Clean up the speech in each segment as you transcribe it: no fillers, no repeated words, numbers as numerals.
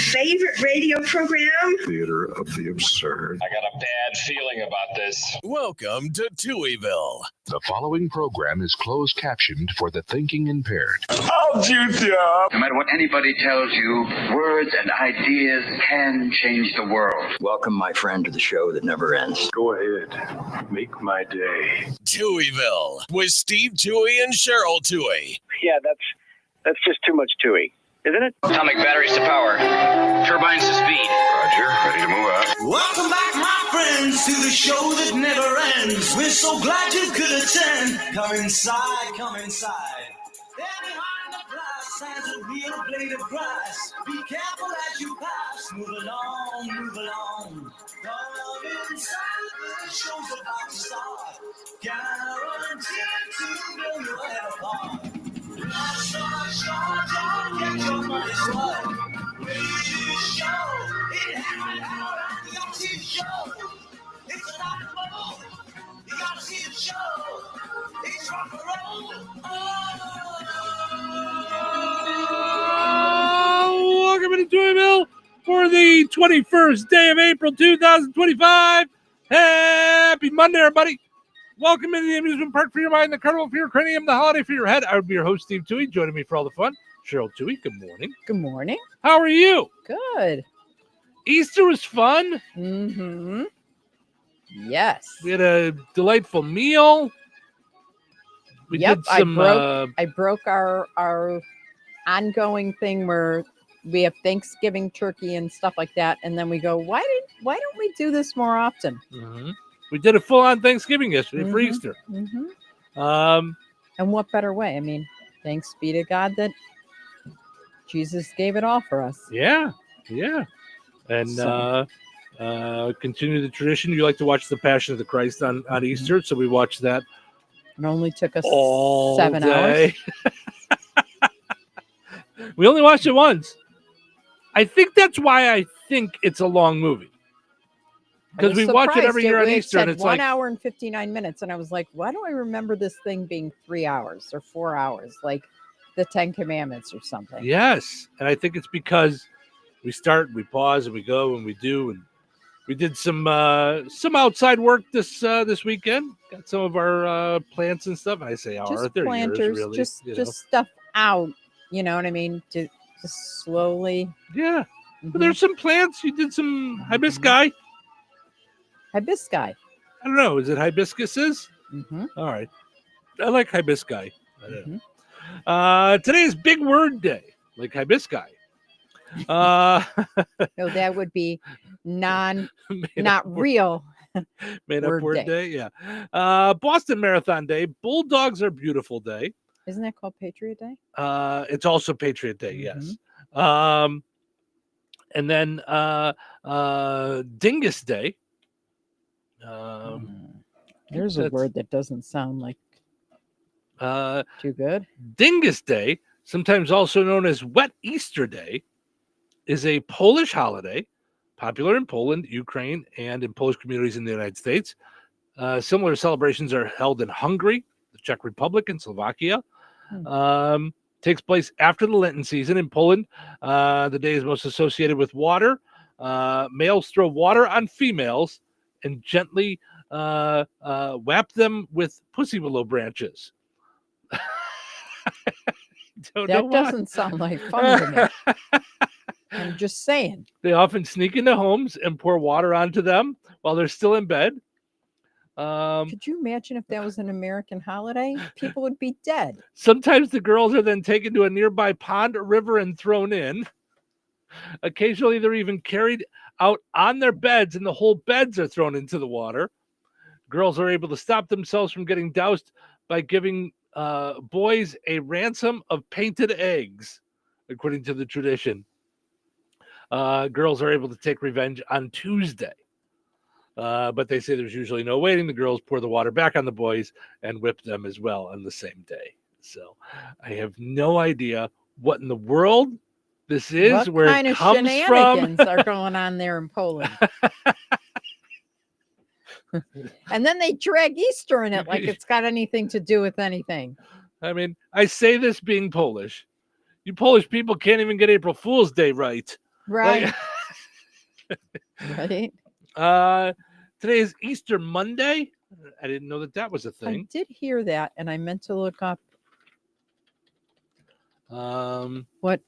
favorite radio program. Theater of the absurd. I got a bad feeling about this. Welcome to Touhyville. The following program is closed captioned for the thinking impaired. I'll juice you up. No matter what anybody tells you, words and ideas can change the world. Welcome, my friend, to the show that never ends. Go ahead. Make my day. Touhyville with Steve Touhy and Cheryl Touhy. Yeah, that's just too much Touhy, isn't it? Atomic batteries to power, turbines to speed. Roger, ready to move out. Welcome back, my friends, to the show that never ends. We're so glad you could attend. Come inside, come inside. There behind the glass has a real blade of grass. Be careful as you pass. Move along, move along. Come inside, the show's about to start. Guaranteed to blow your head apart. Last shot, don't get your money's worth. Radio show, it happened out at the OT show. It's rock and roll, you gotta see the show. It's rock and roll. Welcome to Touhyville for the 21st day of April 2025. Happy Monday, everybody. Welcome into the amusement park for your mind, the carnival for your cranium, the holiday for your head. I would be your host, Steve Touhy. Joining me for all the fun, Cheryl Touhy. Good morning. Good morning. How are you? Good. Easter was fun. Mm-hmm. Yes. We had a delightful meal. We did some. I broke our ongoing thing where we have Thanksgiving turkey and stuff like that, and then we go, why don't we do this more often? Mm-hmm. We did a full-on Thanksgiving yesterday for Easter. Mm-hmm. And what better way? I mean, thanks be to God that Jesus gave it all for us. Yeah. And continue the tradition. You like to watch the Passion of the Christ on Easter, so we watched that. It only took us all 7 day. hours. We only watched it once. I think that's why I think it's a long movie. Because we watch it every year on Easter, and it's 1 hour and 59 minutes, and I was like, why do I remember this thing being 3 hours or 4 hours, like the Ten Commandments or something? Yes, and I think it's because we start, we pause, and we go, and we do, and we did some outside work this weekend. Got some of our plants and stuff. I say our, just they're planters, yours, really. just stuff out. You know what I mean? Just slowly. Yeah, Mm-hmm. But there's some plants. You did some hibiscus. Hibiscus. I don't know. Is it hibiscuses? Mm-hmm. All right. I like hibiscus. Mm-hmm. Today is Big Word Day, like hibiscus. No, that would be not real. Made up word day. Yeah. Boston Marathon Day. Bulldogs are beautiful day. Isn't that called Patriot Day? It's also Patriot Day. Yes. And then Dingus Day. There's a word that doesn't sound like too good. Dingus Day, sometimes also known as Wet Easter Day, is a Polish holiday popular in Poland, Ukraine, and in Polish communities in the United States. Similar celebrations are held in Hungary, the Czech Republic, and Slovakia. Takes place after the Lenten season in Poland. The day is most associated with water. Males throw water on females and gently whap them with pussy willow branches. That doesn't sound like fun to me. I'm just saying. They often sneak into homes and pour water onto them while they're still in bed. Could you imagine if that was an American holiday? People would be dead. Sometimes the girls are then taken to a nearby pond or river and thrown in. Occasionally, they're even carried out on their beds, and the whole beds are thrown into the water. Girls are able to stop themselves from getting doused by giving boys a ransom of painted eggs, according to the tradition. Girls are able to take revenge on Tuesday. But they say there's usually no waiting. The girls pour the water back on the boys and whip them as well on the same day. So I have no idea what in the world this is, what where kind it of comes shenanigans from. are going on there in Poland. And then they drag Easter in it like it's got anything to do with anything. I mean, I say this being Polish. You Polish people can't even get April Fool's Day right. Right. Like, Right. Today is Easter Monday. I didn't know that was a I thing. did hear that, and I meant to look up what.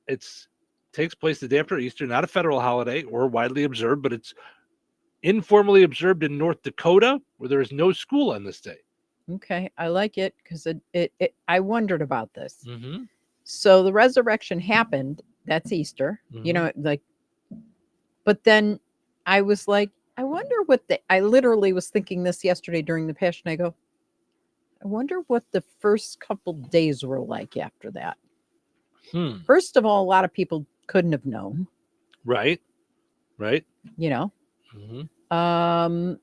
It's takes place the day after Easter, not a federal holiday or widely observed, but it's informally observed in North Dakota, where there is no school on this day. Okay, I like it because it. I wondered about this. Mm-hmm. So the resurrection happened. That's Easter. You know, like. But then I was like, I wonder what I literally was thinking this yesterday during the Passion. I go, I wonder what the first couple days were like after that. First of all, a lot of people couldn't have known. Right. You know. Mm-hmm.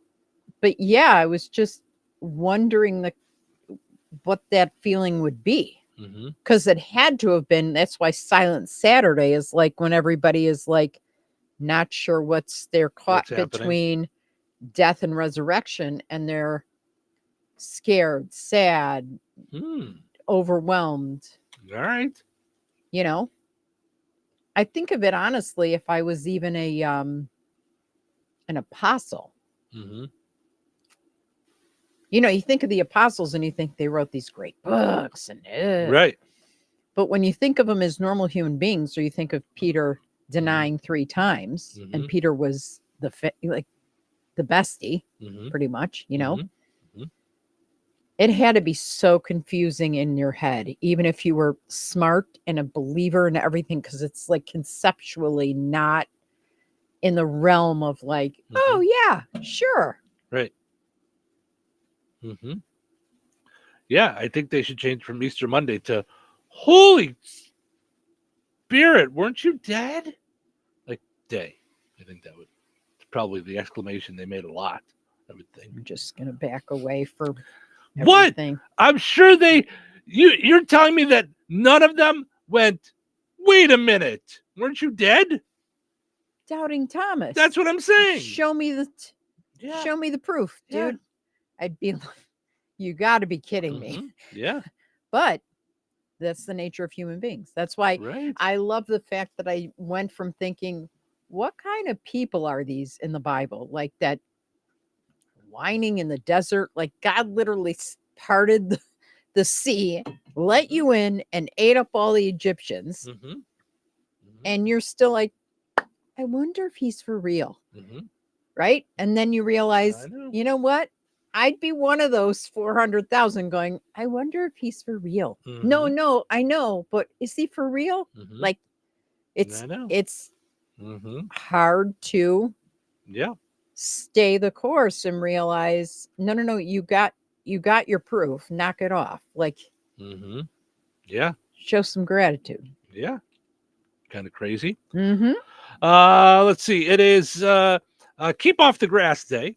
But yeah, I was just wondering what that feeling would be. Because it had to have been. That's why Silent Saturday is like when everybody is like not sure they're caught between death and resurrection, and they're scared, sad, overwhelmed. All right. You know, I think of it honestly, if I was even an apostle. You know, you think of the apostles and you think they wrote these great books and right. But when you think of them as normal human beings, or you think of Peter denying 3 times, and Peter was the bestie, pretty much, you know, it had to be so confusing in your head, even if you were smart and a believer and everything, because it's like conceptually not in the realm of like, oh yeah, sure. Right. Yeah, I think they should change from Easter Monday to Holy Spirit, weren't you dead? Like day. I think that would probably the exclamation they made a lot, I would think. I'm just gonna back away for what? everything. I'm sure you're telling me that none of them went, wait a minute, weren't you dead? Doubting Thomas. That's what I'm saying. Show me the proof, dude. Yeah. I'd be like, you got to be kidding me. Yeah. But that's the nature of human beings. That's why I love the fact that I went from thinking, what kind of people are these in the Bible? Like that whining in the desert, like God literally parted the sea, let you in, and ate up all the Egyptians. And you're still like, I wonder if he's for real. Right? And then you realize, you know what? I'd be one of those 400,000 going, I wonder if he's for real. No, I know, but is he for real? Like it's hard to stay the course and realize, no, you got your proof. Knock it off. Like yeah. Show some gratitude. Yeah. Kind of crazy. Let's see. It is Keep Off the Grass Day.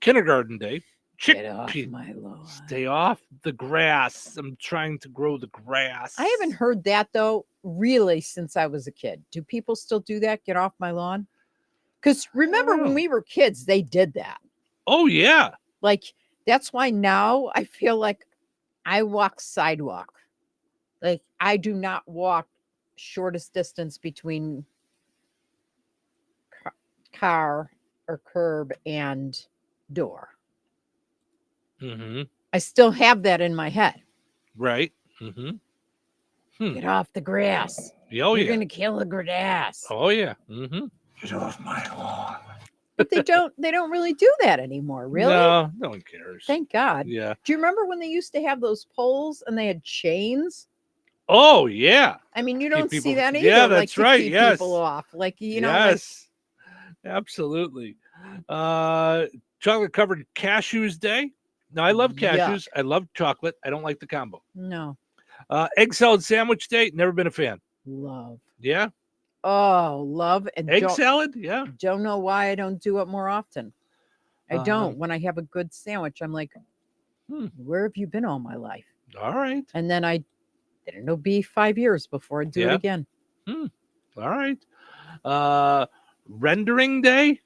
Kindergarten Day. Get off my lawn. Stay off the grass. I'm trying to grow the grass. I haven't heard that though, really, since I was a kid. Do people still do that? Get off my lawn? Because remember when we were kids, they did that. Oh yeah. Like that's why now I feel like I walk sidewalk. Like I do not walk shortest distance between car or curb and door. I still have that in my head. Right. Get off the grass. You're going to kill the grass. Oh yeah. Get off my lawn. But they don't really do that anymore, really. No one cares. Thank God. Yeah. Do you remember when they used to have those poles and they had chains? Oh yeah. I mean, you don't see that either. Yeah, that's like, right. To keep yes. people off. Like, you know. Yes. Absolutely. Chocolate covered cashews day. Now I love cashews. I love chocolate. I don't like the combo. No. Egg salad sandwich day. Never been a fan. Love. Yeah. Oh, love and egg salad. Yeah. Don't know why I don't do it more often. I don't. When I have a good sandwich, I'm like, where have you been all my life? All right. And then I didn't know be 5 years before I do it again. All right. Rendering day.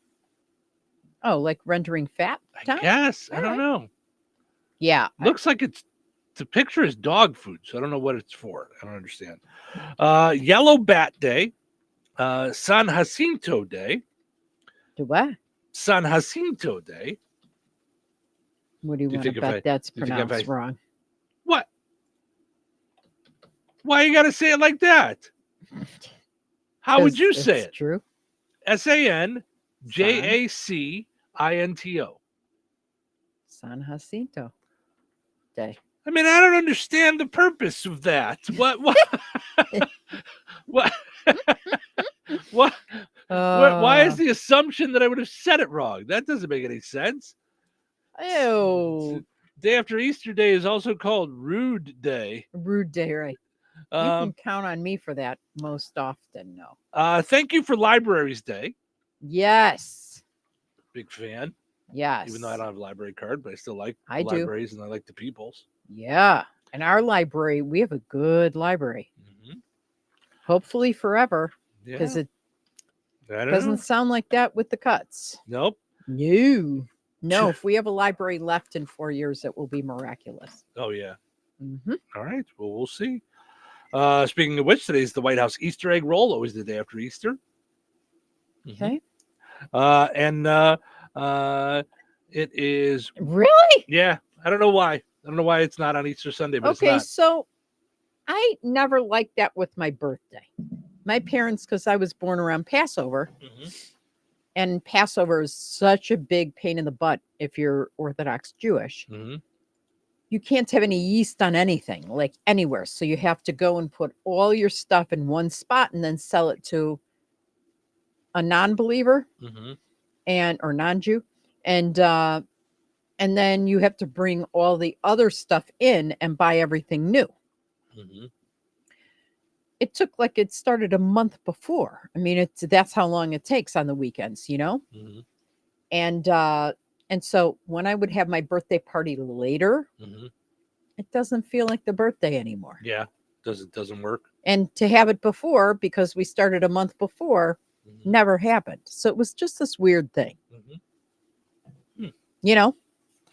Oh, like rendering fat time? Yes. I don't know. Yeah. Looks like it's The picture is dog food, so I don't know what it's for. I don't understand. Yellow Bat Day, San Jacinto Day. Do what? San Jacinto Day. What do you want to bet that's pronounced wrong? What? Why you got to say it like that? How would you say it? True. SANJACINTO. San Jacinto Day. I mean, I don't understand the purpose of that. What? What? Why is the assumption that I would have said it wrong? That doesn't make any sense. Ew. Day after Easter Day is also called Rude Day. Rude Day, right? You can count on me for that most often. No. Thank you for Libraries Day. Yes. Big fan. Yes. Even though I don't have a library card, but I still like libraries and I like the peoples. Yeah. And our library, we have a good library. Mm-hmm. Hopefully forever. Because it doesn't sound like that with the cuts. Nope. No, if we have a library left in 4 years, it will be miraculous. Oh, yeah. Mm-hmm. All right. Well, we'll see. Speaking of which, today is the White House Easter egg roll, always the day after Easter. Okay. It is. Really? Yeah. I don't know why. I don't know why it's not on Easter Sunday, but it's not. So I never liked that with my birthday. My parents, because I was born around Passover, and Passover is such a big pain in the butt if you're Orthodox Jewish. You can't have any yeast on anything, like anywhere. So you have to go and put all your stuff in one spot and then sell it to a non-believer or non-Jew. And then you have to bring all the other stuff in and buy everything new. It started a month before. I mean, that's how long it takes on the weekends, you know? And so when I would have my birthday party later, it doesn't feel like the birthday anymore. Yeah, doesn't work. And to have it before, because we started a month before, never happened. So it was just this weird thing. You know?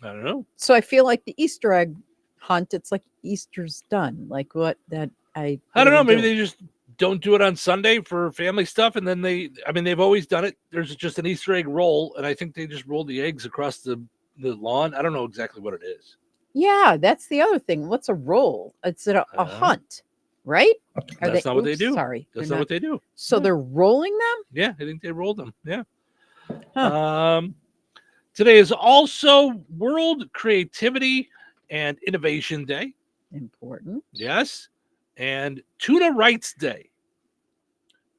I don't know. So I feel like the Easter egg hunt, it's like Easter's done. Like what that I don't know. Maybe they just don't do it on Sunday for family stuff. And then they've always done it. There's just an Easter egg roll. And I think they just roll the eggs across the lawn. I don't know exactly what it is. Yeah, that's the other thing. What's a roll? It's a hunt, right? That's not what they do. Sorry. That's not what they do. So they're rolling them? Yeah, I think they rolled them. Yeah. Huh. Today is also World Creativity and Innovation Day. Important. Yes. And Tuna Rights Day.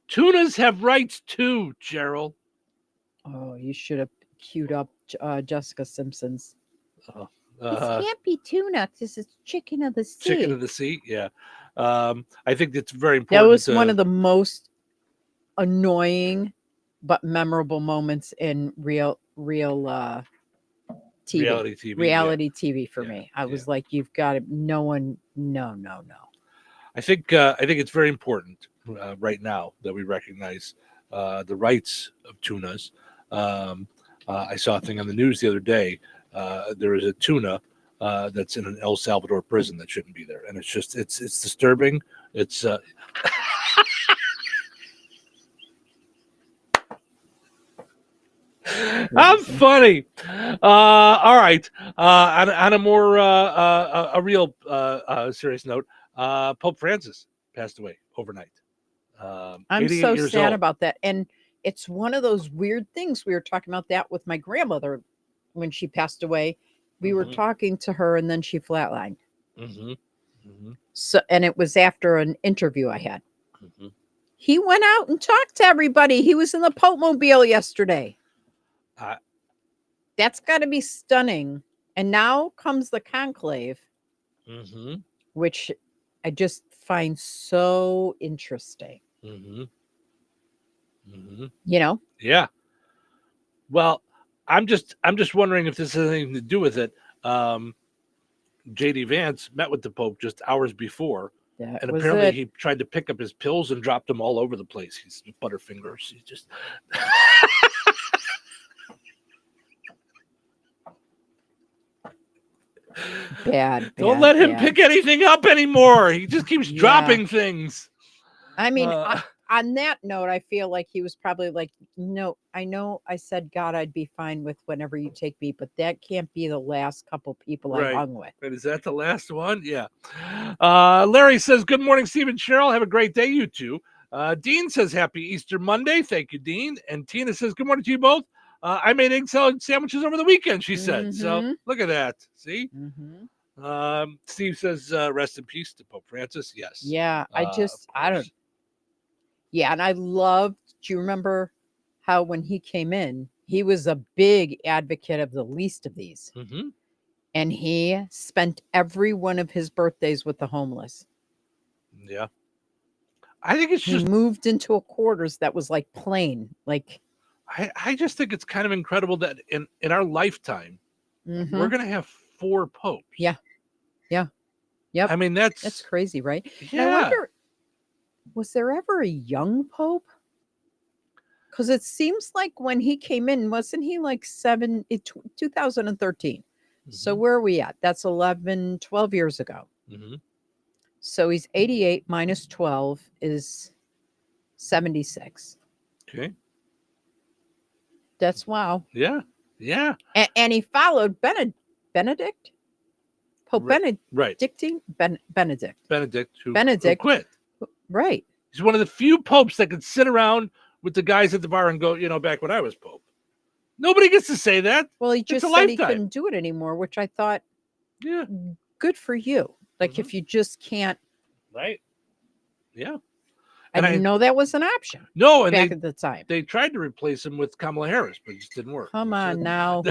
Tunas have rights too, Gerald. Oh, you should have queued up Jessica Simpson's. This Uh, can't be tuna. This is chicken of the sea. Chicken of the sea, yeah. I think it's very important. That was one of the most annoying but memorable moments in real TV. Reality TV for me. I was like, you've got it. No. I think it's very important right now that we recognize the rights of tunas. I saw a thing on the news the other day. There is a tuna that's in an El Salvador prison that shouldn't be there, and it's disturbing. It's I'm funny. All right. On a more a real serious note, Pope Francis passed away overnight. I'm so sad about that, and it's one of those weird things. We were talking about that with my grandmother when she passed away. We were talking to her, and then she flatlined. So, and it was after an interview I had. He went out and talked to everybody. He was in the Pope Mobile yesterday. That's got to be stunning. And now comes the conclave, which I just find so interesting. You know? Yeah. Well, I'm just wondering if this has anything to do with it. J.D. Vance met with the Pope just hours before, and apparently he tried to pick up his pills and dropped them all over the place. He's butterfingers. He's just. Bad. Don't let him pick anything up anymore. He just keeps dropping things. I mean, on that note, I feel like he was probably like, no, I know I said, God, I'd be fine with whenever you take me, but that can't be the last couple people I hung with. And is that the last one? Yeah. Larry says, good morning, Steve and Cheryl. Have a great day, you two. Dean says, happy Easter Monday. Thank you, Dean. And Tina says, good morning to you both. I made egg salad sandwiches over the weekend, she said. So look at that. See? Steve says, rest in peace to Pope Francis. Yes. Yeah. I don't. Yeah. And I loved, do you remember how when he came in, he was a big advocate of the least of these. And he spent every one of his birthdays with the homeless. Yeah. I think it's just he moved into a quarters that was like plain. Like I just think it's kind of incredible that in our lifetime, we're gonna have 4 popes. Yeah. Yeah. Yep. I mean, that's crazy, right? Yeah. And I wonder, was there ever a young pope? Because it seems like when he came in, wasn't he like 2013? So where are we at? That's 11, 12 years ago. So he's 88 minus 12 is 76. Okay. That's wow. Yeah. Yeah. And he followed Benedict? Pope Benedict. Benedict who quit. Right. He's one of the few popes that could sit around with the guys at the bar and go, back when I was pope. Nobody gets to say that. Well, he just said he couldn't do it anymore, which I thought, yeah, good for you. Like if you just can't. Right. Yeah. I didn't know that was an option. No, and back at the time. They tried to replace him with Kamala Harris, but it just didn't work. Come on now.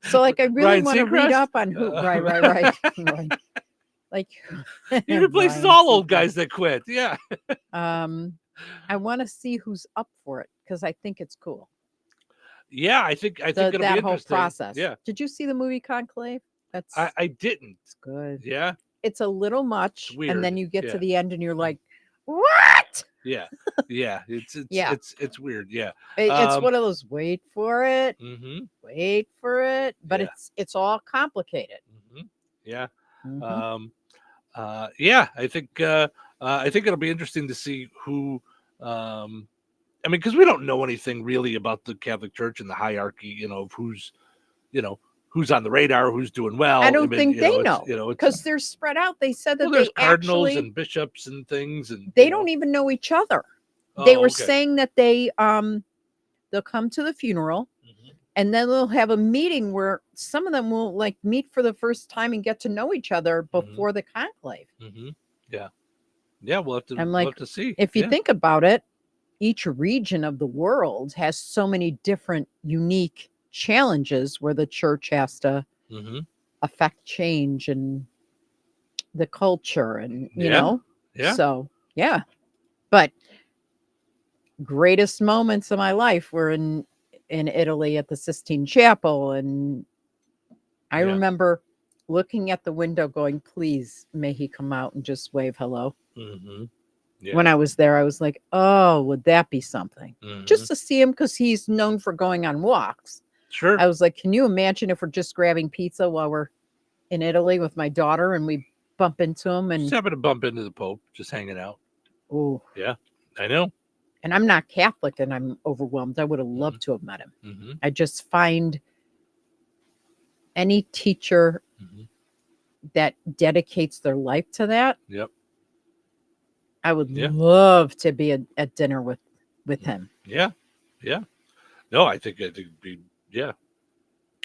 So like I really want to read up on who right. Like he replaces all old guys that quit. Yeah. I want to see who's up for it because I think it's cool. Yeah, I think it'll be that whole interesting. process. Yeah. Did you see the movie Conclave? I didn't. It's good. Yeah. It's a little much, weird. and then you get to the end, and you're like, "What?" Yeah. It's weird. Yeah. It's one of those wait for it, wait for it, but Yeah. it's all complicated. Yeah. Yeah. I think it'll be interesting to see who. I mean, because we don't know anything really about the Catholic Church and the hierarchy, of who's on the radar, who's doing well. I don't think they know, it's because they're spread out. They said that there's they cardinals actually, and bishops and things, and they don't even know each other. They were saying that they'll come to the funeral, and then they'll have a meeting where some of them will like meet for the first time and get to know each other before the conclave. Yeah. Yeah, we'll have to. I'm we'll like, have to see. If you think about it, each region of the world has so many different unique challenges where the church has to affect change and the culture and you know. Yeah. So yeah. But greatest moments of my life were in Italy at the Sistine Chapel, and I remember looking at the window going, please may he come out and just wave hello. When I was there, I was like, oh, would that be something? Just to see him, because he's known for going on walks. Sure. I was like, can you imagine if we're just grabbing pizza while we're in Italy with my daughter and we bump into him and just happen to bump into the Pope, just hanging out. Oh, yeah, I know. And I'm not Catholic and I'm overwhelmed. I would have loved to have met him. I just find any teacher that dedicates their life to that. Yep. I would love to be at dinner with him. Yeah. Yeah. No, I think it'd be,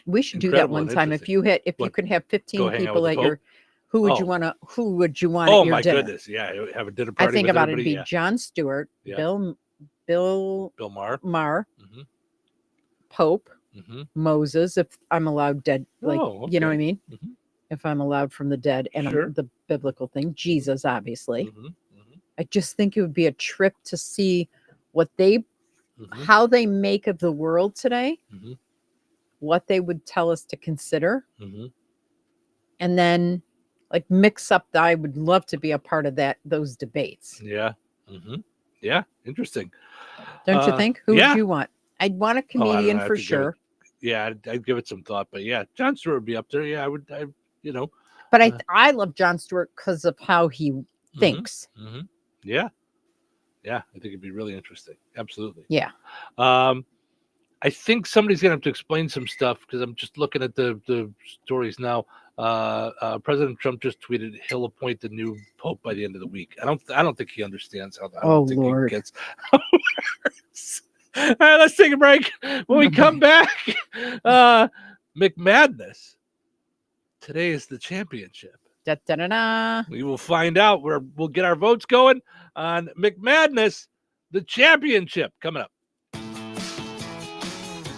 we should do that one time. If you could have 15 people at your, who would you want to at your dinner? Oh my goodness. Yeah. Have a dinner party. I think with about it. It'd be John Stewart, Bill Maher, Pope, Moses, if I'm allowed dead, like, you know what I mean? If I'm allowed from the dead, and the biblical thing, Jesus, obviously. I just think it would be a trip to see what how they make of the world today, what they would tell us to consider, and then like mix up. I would love to be a part of those debates. Yeah. Yeah. Interesting. Don't you think? Who would you want? I'd want a comedian for sure. Yeah, I'd give it some thought. But yeah, Jon Stewart would be up there. Yeah, I would. But I love Jon Stewart because of how he thinks. Mm-hmm. Yeah. I think it'd be really interesting. Absolutely. Yeah. I think somebody's gonna have to explain some stuff because I'm just looking at the stories now. President Trump just tweeted he'll appoint the new pope by the end of the week. I don't think he understands how that. Lord. Gets. All right, let's take a break. When we come back, McMadness. Today is the championship. Da, da, da, da. We will find out where we'll get our votes going on McMadness, the championship coming up.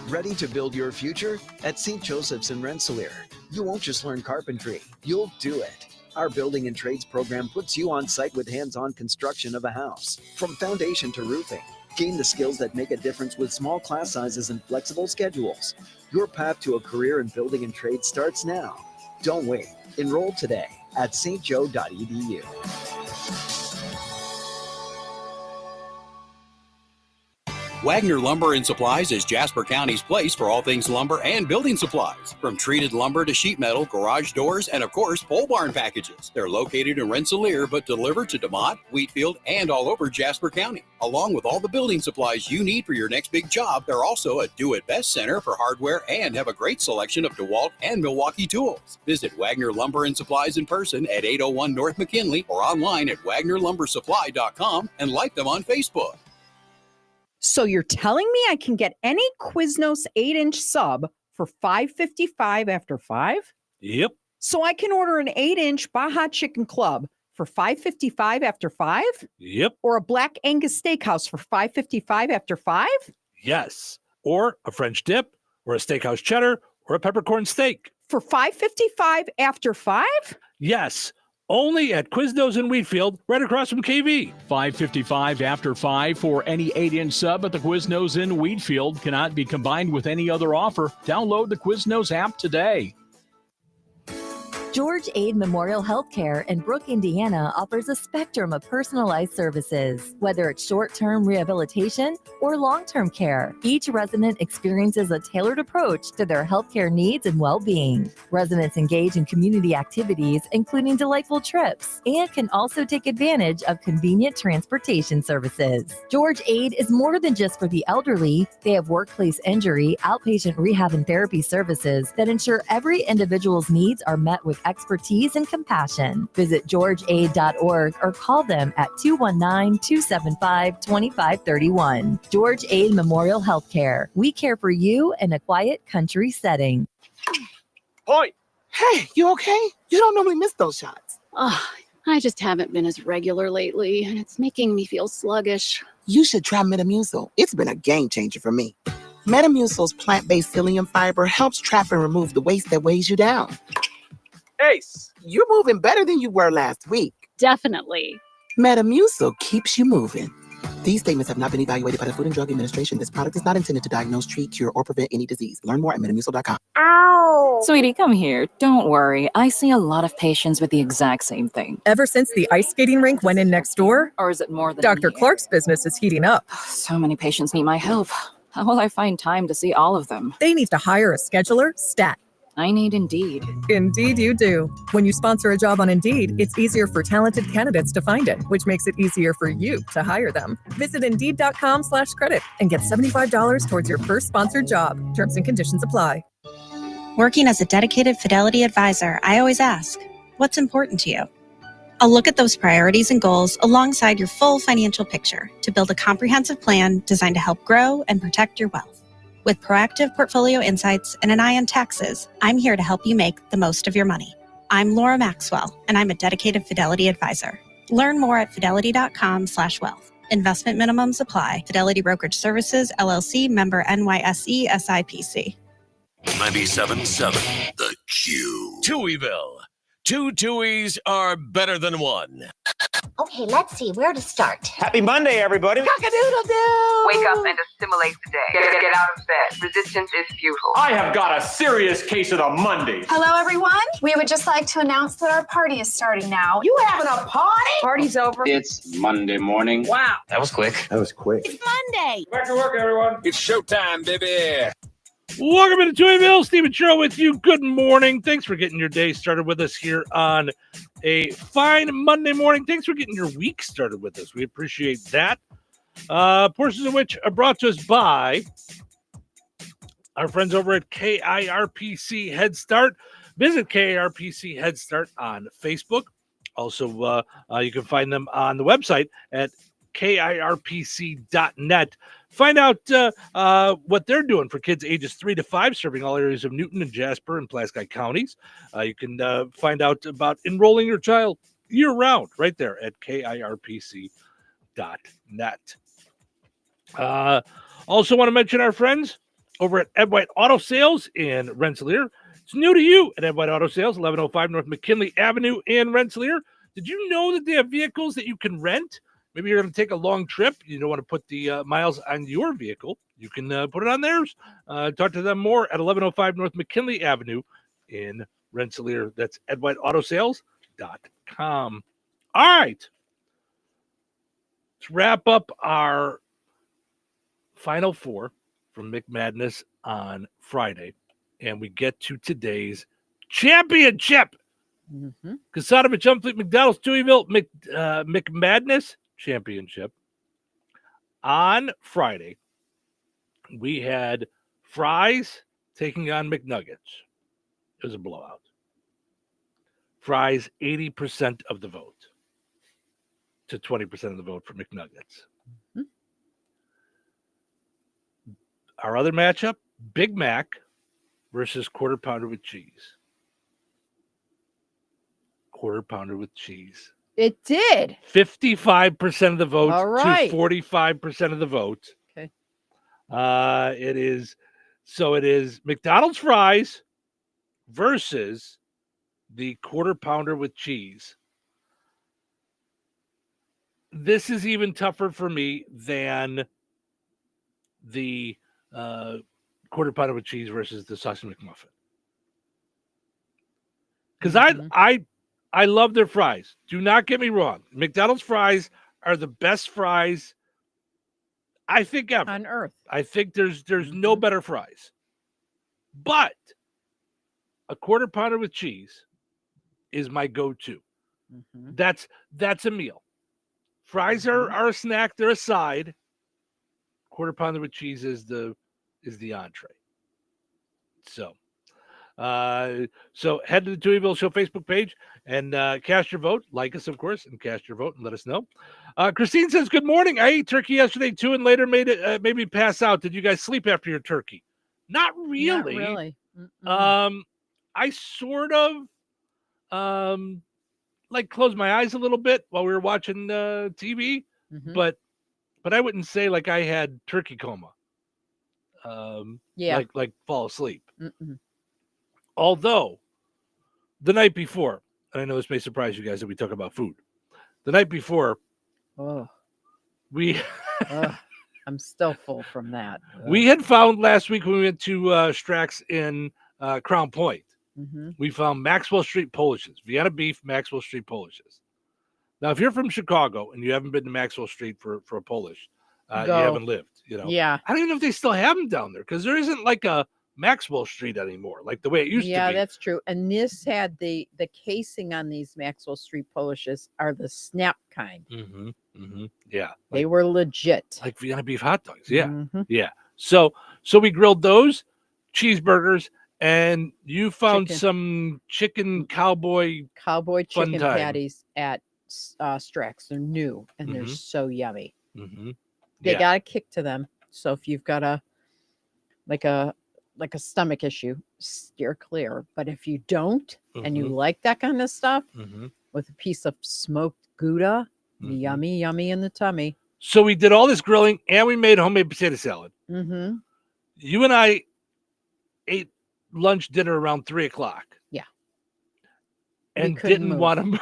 Ready to build your future? At St. Joseph's in Rensselaer, you won't just learn carpentry, you'll do it. Our building and trades program puts you on site with hands-on construction of a house, from foundation to roofing. Gain the skills that make a difference with small class sizes and flexible schedules. Your path to a career in building and trades starts now. Don't wait. Enroll today at stjo.edu. Wagner Lumber and Supplies is Jasper County's place for all things lumber and building supplies. From treated lumber to sheet metal, garage doors, and of course, pole barn packages. They're located in Rensselaer, but deliver to DeMott, Wheatfield, and all over Jasper County. Along with all the building supplies you need for your next big job, they're also a do-it-best center for hardware and have a great selection of DeWalt and Milwaukee tools. Visit Wagner Lumber and Supplies in person at 801 North McKinley or online at WagnerLumberSupply.com and like them on Facebook. So you're telling me I can get any Quiznos 8-inch sub for $5.55 after 5? Yep. So I can order an 8-inch Baja Chicken Club for $5.55 after 5? Yep. Or a Black Angus Steakhouse for $5.55 after 5? Yes. Or a French dip, or a steakhouse cheddar, or a peppercorn steak. For $5.55 after 5? Yes. Only at Quiznos in Wheatfield, right across from KV. $5.55 after 5 for any 8-inch sub at the Quiznos in Wheatfield. Cannot be combined with any other offer. Download the Quiznos app today. George Aid Memorial Healthcare in Brooke, Indiana offers a spectrum of personalized services, whether it's short-term rehabilitation or long-term care. Each resident experiences a tailored approach to their healthcare needs and well-being. Residents engage in community activities, including delightful trips, and can also take advantage of convenient transportation services. George Aid is more than just for the elderly. They have workplace injury, outpatient rehab and therapy services that ensure every individual's needs are met with expertise and compassion. Visit georgeaid.org or call them at 219-275-2531. George Aid Memorial Healthcare. We care for you in a quiet country setting. Point. Hey, you okay? You don't normally miss those shots. I just haven't been as regular lately, and it's making me feel sluggish. You should try Metamucil. It's been a game changer for me. Metamucil's plant-based psyllium fiber helps trap and remove the waste that weighs you down. Ace, you're moving better than you were last week. Definitely. Metamucil keeps you moving. These statements have not been evaluated by the Food and Drug Administration. This product is not intended to diagnose, treat, cure, or prevent any disease. Learn more at Metamucil.com. Ow! Sweetie, come here. Don't worry. I see a lot of patients with the exact same thing. Ever since the ice skating rink went in next door? Or is it more than Dr. Clark's business is heating up. So many patients need my help. How will I find time to see all of them? They need to hire a scheduler, stat. I need Indeed. Indeed you do. When you sponsor a job on Indeed, it's easier for talented candidates to find it, which makes it easier for you to hire them. Visit Indeed.com/credit and get $75 towards your first sponsored job. Terms and conditions apply. Working as a dedicated Fidelity advisor, I always ask, what's important to you? I'll look at those priorities and goals alongside your full financial picture to build a comprehensive plan designed to help grow and protect your wealth. With proactive portfolio insights and an eye on taxes, I'm here to help you make the most of your money. I'm Laura Maxwell, and I'm a dedicated Fidelity advisor. Learn more at fidelity.com/wealth. Investment minimums apply. Fidelity Brokerage Services, LLC, member NYSE, SIPC. 97.7 The Q. Touhyville. Two Tuohys are better than one. Okay, let's see where to start. Happy Monday, everybody. Cock-a-doodle-doo! Wake up and assimilate today. Get out of bed. Resistance is futile. I have got a serious case of the Mondays. Hello, everyone. We would just like to announce that our party is starting now. You having a party? Party's over. It's Monday morning. Wow. That was quick. It's Monday. Back to work, everyone. It's showtime, baby. Welcome into Touhyville. Stephen Show with you. Good morning. Thanks for getting your day started with us here on a fine Monday morning. Thanks for getting your week started with us. We appreciate that. Portions of which are brought to us by our friends over at KIRPC Head Start. Visit KIRPC Head Start on Facebook. Also, you can find them on the website at KIRPC.net. Find out what they're doing for kids ages 3 to 5, serving all areas of Newton and Jasper and Pulaski counties. You can find out about enrolling your child year-round right there at KIRPC.net. Also want to mention our friends over at Ed White Auto Sales in Rensselaer. It's new to you at Ed White Auto Sales, 1105 North McKinley Avenue in Rensselaer. Did you know that they have vehicles that you can rent? Maybe you're going to take a long trip. You don't want to put the miles on your vehicle. You can put it on theirs. Talk to them more at 1105 North McKinley Avenue in Rensselaer. That's edwhiteautosales.com. All right. Let's wrap up our Final Four from McMadness on Friday. And we get to today's championship. Kasatovich, Umfleet, McDonald's, Touhyville, McMadness Championship. On Friday, we had Fry's taking on McNuggets. It was a blowout. Fry's 80% of the vote to 20% of the vote for McNuggets. Our other matchup, Big Mac versus Quarter Pounder with Cheese. Quarter Pounder with Cheese. It did. 55% of the vote to 45% of the vote. Okay. It is McDonald's fries versus the Quarter Pounder with Cheese. This is even tougher for me than the Quarter Pounder with Cheese versus the Sausage McMuffin. Because I love their fries. Do not get me wrong. McDonald's fries are the best fries I think ever on earth. I think there's no better fries. But a Quarter Pounder with Cheese is my go-to. That's a meal. Fries are a snack, they're a side. Quarter Pounder with Cheese is the entree. So head to the Touhyville Show Facebook page and cast your vote. Like us, of course, and cast your vote and let us know. Christine says, good morning. I ate turkey yesterday, too, and later made me pass out. Did you guys sleep after your turkey? Not really. Not really. I sort of closed my eyes a little bit while we were watching TV, but I wouldn't say like I had turkey coma. Like fall asleep. Although the night before, and I know this may surprise you guys that we talk about food. The night before, I'm still full from that. We had found last week when we went to Strax in Crown Point, we found Maxwell Street Polishes, Vienna beef, Maxwell Street Polishes. Now, if you're from Chicago and you haven't been to Maxwell Street for a Polish, you haven't lived. Yeah. I don't even know if they still have them down there because there isn't like a Maxwell Street anymore, like the way it used to be. Yeah, that's true. And this had the casing on these Maxwell Street Polishes are the snap kind. Yeah, they were legit, like Vienna beef hot dogs. Yeah, yeah. So we grilled those cheeseburgers, and you found some cowboy chicken patties at Strax. They're new and they're so yummy. They got a kick to them. So if you've got a stomach issue, steer clear. But if you don't and you like that kind of stuff, with a piece of smoked Gouda, yummy in the tummy. So we did all this grilling and we made homemade potato salad. You and I ate lunch, dinner around 3:00. Yeah. And didn't want to move.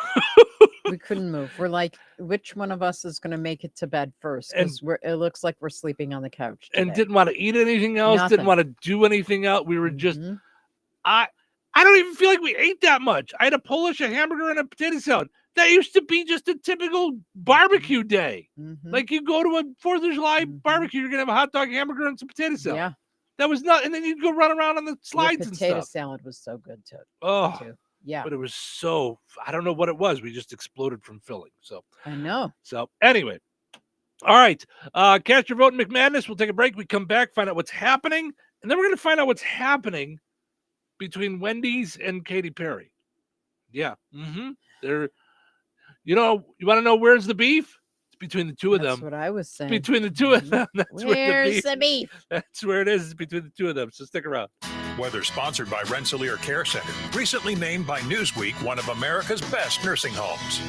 We couldn't move. We're like, which one of us is going to make it to bed first? Because it looks like we're sleeping on the couch today. And didn't want to eat anything else. Nothing. Didn't want to do anything else. We were just, I don't even feel like we ate that much. I had a Polish, a hamburger, and a potato salad. That used to be just a typical barbecue day. Like you go to a 4th of July barbecue, you're going to have a hot dog, hamburger, and some potato salad. Yeah. That was not, and then you'd go run around on the slides Your and potato stuff. salad was so good too. Oh, yeah. But it was so, I don't know what it was. We just exploded from filling. So I know. So anyway, all right. Cast your vote in McMadness. We'll take a break. We come back, find out what's happening, and then we're going to find out what's happening between Wendy's and Katy Perry. Yeah. They're, you want to know where's the beef? It's between the two of them. That's what I was saying. Between the two of them. That's Where's the beef? That's where it is. It's between the two of them. So stick around. Weather sponsored by Rensselaer Care Center, recently named by Newsweek one of America's best nursing homes.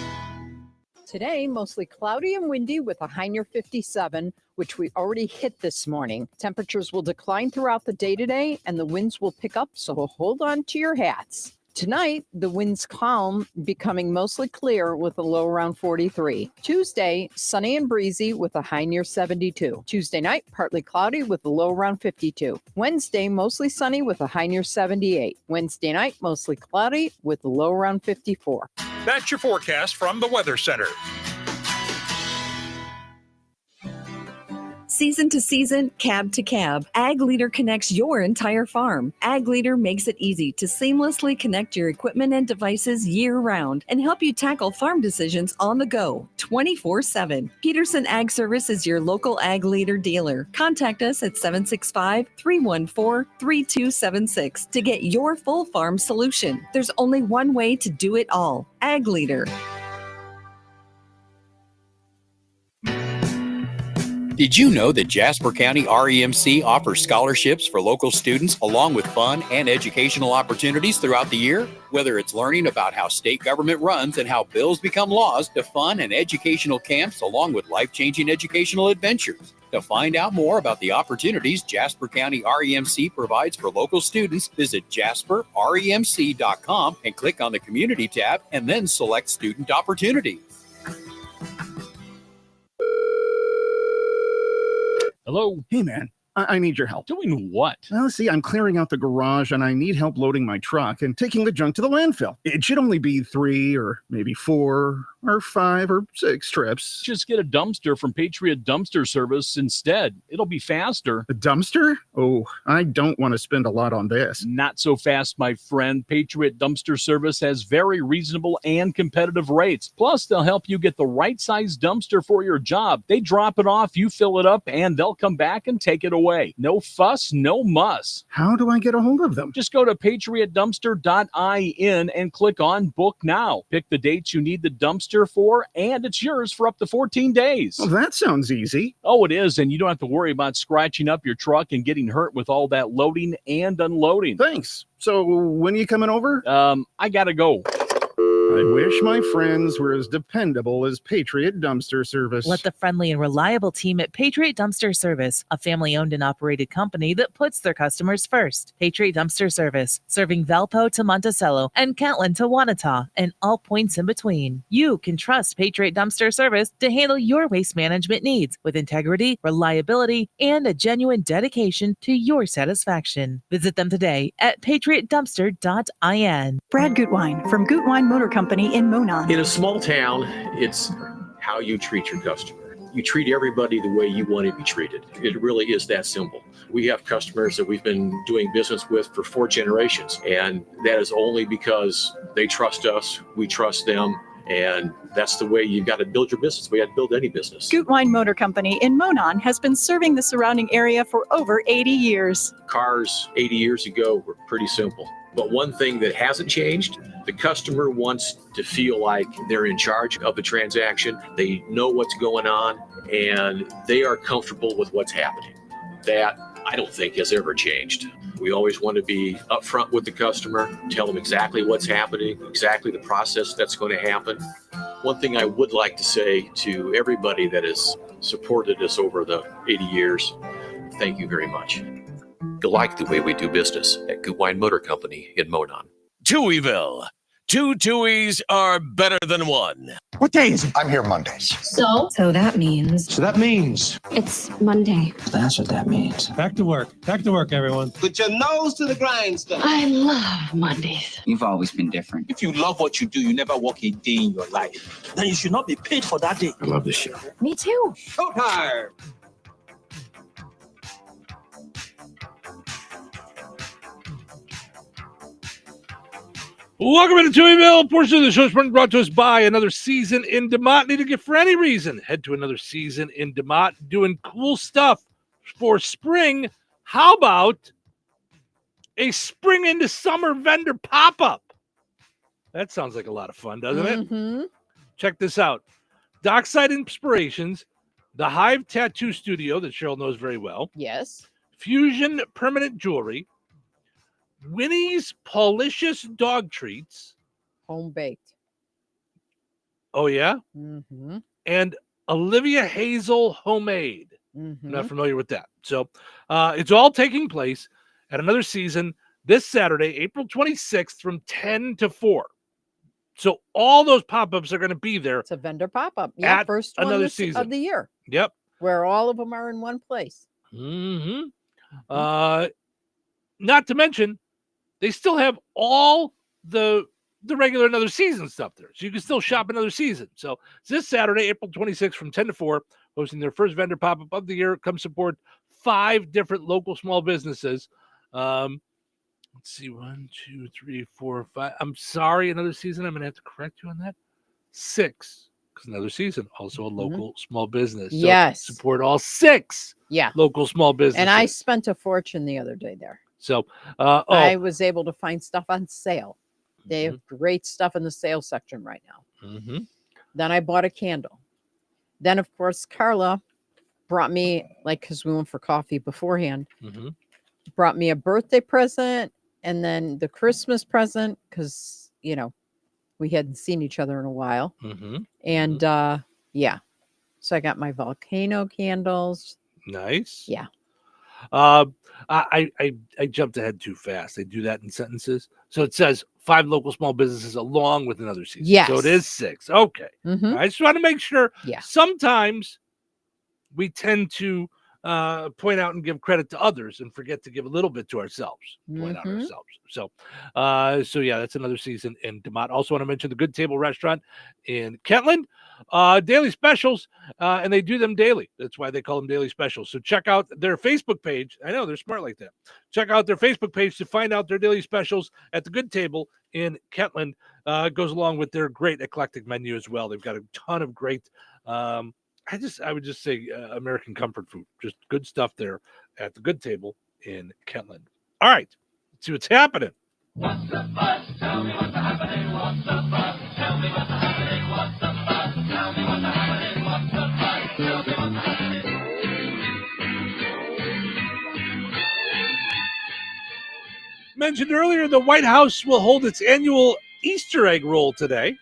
Today, mostly cloudy and windy with a high near 57, which we already hit this morning. Temperatures will decline throughout the day today, and the winds will pick up, so hold on to your hats. Tonight, the winds calm, becoming mostly clear with a low around 43. Tuesday, sunny and breezy with a high near 72. Tuesday night, partly cloudy with a low around 52. Wednesday, mostly sunny with a high near 78. Wednesday night, mostly cloudy with a low around 54. That's your forecast from the Weather Center. Season to season, cab to cab, Ag Leader connects your entire farm. Ag Leader makes it easy to seamlessly connect your equipment and devices year-round and help you tackle farm decisions on the go, 24/7. Peterson Ag Service is your local Ag Leader dealer. Contact us at 765-314-3276 to get your full farm solution. There's only one way to do it all. Ag Leader. Did you know that Jasper County REMC offers scholarships for local students along with fun and educational opportunities throughout the year? Whether it's learning about how state government runs and how bills become laws, to fun and educational camps along with life-changing educational adventures. To find out more about the opportunities Jasper County REMC provides for local students, visit jasperremc.com and click on the Community tab and then select Student Opportunities. Hello? Hey, man. I need your help. Doing what? Well, see, I'm clearing out the garage and I need help loading my truck and taking the junk to the landfill. It should only be 3 or maybe 4 or 5 or 6 trips. Just get a dumpster from Patriot Dumpster Service instead. It'll be faster. A dumpster? Oh, I don't want to spend a lot on this. Not so fast, my friend. Patriot Dumpster Service has very reasonable and competitive rates. Plus, they'll help you get the right size dumpster for your job. They drop it off, you fill it up, and they'll come back and take it away. No fuss, no muss. How do I get a hold of them? Just go to patriotdumpster.in and click on Book Now. Pick the dates you need the dumpster for, and it's yours for up to 14 days. Well, that sounds easy. Oh, it is, and you don't have to worry about scratching up your truck and getting hurt with all that loading and unloading. Thanks. So when are you coming over? I gotta go. I wish my friends were as dependable as Patriot Dumpster Service. Let the friendly and reliable team at Patriot Dumpster Service, a family-owned and operated company that puts their customers first. Patriot Dumpster Service, serving Valpo to Monticello and Catlin to Wanata and all points in between. You can trust Patriot Dumpster Service to handle your waste management needs with integrity, reliability, and a genuine dedication to your satisfaction. Visit them today at patriotdumpster.in. Brad Gutwein from Gutwein Motor Company in Monon. In a small town, it's how you treat your customer. You treat everybody the way you want to be treated. It really is that simple. We have customers that we've been doing business with for 4 generations, and that is only because they trust us, we trust them, and that's the way you've got to build your business. We had to build any business. Gutwein Motor Company in Monon has been serving the surrounding area for over 80 years. Cars 80 years ago were pretty simple. But one thing that hasn't changed, the customer wants to feel like they're in charge of the transaction. They know what's going on, and they are comfortable with what's happening. That, I don't think, has ever changed. We always want to be upfront with the customer, tell them exactly what's happening, exactly the process that's going to happen. One thing I would like to say to everybody that has supported us over the 80 years, thank you very much. You like the way we do business at Gutwein Motor Company in Monon. Touhyville. 2 Tuohys are better than 1. What day is it? I'm here Mondays. So that means it's Monday. That's what that means. Back to work, everyone. Put your nose to the grindstone. I love Mondays. You've always been different. If you love what you do, you never work a day in your life. Then you should not be paid for that day. I love this show. Me too. Showtime! Welcome into Touhyville. Portion of the show is brought to us by Another Season in DeMott. Need a gift for any reason? Head to Another Season in DeMott. Doing cool stuff for spring. How about a spring into summer vendor pop-up? That sounds like a lot of fun, doesn't it? Check this out. Dockside Inspirations, the Hive Tattoo Studio that Cheryl knows very well. Yes. Fusion Permanent Jewelry, Winnie's Paulicious Dog Treats. Home baked. Oh, yeah? Mm-hmm. And Olivia Hazel Homemade. Mm-hmm. Not familiar with that. So it's all taking place at Another Season this Saturday, April 26th from 10 to 4. So all those pop-ups are going to be there. It's a vendor pop-up. Yeah, first one Another Season of the year. Yep. Where all of them are in one place. Mm-hmm. Not to mention, they still have all the regular Another Season stuff there. So you can still shop Another Season. So it's this Saturday, April 26th from 10 to 4, hosting their first vendor pop-up of the year. Come support 5 different local small businesses. Let's see, 1, 2, 3, 4, 5. I'm sorry, Another Season. I'm going to have to correct you on that. 6, because Another Season, also a local small business. So yes. Support all 6 local small businesses. And I spent a fortune the other day there. So I was able to find stuff on sale. They have great stuff in the sales section right now. Mm-hmm. Then I bought a candle. Then, of course, Carla brought me, because we went for coffee beforehand, brought me a birthday present and then the Christmas present because, we hadn't seen each other in a while. And, yeah. So I got my volcano candles. Nice. Yeah. I jumped ahead too fast. They do that in sentences. So it says 5 local small businesses along with Another Season. Yes. So it is 6. Okay. I just want to make sure. Yeah. Sometimes we tend to point out and give credit to others and forget to give a little bit to ourselves. Point out ourselves. So yeah, that's Another Season in DeMott. Also want to mention the Good Table Restaurant in Kentland. Daily specials, and they do them daily. That's why they call them daily specials. So check out their Facebook page. I know they're smart like that. Check out their Facebook page to find out their daily specials at the Good Table in Kentland. Goes along with their great eclectic menu as well. They've got a ton of great I would just say American comfort food. Just good stuff there at the Good Table in Kentland. All right, let's see what's happening. What's the buzz? Tell me what's happening. What's the buzz? Tell me what's happening. What's the buzz? Tell me what's happening. What's the buzz? Tell me what's happening. Mentioned earlier, the White House will hold its annual Easter egg roll today.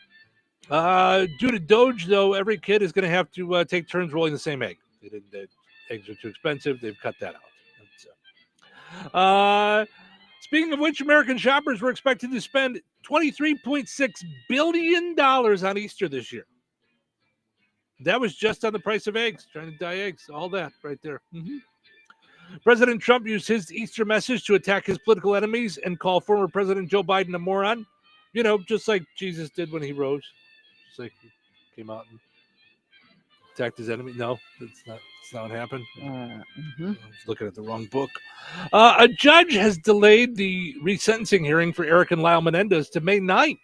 Due to Doge, though, every kid is going to have to take turns rolling the same egg. The eggs are too expensive. They've cut that out. Speaking of which, American shoppers were expected to spend $23.6 billion on Easter this year. That was just on the price of eggs, trying to dye eggs, all that right there. President Trump used his Easter message to attack his political enemies and call former President Joe Biden a moron. Just like Jesus did when he rose. Like he came out and attacked his enemy. No, that's not what happened. I was looking at the wrong book. A judge has delayed the resentencing hearing for Eric and Lyle Menendez to May 9th,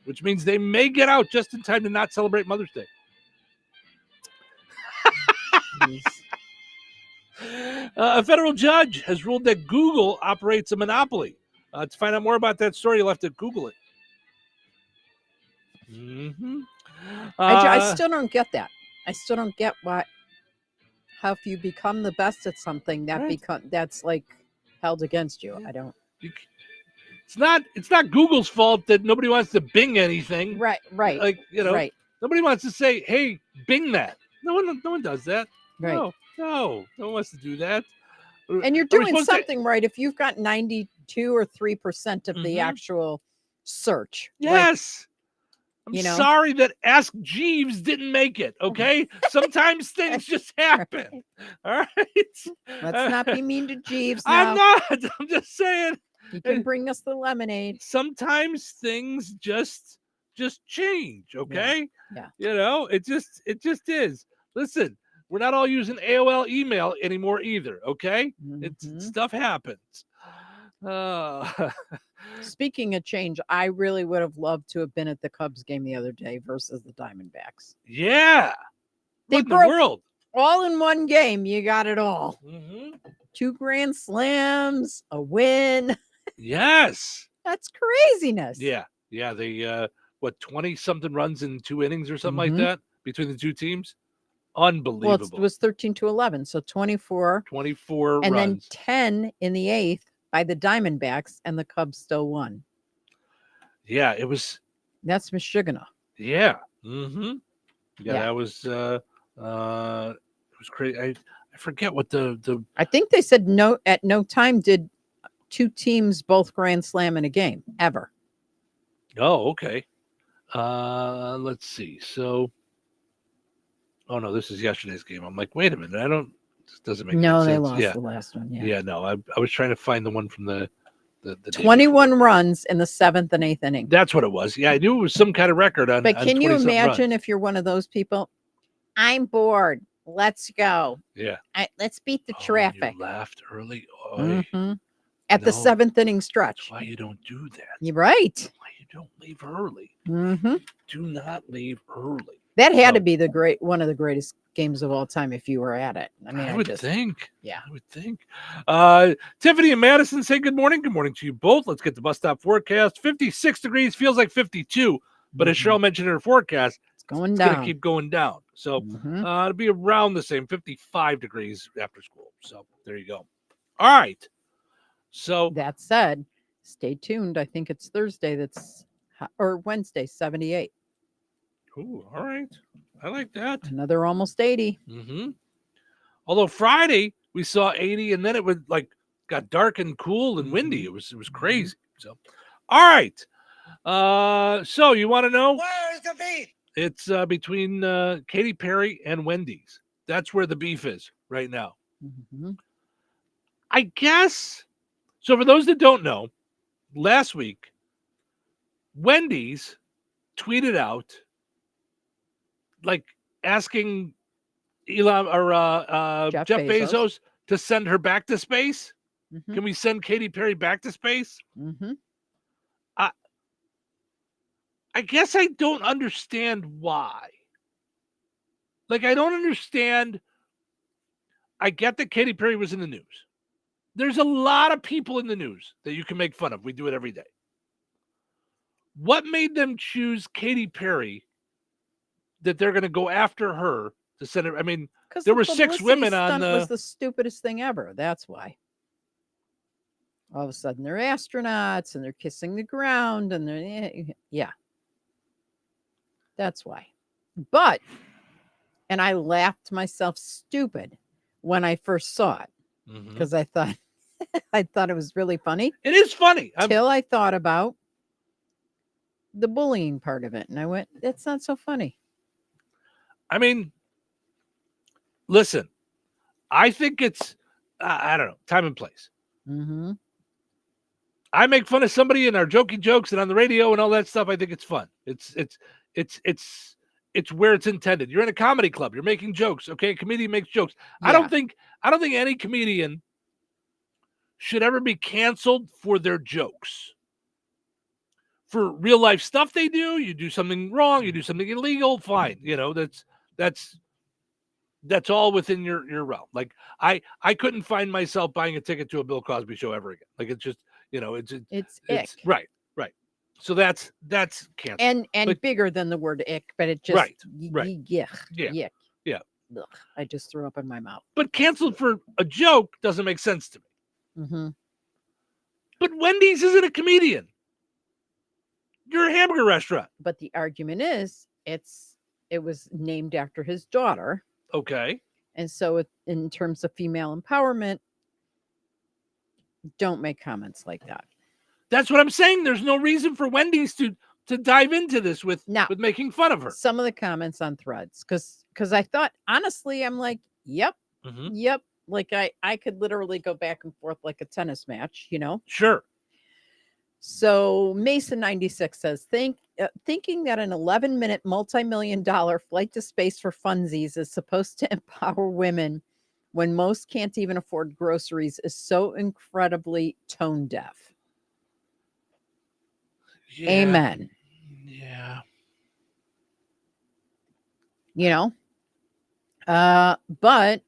which means they may get out just in time to not celebrate Mother's Day. A federal judge has ruled that Google operates a monopoly. To find out more about that story, you'll have to Google it. I still don't get that. I still don't get how if you become the best at something that's like held against you. I don't. It's not Google's fault that nobody wants to Bing anything. Right. Like nobody wants to say, "Hey, Bing that." No one does that. Right. No one wants to do that. And you're doing something right if you've got 92 or 3% of the actual search. Yes. I'm sorry that Ask Jeeves didn't make it, okay? Sometimes things just happen, all right? Let's not be mean to Jeeves now. I'm not. I'm just saying. He can bring us the lemonade. Sometimes things just change, okay? Yeah. It just is. Listen, we're not all using AOL email anymore either, okay? Stuff happens. Speaking of change, I really would have loved to have been at the Cubs game the other day versus the Diamondbacks. Yeah. They What in the broke world? all in one game. You got it all. Mm-hmm. 2 grand slams, a win. Yes. That's craziness. Yeah. Yeah. They, 20-something runs in 2 innings or something Mhm. like that between the two teams? Well, Unbelievable. it was 13-11, so 24. 24 and then runs. 10 in the 8th by the Diamondbacks, and the Cubs still won. Yeah, it was. That's Michigan. Yeah. Mm-hmm. Yeah, Yeah. that was it was crazy. I forget what the I think they said at no time did 2 teams both grand slam in a game ever. Oh, okay. Let's see. So oh no, this is yesterday's game. I'm like, wait a minute, this doesn't make No, any they sense. lost Yeah. the last one. Yeah. Yeah, no, I was trying to find the one from the day 21 runs in the 7th and 8th inning. That's what it was. Yeah, I knew it was some kind of record on. But on can you 20-something imagine runs. if you're one of those people? I'm bored. Let's go. Yeah. Let's beat the Oh, traffic. you laughed early. Oh, Mhm. At the no. 7th inning stretch. That's why you don't do that. You're right. Why you don't leave early. Mm-hmm. Do not leave early. That had to be one of the greatest games of all time if you were at it. I mean, I would think. Yeah. I would think. Tiffany and Madison say good morning. Good morning to you both. Let's get the bus stop forecast. 56 degrees, feels like 52. But as Cheryl mentioned in her forecast, it's going it's down. going to keep going down. So it'll be around the same, 55 degrees after school. So there you go. All right. So that said, stay tuned. I think it's Thursday or Wednesday, 78. Ooh, all right. I like that. Another almost 80. Mm-hmm. Although Friday we saw 80, and then it would got dark and cool and windy. It was crazy. So, all right. So you want to know Where is the beef? It's between Katy Perry and Wendy's. That's where the beef is right now. Mm-hmm. I guess. So for those that don't know, last week Wendy's tweeted out asking Elon or Jeff Bezos to send her back to space. Mm-hmm. Can we send Katy Perry back to space? Mm-hmm. I guess I don't understand why. I don't understand. I get that Katy Perry was in the news. There's a lot of people in the news that you can make fun of. We do it every day. What made them choose Katy Perry that they're going to go after her to send her? I mean, there were 6 women on the. It was the stupidest thing ever. That's why. All of a sudden, they're astronauts and they're kissing the ground and they're yeah. That's why. But, and I laughed myself stupid when I first saw it because I thought it was really funny. It is funny. Till I thought about the bullying part of it, and I went, "That's not so funny." I mean, listen, I think it's I don't know, time and place. Mm-hmm. I make fun of somebody in our jokey jokes and on the radio and all that stuff. I think it's fun. It's where it's intended. You're in a comedy club. You're making jokes. Okay, a comedian makes jokes. Yeah. I don't think any comedian should ever be canceled for their jokes. For real life stuff they do, you do something wrong, you do something illegal, fine. You know, that's all within your realm. I couldn't find myself buying a ticket to a Bill Cosby show ever again. It's just, it's ick. Right. So that's canceled. And bigger than the word ick, but it just right. Yeah. Yeah. Ugh, I just threw up in my mouth. But canceled for a joke doesn't make sense to me. Mm-hmm. But Wendy's isn't a comedian. You're a hamburger restaurant. But the argument is it was named after his daughter. Okay. And so in terms of female empowerment, don't make comments like that. That's what I'm saying. There's no reason for Wendy's to dive into this with making fun of her. Some of the comments on Threads, because I thought, honestly, I'm like, yep. Like I could literally go back and forth like a tennis match, Sure. So Mason 96 says, thinking that an 11-minute multi-million-dollar flight to space for funsies is supposed to empower women when most can't even afford groceries is so incredibly tone deaf. Yeah. Amen. Yeah. You know, but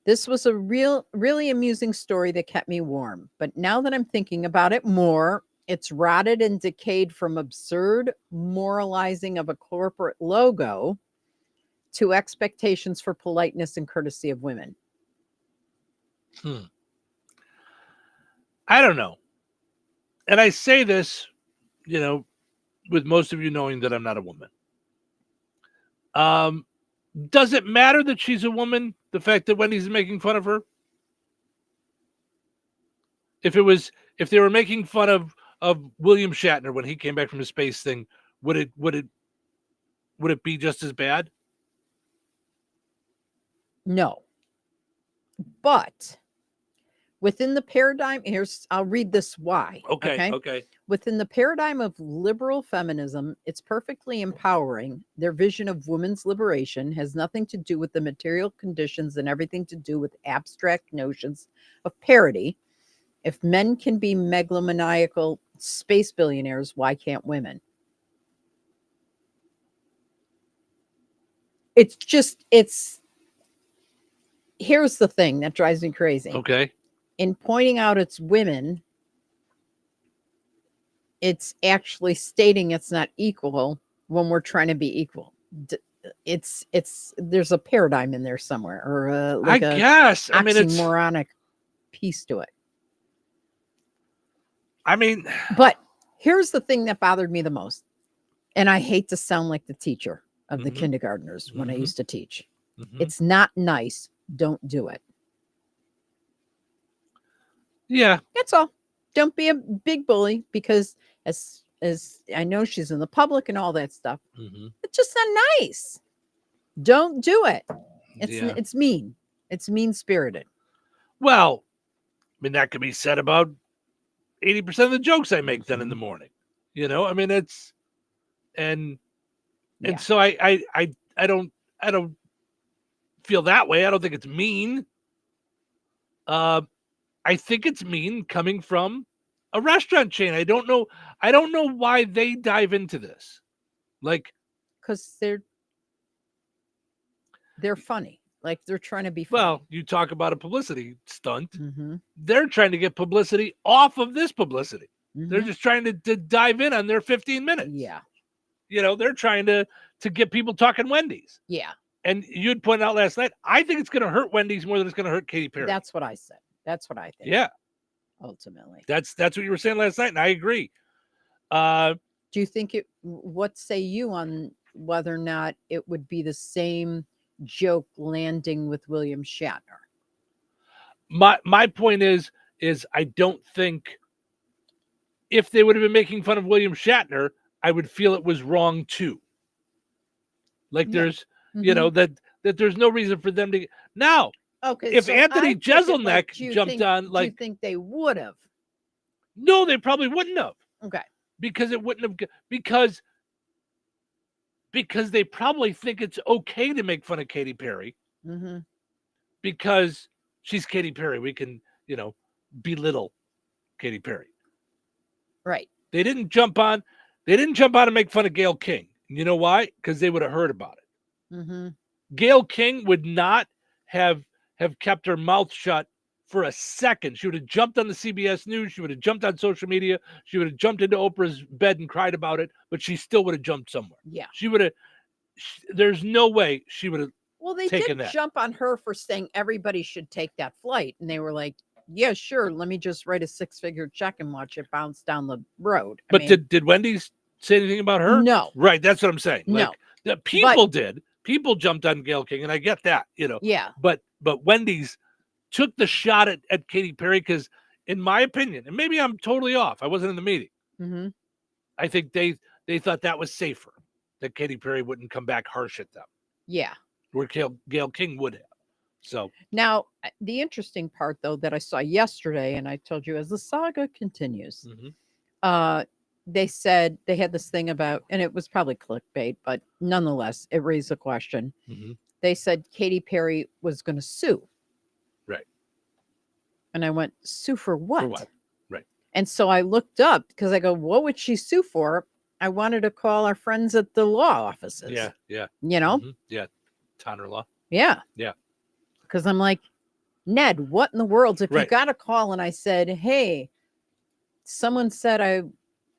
this was a really amusing story that kept me warm. But now that I'm thinking about it more, it's rotted and decayed from absurd moralizing of a corporate logo to expectations for politeness and courtesy of women. I don't know. And I say this, with most of you knowing that I'm not a woman. Does it matter that she's a woman? The fact that Wendy's making fun of her? If they were making fun of William Shatner when he came back from his space thing, would it be just as bad? No. But within the paradigm, I'll read this why. Okay. Within the paradigm of liberal feminism, it's perfectly empowering. Their vision of women's liberation has nothing to do with the material conditions and everything to do with abstract notions of parity. If men can be megalomaniacal space billionaires, why can't women? Here's the thing that drives me crazy. Okay. In pointing out it's women, it's actually stating it's not equal when we're trying to be equal. There's a paradigm in there somewhere, or I guess. I mean, it's oxymoronic piece to it. But here's the thing that bothered me the most, and I hate to sound like the teacher of the kindergartners when I used to teach. It's not nice. Don't do it. Yeah. That's all. Don't be a big bully, because as I know she's in the public and all that stuff. It's just not nice. Don't do it. It's mean. It's mean-spirited. Well, that could be said about 80% of the jokes I make then in the morning. It's and so I don't feel that way. I don't think it's mean. I think it's mean coming from a restaurant chain. I don't know why they dive into this. Because they're funny. Like, they're trying to be funny. Well, you talk about a publicity stunt. They're trying to get publicity off of this publicity. They're just trying to dive in on their 15 minutes. Yeah. They're trying to get people talking Wendy's. Yeah. And you'd point out last night, I think it's going to hurt Wendy's more than it's going to hurt Katy Perry. That's what I said. That's what I think. Yeah. Ultimately. That's what you were saying last night, and I agree. Do you think what say you on whether or not it would be the same joke landing with William Shatner? My point is I don't think, if they would have been making fun of William Shatner, I would feel it was wrong too. Like, there's that there's no reason for them to now. Okay, if so Anthony I take it like, Jeselnik jumped on, do you think they would have? No, they probably wouldn't have. Okay. Because it wouldn't have, because they probably think it's okay to make fun of Katy Perry. Because she's Katy Perry. We can, belittle Katy Perry. Right. They didn't jump on and make fun of Gayle King. You know why? Because they would have heard about it. Gayle King would not have kept her mouth shut for a second. She would have jumped on the CBS News. She would have jumped on social media. She would have jumped into Oprah's bed and cried about it, but she still would have jumped somewhere. Yeah. She would have, there's no way she would have taken that. Jump on her for saying everybody should take that flight. And they were like, yeah, sure. Let me just write a 6-figure check and watch it bounce down the road. But did Wendy's say anything about her? No. Right. That's what I'm saying. No. The people did. People jumped on Gayle King, and I get that, Yeah. But Wendy's took the shot at Katy Perry because, in my opinion, and maybe I'm totally off, I wasn't in the meeting. I think they thought that was safer, that Katy Perry wouldn't come back harsh at them. Yeah. Where Gayle King would have. So now the interesting part, though, that I saw yesterday, and I told you as the saga continues, they said they had this thing about, and it was probably clickbait, but nonetheless, it raised a question. they said Katy Perry was going to sue. Right. And I went, sue for what? For what? Right. And so I looked up because I go, what would she sue for? I wanted to call our friends at the law offices. Yeah. You know? Yeah. Tanner Law. Yeah. Yeah. Because I'm like, Ned, what in the world? If you Right. got a call and I said, hey, someone said I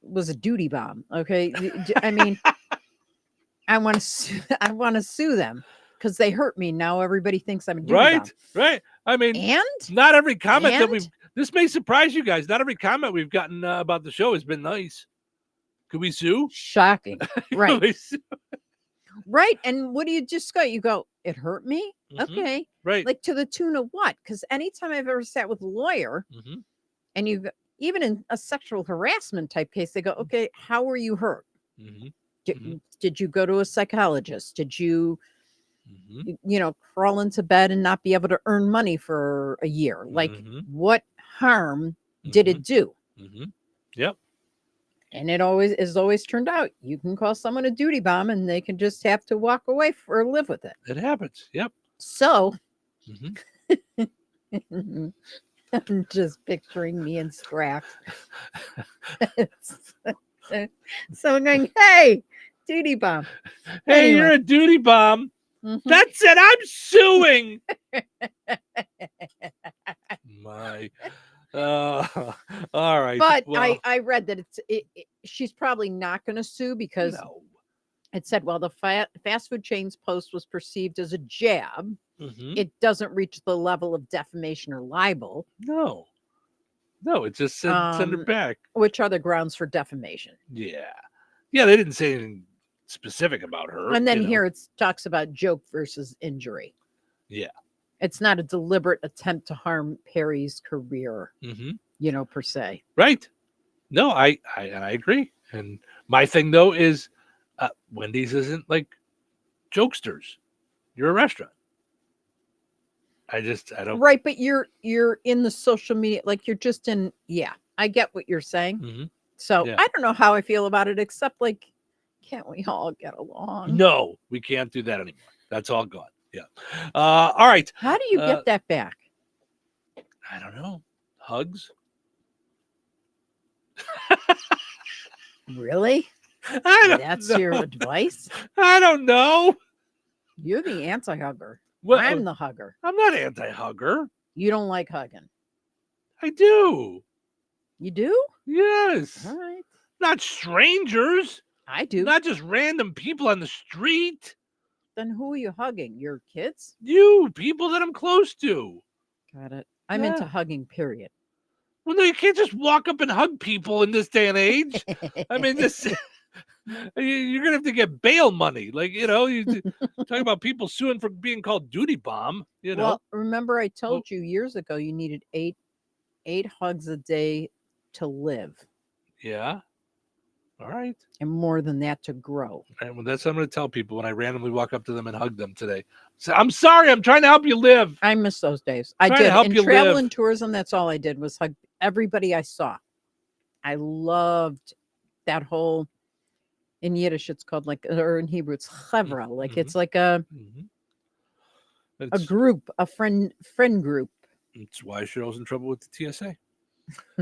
was a duty bomb. Okay. I mean, I want to sue them because they hurt me. Now everybody thinks I'm a duty bomb. Right. I mean, and not every comment that And? this may surprise you guys. Not every comment we've gotten about the show has been nice. Could we sue? Shocking. Could Right. we sue? Right. And what do you just go? You go, it hurt me? Mhm. Okay. Right. Like to the tune of what? Because anytime I've ever sat with a lawyer Mhm. and even in a sexual harassment type case, they go, okay, how were you hurt? Mhm. Did you go to a psychologist? Did you, Mhm. crawl into bed and not be able to earn money for a year? Like, Mhm. what harm did it do? Mhm. Yep. And it always turned out you can call someone a duty bomb and they can just have to walk away or live with it. It happens. Yep. So Mhm. I'm just picturing me in Scraps. So I'm going, hey, duty bomb. Hey, Anyway. you're a duty bomb. Mhm. That's it. I'm suing. My. All right. But Well, I read that she's probably not going to sue because it said, well, the fast food chain's post was perceived as a jab. Mhm. It doesn't reach the level of defamation or libel. No, it just said send her back. Which are the grounds for defamation? Yeah. They didn't say anything specific about her. And then you know. here it talks about joke versus injury. Yeah. It's not a deliberate attempt to harm Perry's career, Mm-hmm. Per se. Right. No, I agree. And my thing though is Wendy's isn't like jokesters. You're a restaurant. I don't. Right, but you're in the social media, like you're just in. Yeah, I get what you're saying. Mm-hmm. So Yeah. I don't know how I feel about it, except like, can't we all get along? No, we can't do that anymore. That's all gone. Yeah. All right. How do you get that back? I don't know. Hugs. Really? That's your advice? I don't know. You're the anti-hugger. Well, I'm the hugger. I'm not anti-hugger. You don't like hugging. I do. You do? Yes. All right. Not strangers. I do. Not just random people on the street. Then who are you hugging? Your kids? You, people that I'm close to. Got it. I'm into hugging, period. Well, no, you can't just walk up and hug people in this day and age. I mean, you're gonna have to get bail money. Like, you talk about people suing for being called duty bomb. Well, remember I told you years ago you needed eight hugs a day to live. Yeah. All right. And more than that to grow. And well, that's what I'm going to tell people when I randomly walk up to them and hug them today. So, I'm sorry. I'm trying to help you live. I miss those days. I Trying to did. help In you travel live. and tourism, that's all I did was hug everybody I saw. I loved that whole, in Yiddish, it's called like, or in Hebrew, it's chevra. Like it's like a group, a friend group. That's why Cheryl's in trouble with the TSA.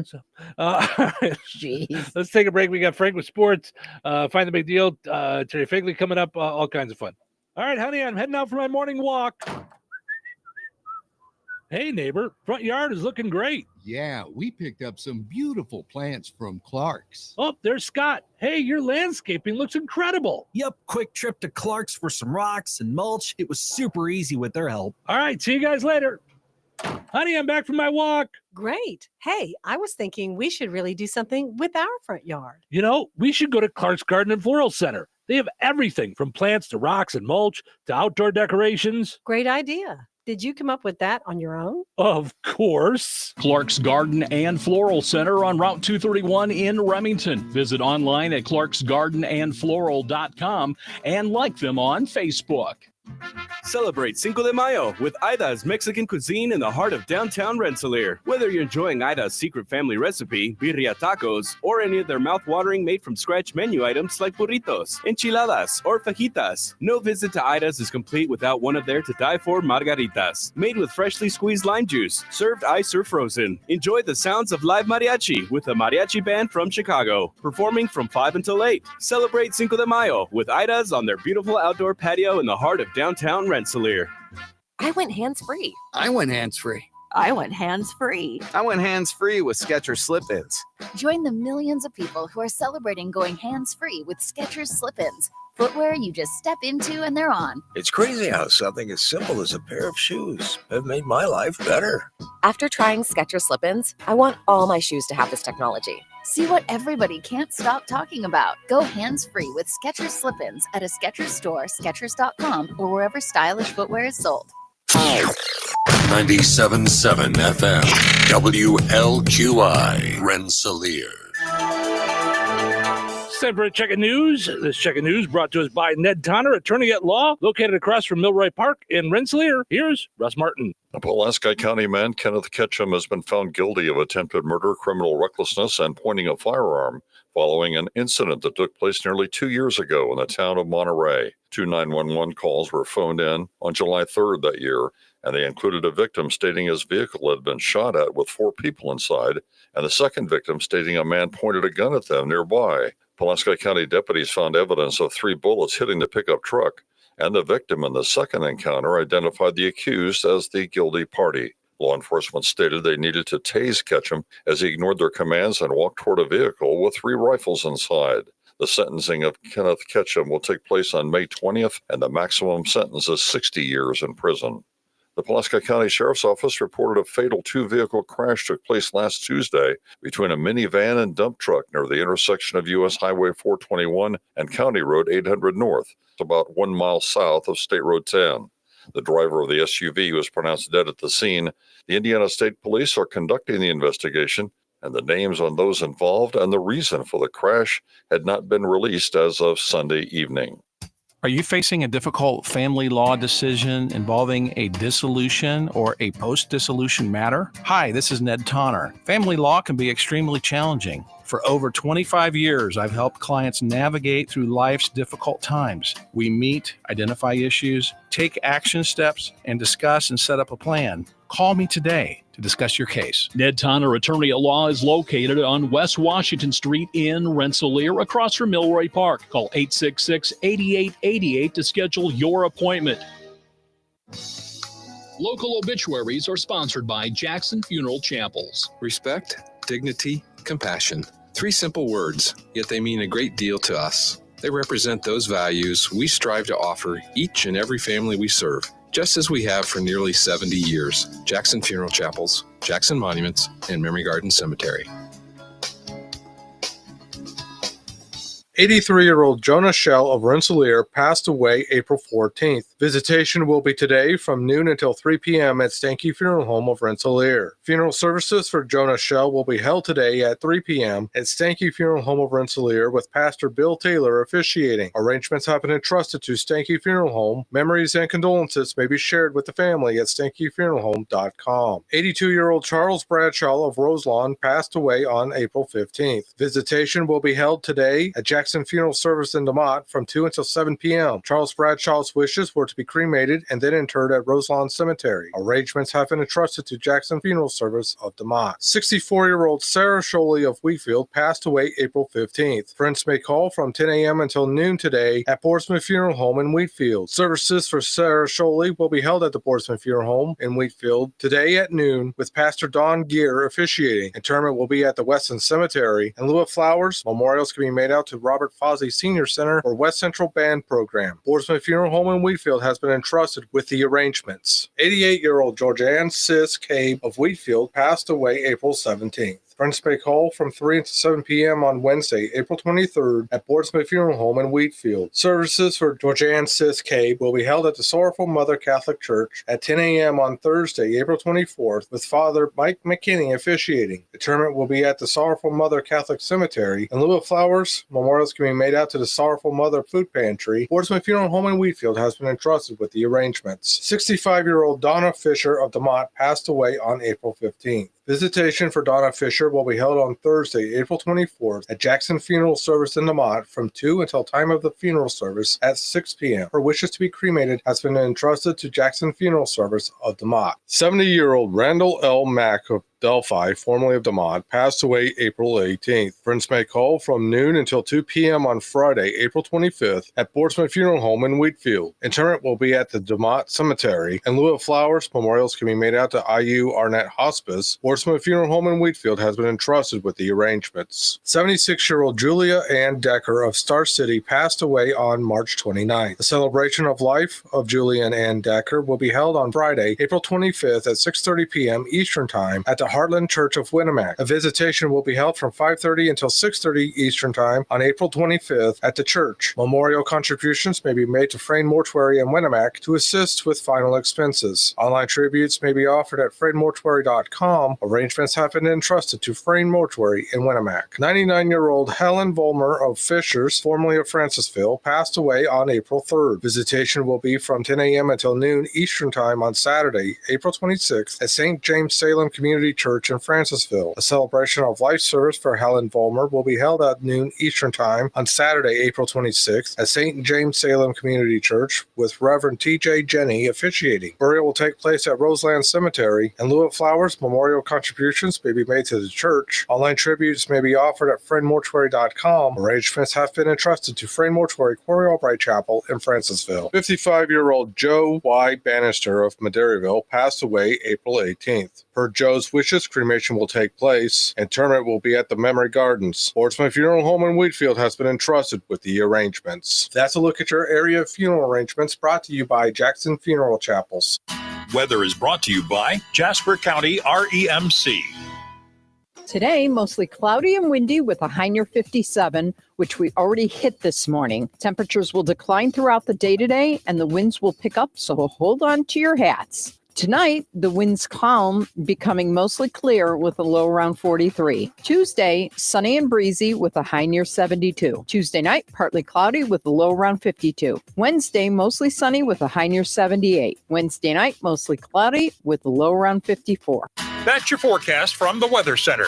So, Jeez. Let's take a break. We got Frank with sports. Find the big deal. Terry Figley coming up. All kinds of fun. All right, honey, I'm heading out for my morning walk. Hey, neighbor, front yard is looking great. Yeah, we picked up some beautiful plants from Clark's. Oh, there's Scott. Hey, your landscaping looks incredible. Yep, quick trip to Clark's for some rocks and mulch. It was super easy with their help. All right, see you guys later. Honey, I'm back from my walk. Great. Hey, I was thinking we should really do something with our front yard. We should go to Clark's Garden and Floral Center. They have everything from plants to rocks and mulch to outdoor decorations. Great idea. Did you come up with that on your own? Of course. Clark's Garden and Floral Center on Route 231 in Remington. Visit online at clarksgardenandfloral.com and like them on Facebook. Celebrate Cinco de Mayo with Ida's Mexican cuisine in the heart of downtown Rensselaer. Whether you're enjoying Ida's secret family recipe, birria tacos, or any of their mouth-watering made-from-scratch menu items like burritos, enchiladas, or fajitas, no visit to Ida's is complete without one of their to-die-for margaritas. Made with freshly squeezed lime juice, served ice or frozen. Enjoy the sounds of live mariachi with a mariachi band from Chicago, performing from 5 until 8. Celebrate Cinco de Mayo with Ida's on their beautiful outdoor patio in the heart of downtown Rensselaer. I went hands-free. I went hands-free. I went hands-free. I went hands-free with Skechers Slip-ins. Join the millions of people who are celebrating going hands-free with Skechers Slip-ins. Footwear you just step into and they're on. It's crazy how something as simple as a pair of shoes have made my life better. After trying Skechers Slip-ins, I want all my shoes to have this technology. See what everybody can't stop talking about. Go hands-free with Skechers Slip-ins at a Skechers store, Skechers.com, or wherever stylish footwear is sold. 97.7 FM, WLQI, Rensselaer. It's time for a check of news. This check of news brought to us by Ned Tonner, attorney at law, located across from Milroy Park in Rensselaer. Here's Russ Martin. A Pulaski County man, Kenneth Ketchum, has been found guilty of attempted murder, criminal recklessness, and pointing a firearm following an incident that took place nearly 2 years ago in the town of Monterey. 2 911 calls were phoned in on July 3rd that year, and they included a victim stating his vehicle had been shot at with 4 people inside, and the second victim stating a man pointed a gun at them nearby. Pulaski County deputies found evidence of 3 bullets hitting the pickup truck, and the victim in the second encounter identified the accused as the guilty party. Law enforcement stated they needed to tase Ketchum as he ignored their commands and walked toward a vehicle with 3 rifles inside. The sentencing of Kenneth Ketchum will take place on May 20th, and the maximum sentence is 60 years in prison. The Pulaski County Sheriff's Office reported a fatal 2-vehicle crash took place last Tuesday between a minivan and dump truck near the intersection of U.S. Highway 421 and County Road 800 North, about 1 mile south of State Road 10. The driver of the SUV was pronounced dead at the scene. The Indiana State Police are conducting the investigation, and the names on those involved and the reason for the crash had not been released as of Sunday evening. Are you facing a difficult family law decision involving a dissolution or a post-dissolution matter? Hi, this is Ned Tonner. Family law can be extremely challenging. For over 25 years, I've helped clients navigate through life's difficult times. We meet, identify issues, take action steps, and discuss and set up a plan. Call me today to discuss your case. Ned Tonner, attorney at law, is located on West Washington Street in Rensselaer, across from Milroy Park. Call 866-8888 to schedule your appointment. Local obituaries are sponsored by Jackson Funeral Chapels. Respect, dignity, compassion. 3 simple words, yet they mean a great deal to us. They represent those values we strive to offer each and every family we serve, just as we have for nearly 70 years. Jackson Funeral Chapels, Jackson Monuments, and Memory Garden Cemetery. 83-year-old Jonah Shell of Rensselaer passed away April 14th. Visitation will be today from noon until 3 p.m. at Stanky Funeral Home of Rensselaer. Funeral services for Jonah Shell will be held today at 3 p.m. at Stanky Funeral Home of Rensselaer with Pastor Bill Taylor officiating. Arrangements have been entrusted to Stanky Funeral Home. Memories and condolences may be shared with the family at stankyfuneralhome.com. 82-year-old Charles Bradshaw of Roselawn passed away on April 15th. Visitation will be held today at Jackson Funeral Service in DeMott from 2 until 7 p.m. Charles Bradshaw's wishes were to be cremated and then interred at Roselawn Cemetery. Arrangements have been entrusted to Jackson Funeral Service of DeMott. 64-year-old Sarah Sholey of Wheatfield passed away April 15th. Friends may call from 10 a.m. until noon today at Portsmouth Funeral Home in Wheatfield. Services for Sarah Sholey will be held at the Portsmouth Funeral Home in Wheatfield today at noon with Pastor Don Gear officiating. Interment will be at the Weston Cemetery. In lieu of flowers, memorials can be made out to Robert Fozzie Senior Center or West Central Band Program. Portsmouth Funeral Home in Wheatfield has been entrusted with the arrangements. 88-year-old Georgianne Sis Cabe of Wheatfield passed away April 17th. Friends may call from 3 to 7 p.m. on Wednesday, April 23rd at Boardsmith Funeral Home in Wheatfield. Services for Georgianne Sis Cave will be held at the Sorrowful Mother Catholic Church at 10 a.m. on Thursday, April 24th, with Father Mike McKinney officiating. The tournament will be at the Sorrowful Mother Catholic Cemetery. In lieu of flowers, memorials can be made out to the Sorrowful Mother Food Pantry. Boardsmith Funeral Home in Wheatfield has been entrusted with the arrangements. 65-year-old Donna Fisher of DeMont passed away on April 15th. Visitation for Donna Fisher will be held on Thursday, April 24th at Jackson Funeral Service in DeMont from 2 until time of the funeral service at 6 p.m. Her wishes to be cremated has been entrusted to Jackson Funeral Service of DeMont. 70-year-old Randall L. Mack of Delphi, formerly of DeMont, passed away April 18th. Friends may call from noon until 2 p.m. on Friday, April 25th at Boardsmith Funeral Home in Wheatfield. Interment will be at the DeMont Cemetery. In lieu of flowers, memorials can be made out to IU Arnett Hospice. Boardsmith Funeral Home in Wheatfield has been entrusted with the arrangements. 76-year-old Julia Ann Decker of Star City passed away on March 29th. The celebration of life of Julia Ann Decker will be held on Friday, April 25th at 6:30 p.m. Eastern Time at the Heartland Church of Winnemac. A visitation will be held from 5:30 until 6:30 Eastern Time on April 25th at the church. Memorial contributions may be made to Frayne Mortuary in Winnemac to assist with final expenses. Online tributes may be offered at FrayneMortuary.com. Arrangements have been entrusted to Frayne Mortuary in Winnemac. 99-year-old Helen Volmer of Fishers, formerly of Francisville, passed away on April 3rd. Visitation will be from 10 a.m. until noon Eastern Time on Saturday, April 26th at St. James Salem Community Church in Francisville. A celebration of life service for Helen Volmer will be held at noon Eastern Time on Saturday, April 26th at St. James Salem Community Church with Reverend T.J. Jenny officiating. Burial will take place at Roseland Cemetery. In lieu of flowers, memorial contributions may be made to the church. Online tributes may be offered at FrayneMortuary.com. Arrangements have been entrusted to Frayne Mortuary, Quarry Albright Chapel in Francisville. 55-year-old Joe Y. Bannister of Madeiryville passed away April 18th. Per Joe's wishes, cremation will take place. Interment will be at the Memory Gardens. Boardsmith Funeral Home in Wheatfield has been entrusted with the arrangements. That's a look at your area funeral arrangements brought to you by Jackson Funeral Chapels. Weather is brought to you by Jasper County REMC. Today, mostly cloudy and windy with a high near 57, which we already hit this morning. Temperatures will decline throughout the day today, and the winds will pick up, so hold on to your hats. Tonight, the winds calm, becoming mostly clear with a low around 43. Tuesday, sunny and breezy with a high near 72. Tuesday night, partly cloudy with a low around 52. Wednesday, mostly sunny with a high near 78. Wednesday night, mostly cloudy with a low around 54. That's your forecast from the Weather Center.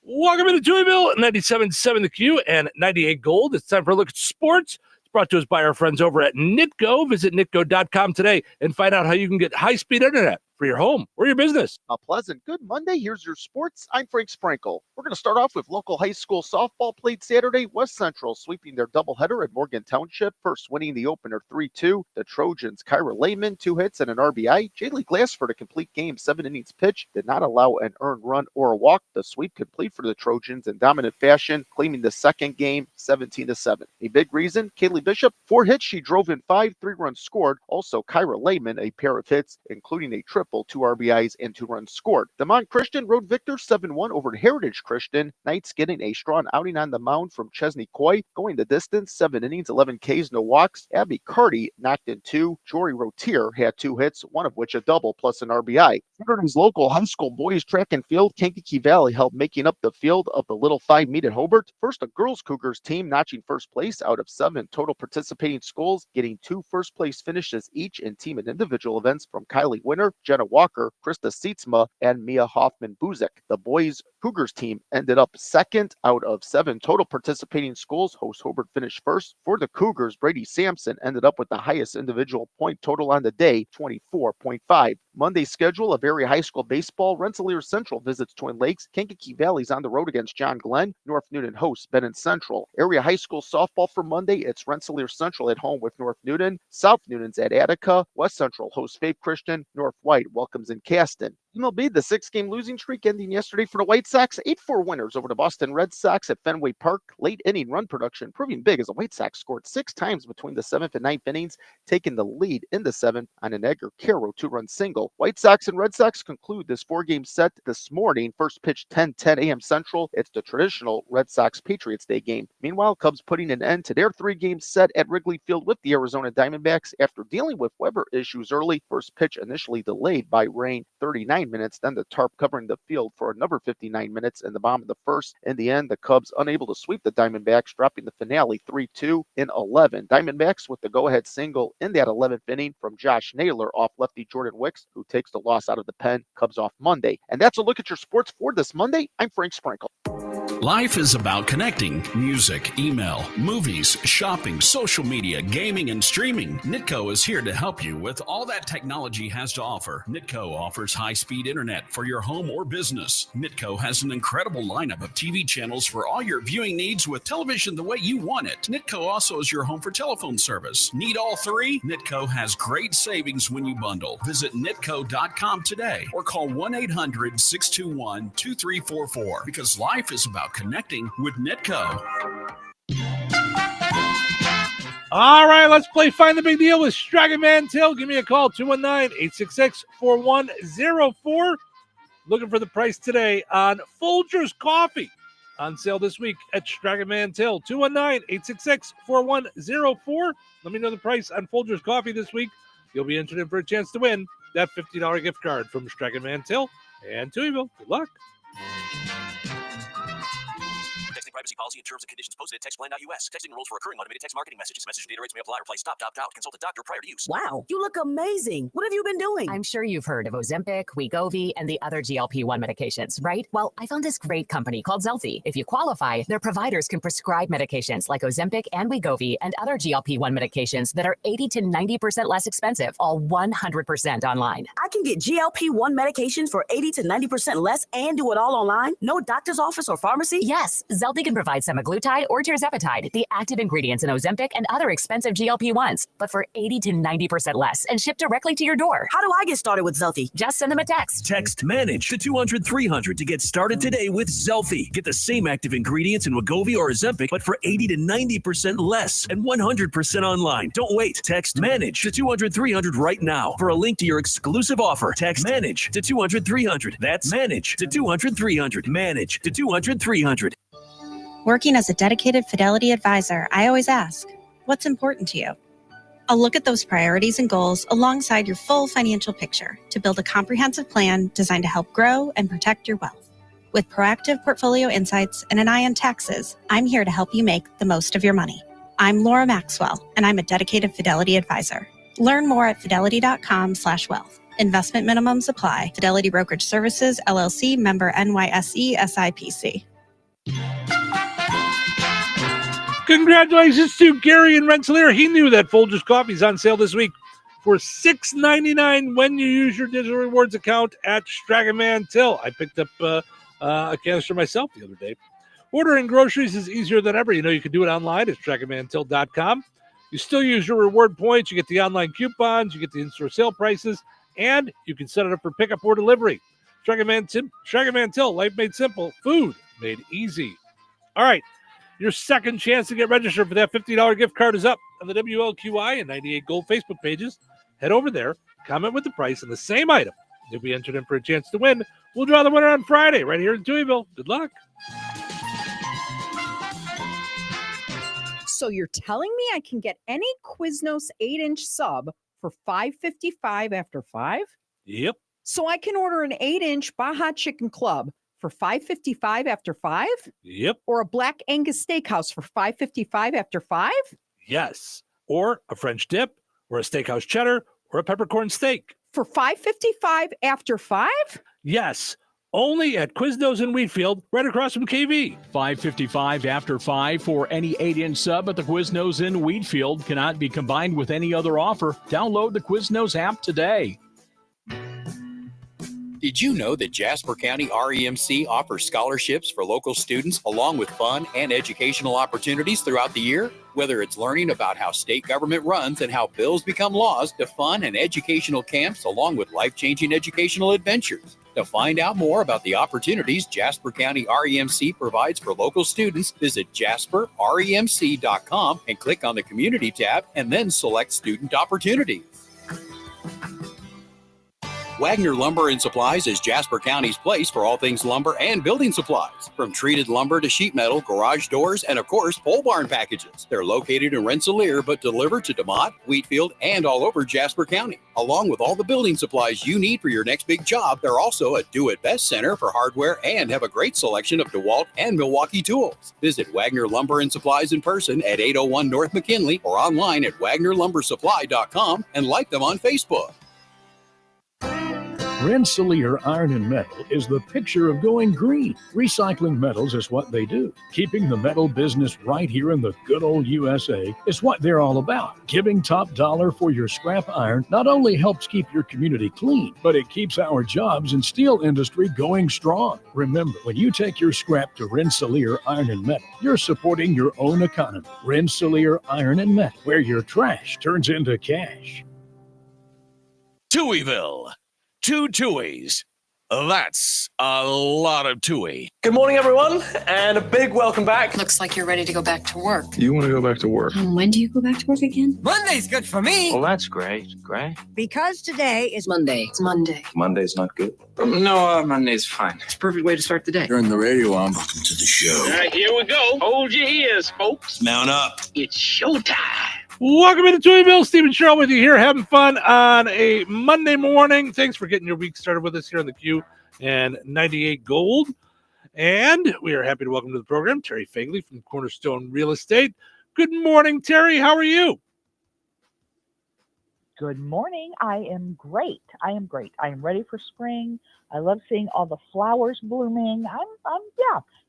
Welcome to Touhyville, 97.7 The Q and 98 Gold. It's time for a look at sports. Brought to us by our friends over at Nitco. Visit nitco.com today and find out how you can get high-speed internet for your home or your business. A pleasant good Monday. Here's your sports. I'm Frank Sprinkle. We're going to start off with local high school softball played Saturday. West Central sweeping their doubleheader at Morgan Township, first winning the opener 3-2. The Trojans, Kyra Lehman, 2 hits and an RBI. Jaylee Glassford, a complete game, 7 innings pitch, did not allow an earned run or a walk. The sweep complete for the Trojans in dominant fashion, claiming the second game 17-7. A big reason, Kaylee Bishop, 4 hits. She drove in 5, 3 runs scored. Also, Kyra Lehman, a pair of hits, including a triple, 2 RBIs and 2 runs scored. DeMont Christian rode victor 7-1 over Heritage Christian. Knights getting a strong outing on the mound from Chesney Coy, going the distance, 7 innings, 11 Ks, no walks. Abby Carty knocked in 2. Jory Rotier had 2 hits, one of which a double plus an RBI. Saturday's local high school boys track and field, Kankakee Valley helped making up the field of the Little 5 meet at Hobart. First, a girls Cougars team notching first place out of 7 total participating schools, getting 2 first-place finishes each in team and individual events from Kylie Winter, Jenna Walker, Krista Sietzma, and Mia Hoffman-Buzik. The boys Cougars team ended up second out of 7 total participating schools. Host Hobart finished first. For the Cougars, Brady Sampson ended up with the highest individual point total on the day, 24.5. Monday's schedule of area high school baseball. Rensselaer Central visits Twin Lakes. Kankakee Valley's on the road against John Glenn. North Newton hosts Benton Central. Area high school softball for Monday. It's Rensselaer Central at home with North Newton. South Newton's at Attica. West Central hosts Faith Christian. North White welcomes in Caston. MLB, the 6-game losing streak ending yesterday for the White Sox. 8-4 winners over the Boston Red Sox at Fenway Park. Late inning run production proving big as the White Sox scored 6 times between the 7th and 9th innings, taking the lead in the 7th on an Edgar Carroll 2-run single. White Sox and Red Sox conclude this 4-game set this morning. First pitch 10:10 a.m. Central. It's the traditional Red Sox-Patriots Day game. Meanwhile, Cubs putting an end to their 3-game set at Wrigley Field with the Arizona Diamondbacks after dealing with weather issues early. First pitch initially delayed by rain, 39 minutes, then the tarp covering the field for another 59 minutes in the bottom of the first. In the end, the Cubs unable to sweep the Diamondbacks, dropping the finale 3-2 in 11. Diamondbacks with the go-ahead single in that 11th inning from Josh Naylor off lefty Jordan Wicks, who takes the loss out of the pen. Cubs off Monday. And that's a look at your sports for this Monday. I'm Frank Sprinkle. Life is about connecting. Music, email, movies, shopping, social media, gaming, and streaming. Nitco is here to help you with all that technology has to offer. Nitco offers high-speed internet for your home or business. Nitco has an incredible lineup of TV channels for all your viewing needs with television the way you want it. Nitco also is your home for telephone service. Need all 3? Nitco has great savings when you bundle. Visit nitco.com today or call 1-800-621-2344 because life is about connecting with Nitco. All right, let's play Find the Big Deal with Stragan Mantil. Give me a call, 219-866-4104. Looking for the price today on Folgers Coffee. On sale this week at Stragan Mantil, 219-866-4104. Let me know the price on Folgers Coffee this week. You'll be entered in for a chance to win that $50 gift card from Stragan Mantil and Touhyville. Good luck. Texting privacy policy and terms and conditions posted at textplan.us. Texting rules for recurring automated text marketing messages. Message data rates may apply. Reply stop, opt out. Consult a doctor prior to use. Wow, you look amazing. What have you been doing? I'm sure you've heard of Ozempic, Wegovy, and the other GLP-1 medications, right? Well, I found this great company called Zelfie. If you qualify, their providers can prescribe medications like Ozempic and Wegovy and other GLP-1 medications that are 80 to 90% less expensive, all 100% online. I can get GLP-1 medications for 80 to 90% less and do it all online? No doctor's office or pharmacy? Yes, Zelfie can provide semaglutide or tirzepatide, the active ingredients in Ozempic and other expensive GLP-1s, but for 80 to 90% less and shipped directly to your door. How do I get started with Zelfie? Just send them a text. Text MANAGE to 200-300 to get started today with Zelfie. Get the same active ingredients in Wegovy or Ozempic, but for 80 to 90% less and 100% online. Don't wait. Text MANAGE to 200-300 right now for a link to your exclusive offer. Text MANAGE to 200-300. That's MANAGE to 200-300. MANAGE to 200-300. Working as a dedicated Fidelity advisor, I always ask, what's important to you? I'll look at those priorities and goals alongside your full financial picture to build a comprehensive plan designed to help grow and protect your wealth. With proactive portfolio insights and an eye on taxes, I'm here to help you make the most of your money. I'm Laura Maxwell, and I'm a dedicated Fidelity advisor. Learn more at fidelity.com/wealth. Investment minimums apply. Fidelity Brokerage Services, LLC, member NYSE, SIPC. Congratulations to Gary in Rensselaer. He knew that Folgers Coffee is on sale this week for $6.99 when you use your digital rewards account at Stragan Mantil. I picked up a canister myself the other day. Ordering groceries is easier than ever. You know, you can do it online at StraganMantil.com. You still use your reward points. You get the online coupons. You get the in-store sale prices. And you can set it up for pickup or delivery. Stragan Mantil, life made simple. Food made easy. All right. Your second chance to get registered for that $50 gift card is up on the WLQI and 98 Gold Facebook pages. Head over there, comment with the price on the same item. You'll be entered in for a chance to win. We'll draw the winner on Friday right here in Touhyville. Good luck. So you're telling me I can get any Quiznos 8-inch sub for $5.55 after 5? Yep. So I can order an 8-inch Baja Chicken Club for $5.55 after 5? Yep. Or a Black Angus Steakhouse for $5.55 after 5? Yes. Or a French dip, or a steakhouse cheddar, or a peppercorn steak. For $5.55 after 5? Yes. Only at Quiznos in Wheatfield, right across from KV. $5.55 after 5 for any 8-inch sub at the Quiznos in Wheatfield. Cannot be combined with any other offer. Download the Quiznos app today. Did you know that Jasper County REMC offers scholarships for local students along with fun and educational opportunities throughout the year? Whether it's learning about how state government runs and how bills become laws, to fun and educational camps along with life-changing educational adventures. To find out more about the opportunities Jasper County REMC provides for local students, visit jasperremc.com and click on the Community tab and then select Student Opportunities. Wagner Lumber and Supplies is Jasper County's place for all things lumber and building supplies. From treated lumber to sheet metal, garage doors, and of course, pole barn packages. They're located in Rensselaer but deliver to DeMott, Wheatfield, and all over Jasper County. Along with all the building supplies you need for your next big job, they're also a do-it-best center for hardware and have a great selection of DeWalt and Milwaukee tools. Visit Wagner Lumber and Supplies in person at 801 North McKinley or online at wagnerlumbersupply.com and like them on Facebook. Rensselaer Iron and Metal is the picture of going green. Recycling metals is what they do. Keeping the metal business right here in the good old USA is what they're all about. Giving top dollar for your scrap iron not only helps keep your community clean, but it keeps our jobs and steel industry going strong. Remember, when you take your scrap to Rensselaer Iron and Metal, you're supporting your own economy. Rensselaer Iron and Metal, where your trash turns into cash. Touhyville. 2 Touhies. That's a lot of Touhy. Good morning, everyone, and a big welcome back. Looks like you're ready to go back to work. You want to go back to work? When do you go back to work again? Monday's good for me. Well, that's great. Great. Because today is Monday. It's Monday. Monday's not good. No, Monday's fine. It's a perfect way to start the day. Turn the radio on. Welcome to the show. All right, here we go. Hold your ears, folks. Mount up. It's showtime. Welcome into Touhyville. Stephen Sherrill with you here, having fun on a Monday morning. Thanks for getting your week started with us here on the Q and 98 Gold. And we are happy to welcome to the program Terry Fagley from Cornerstone Real Estate. Good morning, Terry. How are you? Good morning. I am great. I am ready for spring. I love seeing all the flowers blooming. I'm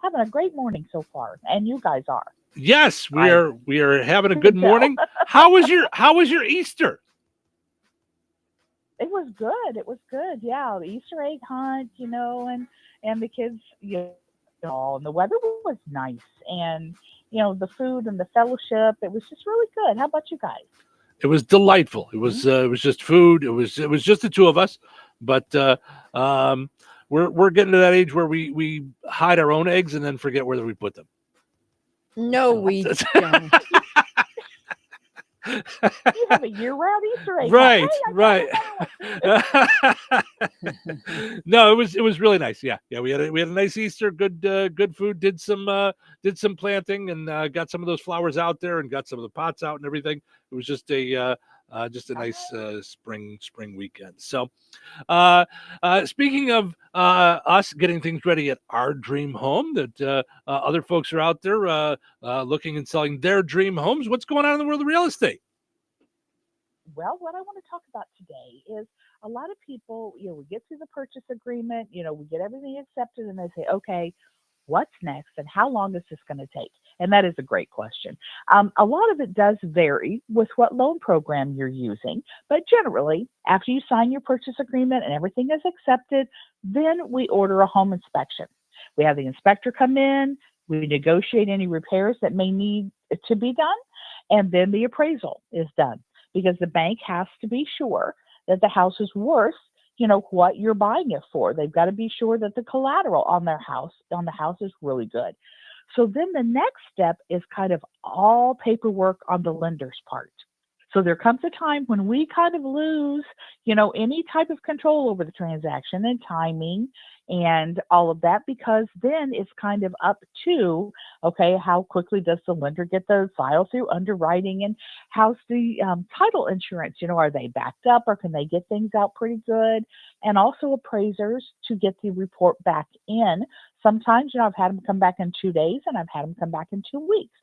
having a great morning so far, and you guys are. Yes, we are having a good morning. How was your Easter? It was good. Yeah, the Easter egg hunt, and the kids, and the weather was nice, and the food and the fellowship. It was just really good. How about you guys? It was delightful. It was just food. It was just the two of us, but we're getting to that age where we hide our own eggs and then forget where we put them. No, we don't. You have a year-round Easter egg. Right. No, it was really nice. Yeah. We had a nice Easter. Good food. Did some planting and got some of those flowers out there and got some of the pots out and everything. It was just a nice spring weekend. So, speaking of us getting things ready at our dream home, that other folks are out there looking and selling their dream homes. What's going on in the world of real estate? Well, what I want to talk about today is a lot of people, we get through the purchase agreement, we get everything accepted, and they say, okay, what's next and how long is this going to take? And that is a great question. A lot of it does vary with what loan program you're using, but generally, after you sign your purchase agreement and everything is accepted, then we order a home inspection. We have the inspector come in, we negotiate any repairs that may need to be done, and then the appraisal is done because the bank has to be sure that the house is worth what you're buying it for. They've got to be sure that the collateral on the house is really good. So then the next step is kind of all paperwork on the lender's part. So there comes a time when we kind of lose, any type of control over the transaction and timing and all of that, because then it's kind of up to, okay, how quickly does the lender get the file through underwriting, and how's the title insurance? Are they backed up, or can they get things out pretty good? And also appraisers to get the report back in. Sometimes, I've had them come back in 2 days, and I've had them come back in 2 weeks.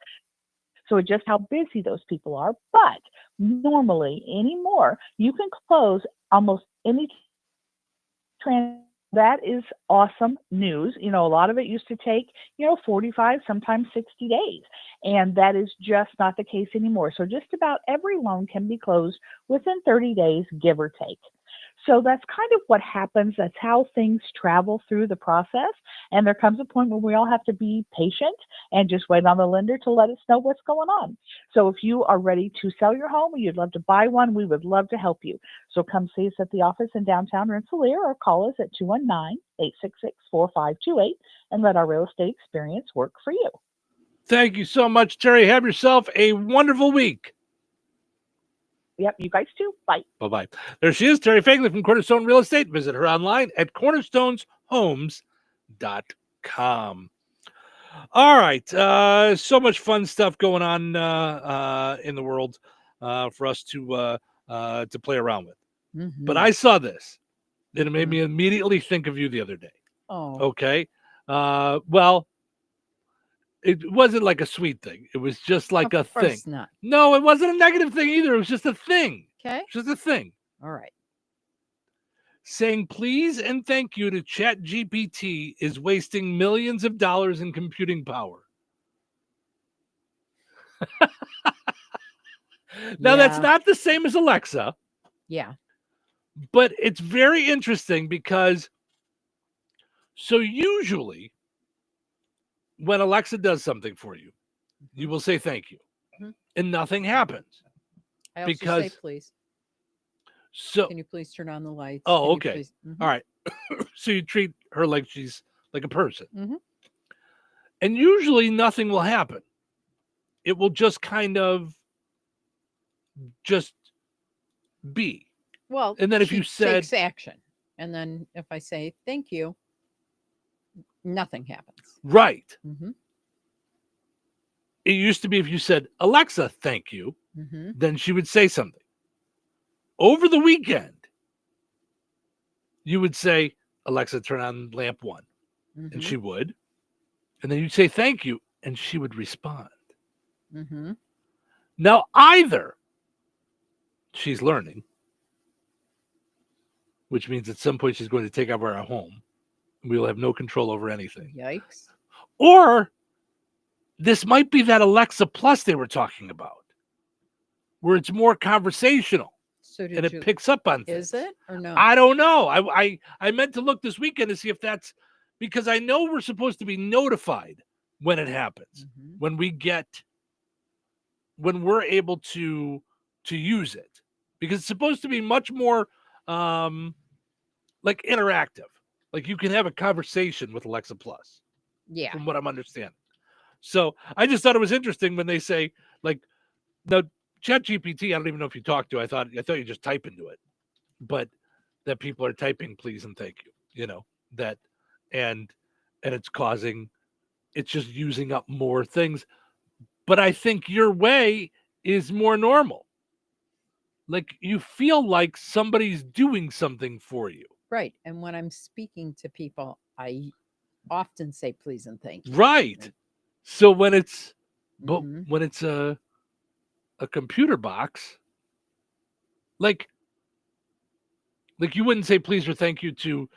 So just how busy those people are. But normally anymore, you can close almost any transaction. That is awesome news. A lot of it used to take, 45, sometimes 60 days. And that is just not the case anymore. So just about every loan can be closed within 30 days, give or take. So that's kind of what happens. That's how things travel through the process. And there comes a point where we all have to be patient and just wait on the lender to let us know what's going on. So if you are ready to sell your home or you'd love to buy one, we would love to help you. So come see us at the office in downtown Rensselaer or call us at 219-866-4528 and let our real estate experience work for you. Thank you so much, Terry. Have yourself a wonderful week. Yep, you guys too. Bye. Bye-bye. There she is, Terry Fagley from Cornerstone Real Estate. Visit her online at cornerstoneshomes.com. All right. So much fun stuff going on in the world for us to play around with. Mm-hmm. But I saw this, and it made me immediately think of you the other day. Oh. Okay. Well, it wasn't like a sweet thing. It was just like a thing. Not. No, it wasn't a negative thing either. It was just a thing. Okay. Just a thing. All right. Saying please and thank you to ChatGPT is wasting millions of dollars in computing power. Now, that's not the same as Alexa. Yeah. But it's very interesting because so usually when Alexa does something for you, you will say thank you. Mm-hmm. And nothing happens. I also say please. So can you please turn on the lights? Oh, okay. Mm-hmm. All right. So you treat her like she's like a person. Mm-hmm. And usually nothing will happen. It will just kind of just be. Well, and then if you said takes action, and then if I say thank you, nothing happens. Right. Mm-hmm. It used to be if you said, Alexa, thank you, mm-hmm. then she would say something. Over the weekend, you would say, Alexa, turn on lamp 1. Mm-hmm. And she would. And then you'd say thank you, and she would respond. Mm-hmm. Now, either she's learning, which means at some point she's going to take over our home. We will have no control over anything. Yikes. Or this might be that Alexa Plus they were talking about, where it's more conversational. So and it picks up on things. Is it or no? I don't know. I meant to look this weekend to see if that's because I know we're supposed to be notified when it happens, mm-hmm. when we're able to use it, because it's supposed to be much more like interactive. Like you can have a conversation with Alexa Plus. Yeah. From what I'm understanding. So I just thought it was interesting when they say like now ChatGPT, I don't even know if you talk to. I thought you just type into it, but that people are typing please and thank you. You know that, and it's just using up more things. But I think your way is more normal. Like you feel like somebody's doing something for you. Right. And when I'm speaking to people, I often say please and thank you. Right. So when it's mm-hmm. when it's a computer box, like you wouldn't say please or thank you to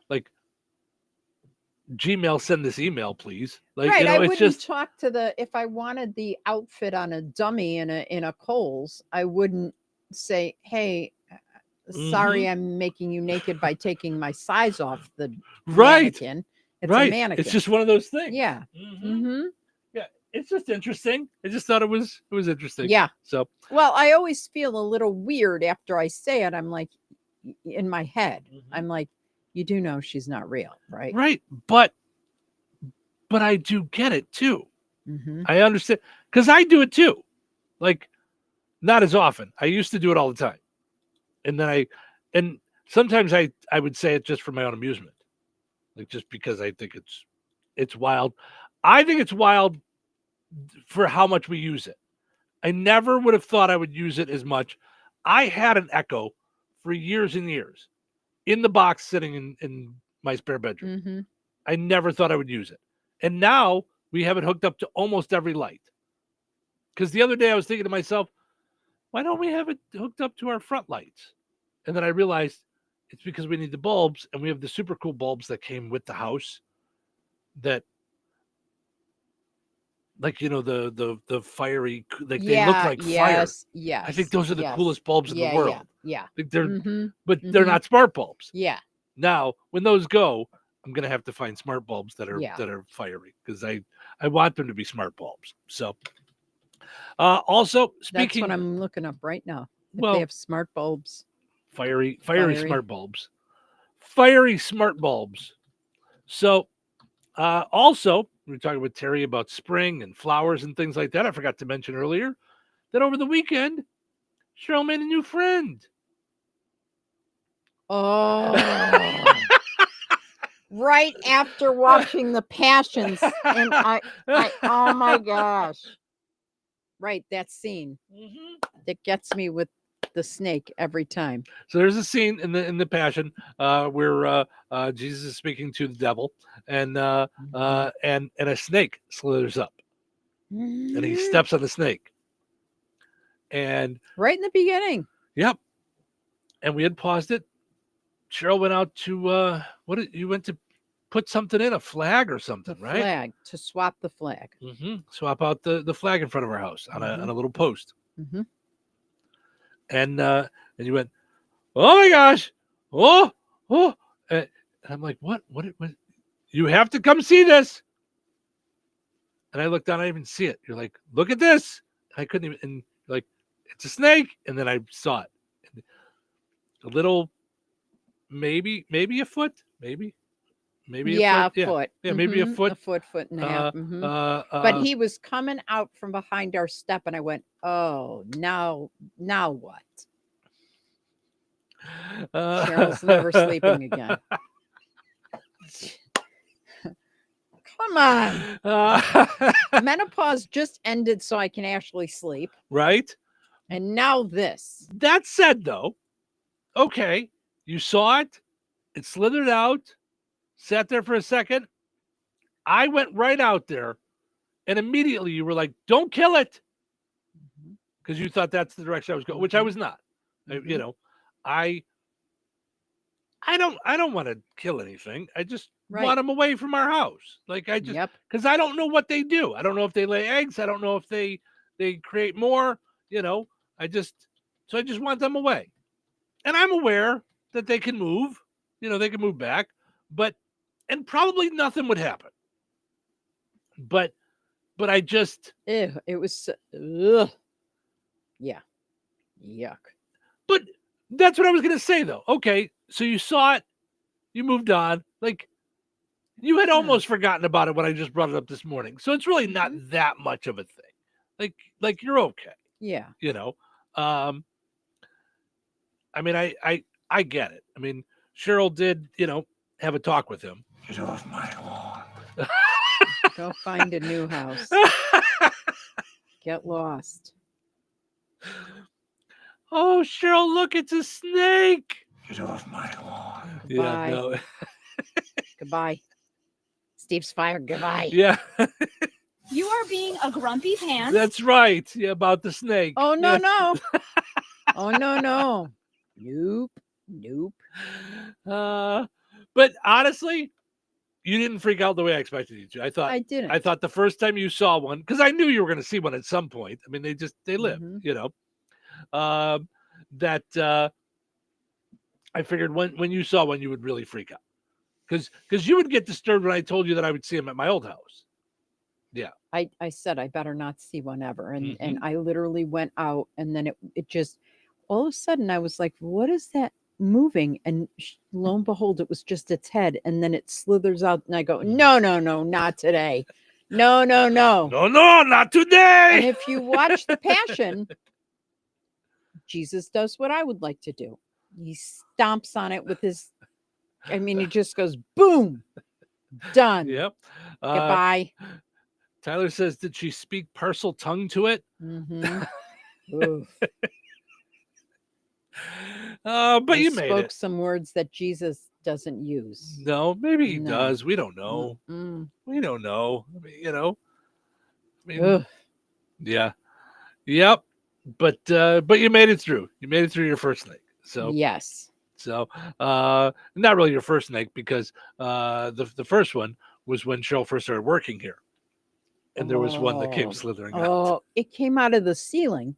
like Gmail, send this email, please. Like, right. You know, I it's wouldn't just talk to if I wanted the outfit on a dummy in a Kohl's, I wouldn't say, hey, sorry, mm-hmm. I'm making you naked by taking my size off the right. mannequin. It's right. a mannequin. It's just one of those things. Yeah. Mm-hmm. Mm-hmm. Yeah. It's just interesting. I just thought it was interesting. Yeah. So well, I always feel a little weird after I say it. I'm like in my head, mm-hmm. I'm like, you do know she's not real, right? Right. But I do get it too. Mm-hmm. I understand because I do it too. Like not as often. I used to do it all the time. And then sometimes I would say it just for my own amusement. Like just because I think it's wild. I think it's wild for how much we use it. I never would have thought I would use it as much. I had an Echo for years and years in the box sitting in my spare bedroom. Mm-hmm. I never thought I would use it. And now we have it hooked up to almost every light. Because the other day I was thinking to myself, why don't we have it hooked up to our front lights? And then I realized it's because we need the bulbs, and we have the super cool bulbs that came with the house that like the fiery, like they look like fire. Yes. I think those are the coolest bulbs in the world. Yeah. Like they're, Mhm, but they're mhm. not smart bulbs. Yeah. Now, when those go, I'm gonna have to find smart bulbs that are Yeah. fiery because I want them to be smart bulbs. So, also That's speaking, what I'm looking up right now. If Well, they have smart bulbs. fiery Fiery. smart bulbs, fiery smart bulbs. So, also we were talking with Terry about spring and flowers and things like that. I forgot to mention earlier that over the weekend, Cheryl made a new friend. Oh. Right after watching the Passions, and I oh my gosh. Right, that scene that gets me with the snake every time. So there's a scene in the Passion where Jesus is speaking to the devil, and a snake slithers up, and he steps on the snake, and right in the beginning. Yep, and we had paused it. Cheryl went out to you went to put something in, a flag or something, right? Flag, to swap the flag. Swap out the flag in front of our house on a little post. Mhm. And you went, oh my gosh, oh, and I'm like, what? You have to come see this. And I looked down, I didn't even see it. You're like, look at this. I couldn't even, and you're like, it's a snake. And then I saw it. A little, maybe a foot, maybe a foot. Yeah, maybe a foot. A foot and a half. But he was coming out from behind our step, and I went, oh, now what? Cheryl's never sleeping again. Come on. Menopause just ended so I can actually sleep. Right? And now this. That said, though, okay, you saw it. It slithered out, sat there for a second. I went right out there, and immediately you were like, don't kill it. Because you thought that's the direction I was going, which I was not. I don't want to kill anything. I just want them away from our house. Like I just, because I don't know what they do. I don't know if they lay eggs. I don't know if they create more, I just want them away. And I'm aware that they can move, they can move back, and probably nothing would happen. But I just, it was, ugh. Yeah. Yuck. But that's what I was going to say, though. Okay, so you saw it, you moved on. Like, you had almost forgotten about it when I just brought it up this morning. So it's really not that much of a thing. Like you're okay. Yeah. I mean, I get it. I mean, Cheryl did, have a talk with him. Get off my lawn. Go find a new house. Get lost. Oh, Cheryl, look, it's a snake. Get off my lawn. Goodbye. Yeah, no. Goodbye. Steve's fired. Goodbye. Yeah. You are being a grumpy pants. That's right. Yeah, about the snake. Oh, no, Yeah. no. Oh, no. Nope. But honestly, you didn't freak out the way I expected you to. I didn't. I thought the first time you saw one, because I knew you were going to see one at some point. I mean, they live, that I figured when you saw one, you would really freak out. Because you would get disturbed when I told you that I would see him at my old house. Yeah. I said I better not see one ever. And I literally went out, and then it just, all of a sudden I was like, what is that moving? And lo and behold, it was just its head. And then it slithers out, and I go, no, not today. No. No, not today. And if you watch The Passion, Jesus does what I would like to do. He stomps on it with his, he just goes, boom, done. Yep. Goodbye. Tyler says, did she speak parcel tongue to it? But you made spoke it. some words that Jesus doesn't use. No, maybe he does. We don't know. We don't know. Yeah. Yep. But you made it through. You made it through your first snake. So yes. So not really your first snake, because the first one was when Cheryl first started working here. And there was one that came slithering out. Oh, it came out of the ceiling.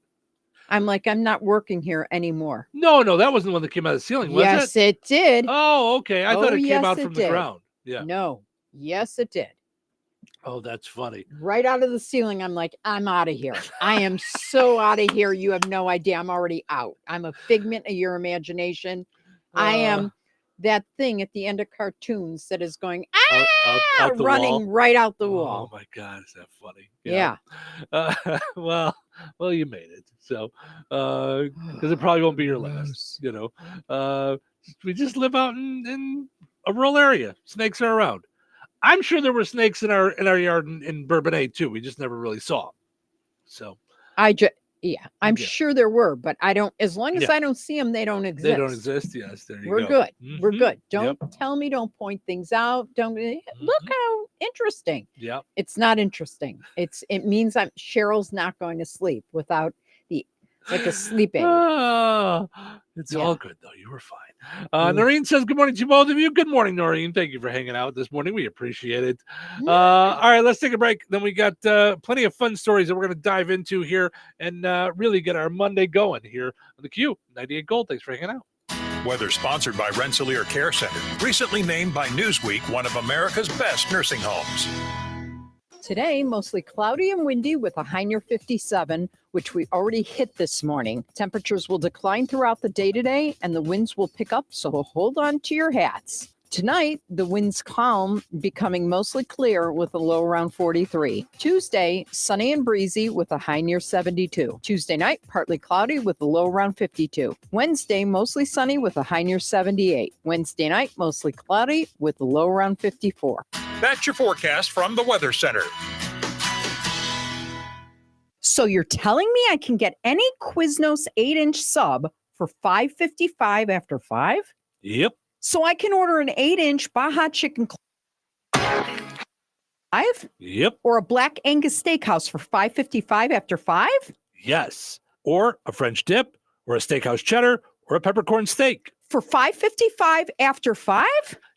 I'm like, I'm not working here anymore. No, that wasn't the one that came out of the ceiling, was it? Yes, it did. Oh, okay. I thought it came yes, out it from the did. ground. Yeah. No. Yes, it did. Oh, that's funny. Right out of the ceiling. I'm like, I'm out of here. I am so out of here. You have no idea. I'm already out. I'm a figment of your imagination. I am that thing at the end of cartoons that is going, out the running wall? right out the wall. Oh my God, is that funny? Yeah. Well, you made it. So, because it probably won't be your last. We just live out in a rural area. Snakes are around. I'm sure there were snakes in our yard in Bourbonnais too. We just never really saw them. So, I'm sure there were, but I don't. As long as I don't see them, they don't exist. They don't exist. Yes, there you go. We're good. Mhm. We're good. Don't tell me. Don't point things out. Don't look how interesting. Yeah. It's not interesting. It means Cheryl's not going to sleep without a sleep aid. It's all good though. You were fine. Noreen says, good morning to both of you. Good morning, Noreen. Thank you for hanging out this morning. We appreciate it. All right, let's take a break. Then we got plenty of fun stories that we're going to dive into here and really get our Monday going here on the Q 98 Gold. Thanks for hanging out. Weather sponsored by Rensselaer Care Center, recently named by Newsweek one of America's best nursing homes. Today, mostly cloudy and windy with a high near 57, which we already hit this morning. Temperatures will decline throughout the day today, and the winds will pick up, so hold on to your hats. Tonight, the winds calm, becoming mostly clear with a low around 43. Tuesday, sunny and breezy with a high near 72. Tuesday night, partly cloudy with a low around 52. Wednesday, mostly sunny with a high near 78. Wednesday night, mostly cloudy with a low around 54. That's your forecast from the Weather Center. So you're telling me I can get any Quiznos 8-inch sub for $5.55 after 5? Yep. So I can order an 8-inch Baja chicken 5? Yep. Or a Black Angus steakhouse for $5.55 after 5? Yes. Or a French dip, or a steakhouse cheddar, or a peppercorn steak. For $5.55 after 5?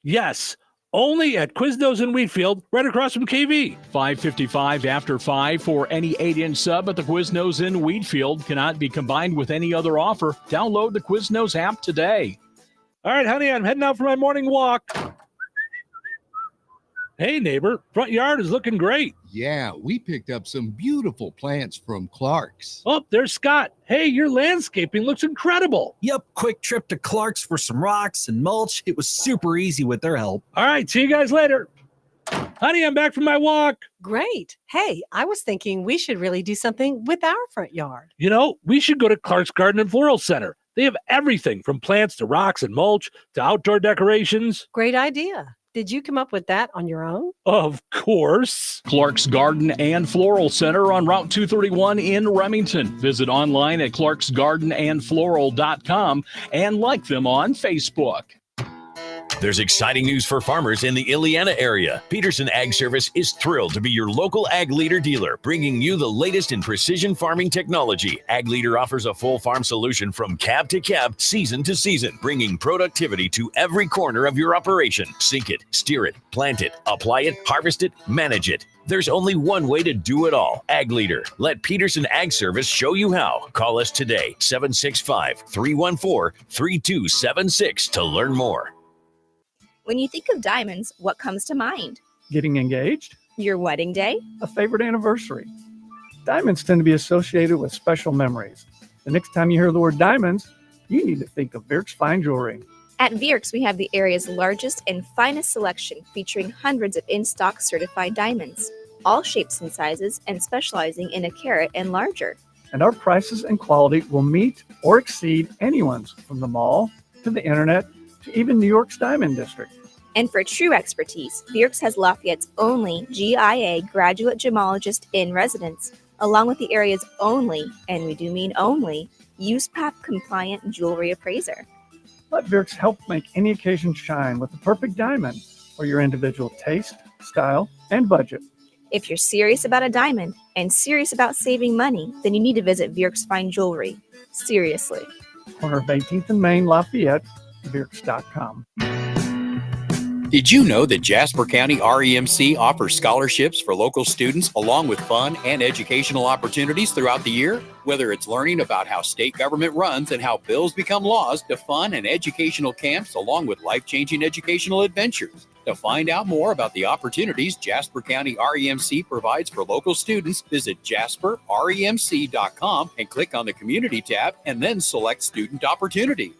Yes. Only at Quiznos in Wheatfield, right across from KV. $5.55 after 5 for any 8-inch sub at the Quiznos in Wheatfield. Cannot be combined with any other offer. Download the Quiznos app today. All right, honey, I'm heading out for my morning walk. Hey, neighbor, front yard is looking great. Yeah, we picked up some beautiful plants from Clark's. Oh, there's Scott. Hey, your landscaping looks incredible. Yep, quick trip to Clark's for some rocks and mulch. It was super easy with their help. All right, see you guys later. Honey, I'm back from my walk. Great. Hey, I was thinking we should really do something with our front yard. We should go to Clark's Garden and Floral Center. They have everything from plants to rocks and mulch to outdoor decorations. Great idea. Did you come up with that on your own? Of course. Clark's Garden and Floral Center on Route 231 in Remington. Visit online at clarksgardenandfloral.com and like them on Facebook. There's exciting news for farmers in the Illiana area. Peterson Ag Service is thrilled to be your local Ag Leader dealer, bringing you the latest in precision farming technology. Ag Leader offers a full farm solution from cab to cab, season to season, bringing productivity to every corner of your operation. Sink it, steer it, plant it, apply it, harvest it, manage it. There's only one way to do it all. Ag Leader. Let Peterson Ag Service show you how. Call us today, 765-314-3276 to learn more. When you think of diamonds, what comes to mind? Getting engaged? Your wedding day? A favorite anniversary. Diamonds tend to be associated with special memories. The next time you hear the word diamonds, you need to think of Virks Fine Jewelry. At Virks, we have the area's largest and finest selection, featuring hundreds of in-stock certified diamonds, all shapes and sizes, and specializing in a carat and larger. And our prices and quality will meet or exceed anyone's, from the mall to the internet to even New York's Diamond District. And for true expertise, Virks has Lafayette's only GIA graduate gemologist in residence, along with the area's only, and we do mean only, USPAP compliant jewelry appraiser. Let Virks help make any occasion shine with the perfect diamond for your individual taste, style, and budget. If you're serious about a diamond and serious about saving money, then you need to visit Virks Fine Jewelry. Seriously. Corner of 18th and Main, Lafayette, Virks.com. Did you know that Jasper County REMC offers scholarships for local students along with fun and educational opportunities throughout the year? Whether it's learning about how state government runs and how bills become laws, to fun and educational camps along with life-changing educational adventures. To find out more about the opportunities Jasper County REMC provides for local students, visit jasperremc.com and click on the Community tab and then select Student Opportunities.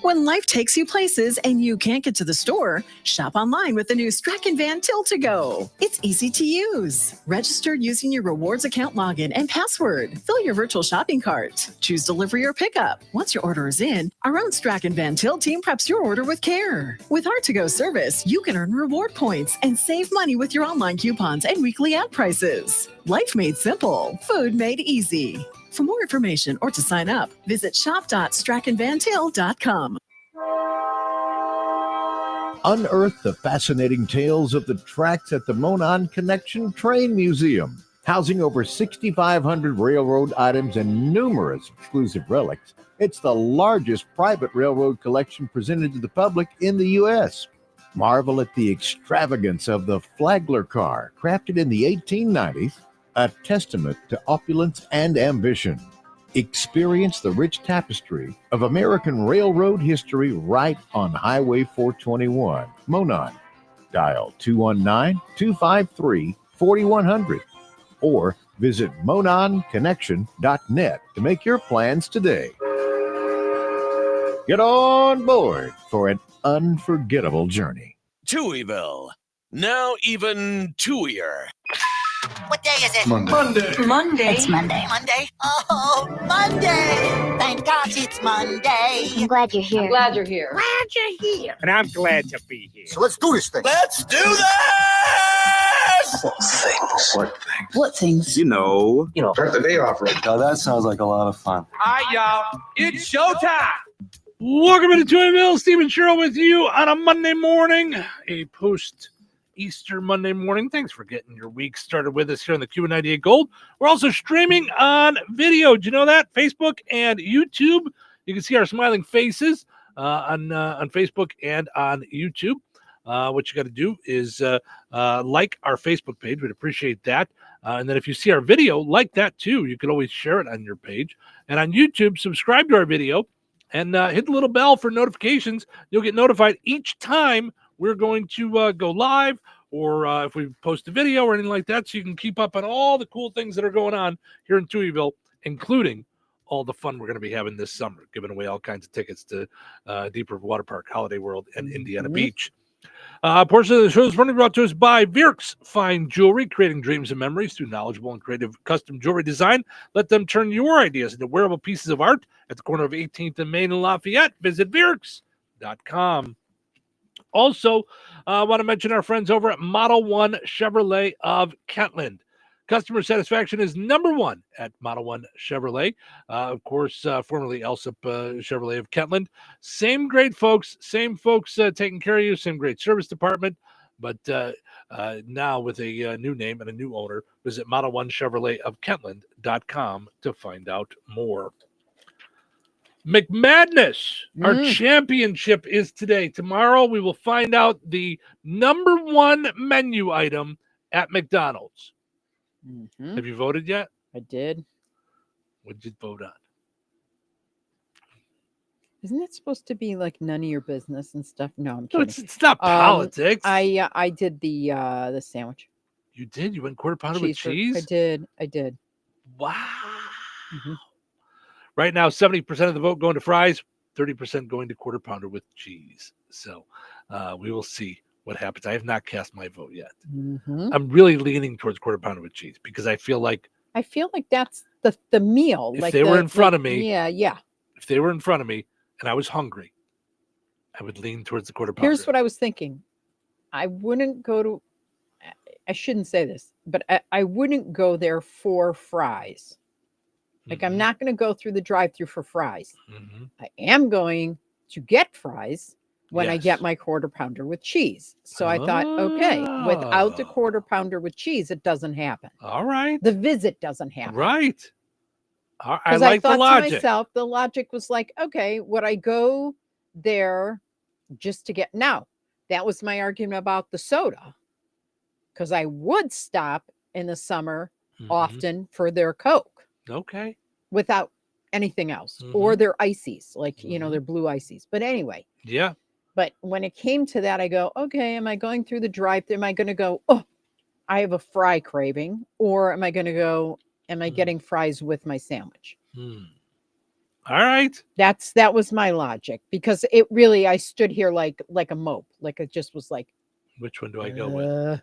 When life takes you places and you can't get to the store, shop online with the new Strachan Van Till to Go. It's easy to use. Register using your rewards account login and password. Fill your virtual shopping cart. Choose delivery or pickup. Once your order is in, our own Strachan Van Till team preps your order with care. With our to-go service, you can earn reward points and save money with your online coupons and weekly ad prices. Life made simple. Food made easy. For more information or to sign up, visit shop.strachanvantil.com. Unearth the fascinating tales of the tracks at the Monon Connection Train Museum. Housing over 6,500 railroad items and numerous exclusive relics, it's the largest private railroad collection presented to the public in the U.S. Marvel at the extravagance of the Flagler car, crafted in the 1890s, a testament to opulence and ambition. Experience the rich tapestry of American railroad history right on Highway 421. Monon. Dial 219-253-4100 or visit mononconnection.net to make your plans today. Get on board for an unforgettable journey. Touhyville. Now even Touhier. What day is it? Monday. Monday. It's Monday. Monday? Oh, Monday! Thank gosh it's Monday. I'm glad you're here. Glad you're here. And I'm glad to be here. So let's do this thing. Let's do this! What things? You know. Start the day off right. Oh, that sounds like a lot of fun. Hi, y'all. It's showtime. Welcome to Touhyville. Steve and Cheryl with you on a Monday morning, a post-Easter Monday morning. Thanks for getting your week started with us here on the Q98 Gold. We're also streaming on video. Did you know that? Facebook and YouTube. You can see our smiling faces on Facebook and on YouTube. What you got to do is like our Facebook page. We'd appreciate that. And then if you see our video, like that too. You can always share it on your page. And on YouTube, subscribe to our video and hit the little bell for notifications. You'll get notified each time we're going to go live or if we post a video or anything like that, so you can keep up on all the cool things that are going on here in Touhyville, including all the fun we're going to be having this summer, giving away all kinds of tickets to Deep River Water Park, Holiday World, and Indiana Beach. A portion of the show is brought to us by Virks Fine Jewelry, creating dreams and memories through knowledgeable and creative custom jewelry design. Let them turn your ideas into wearable pieces of art at the corner of 18th and Main and Lafayette. Visit Virks.com. Also, I want to mention our friends over at Model 1 Chevrolet of Kentland. Customer satisfaction is #1 at Model 1 Chevrolet. Of course, formerly Elsip Chevrolet of Kentland. Same great folks, taking care of you, same great service department, but now with a new name and a new owner. Visit Model 1 Chevrolet of Kentland.com to find out more. McMadness, our championship is today. Tomorrow we will find out the #1 menu item at McDonald's. Have you voted yet? I did. What did you vote on? Isn't it supposed to be like none of your business and stuff? No, I'm No, kidding. it's not politics. I did the sandwich. You did? You went quarter pounder with cheese? I did. Wow. Right now, 70% of the vote going to fries, 30% going to quarter pounder with cheese. So we will see what happens. I have not cast my vote yet. I'm really leaning towards quarter pounder with cheese because I feel like that's the meal. If they were in front of me, yeah. If they were in front of me and I was hungry, I would lean towards the quarter pounder. Here's what I was thinking. I wouldn't go to. I shouldn't say this, but I wouldn't go there for fries. Like I'm not going to go through the drive-thru for fries. I am going to get fries when I get my quarter pounder with cheese. So I thought, okay, without the quarter pounder with cheese, it doesn't happen. All right. The visit doesn't happen. Right. I Because like thought the logic. to myself, the logic was like, okay, would I go there just to get. Now, that was my argument about the soda, because I would stop in the summer often for their Coke. Okay. Without anything else, or their ices, like, their blue ices. But anyway. Yeah. But when it came to that, I go, okay, am I going through the drive-thru? Am I going to go, oh, I have a fry craving? Or am I going to go, am I getting fries with my sandwich? All right. That was my logic, because it really, I stood here like a mope. Like it just was like, which one do I go with?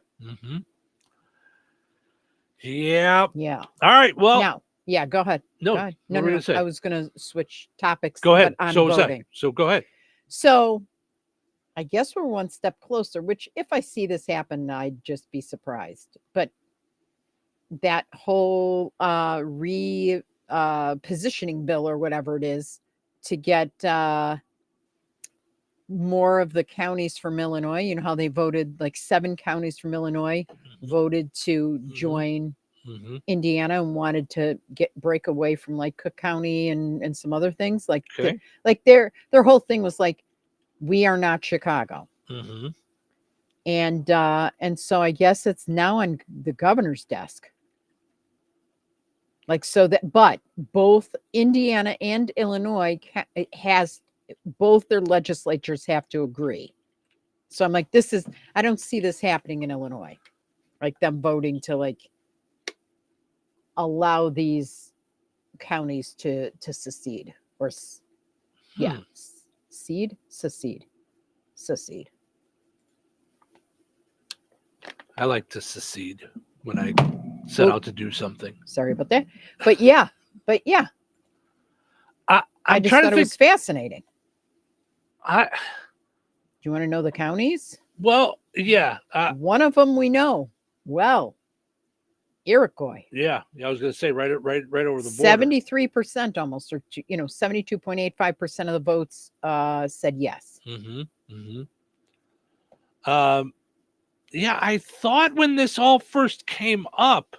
Yeah. Yeah. All right. Well, now, yeah, go ahead. No, Go ahead. No, what were no, you no. gonna say? I was going to switch topics. Go ahead. But on So was that. voting. So go ahead. So I guess we're one step closer, which if I see this happen, I'd just be surprised. But that whole positioning bill or whatever it is to get more of the counties from Illinois, you know how they voted, like 7 counties from Illinois voted to join Indiana and wanted to break away from like Cook County and some other things, like their whole thing was like, we are not Chicago. And so I guess it's now on the governor's desk. Like, so that, but both Indiana and Illinois both their legislatures have to agree. So I'm like, I don't see this happening in Illinois, like them voting to like allow these counties to secede or secede. I like to secede when I set out to do something. Sorry about that. But yeah. I just thought it was fascinating. Do you want to know the counties? Well, yeah. One of them we know well. Iroquois. Yeah, I was going to say right over the border. 73% almost, or 72.85% of the votes said yes. Yeah, I thought when this all first came up,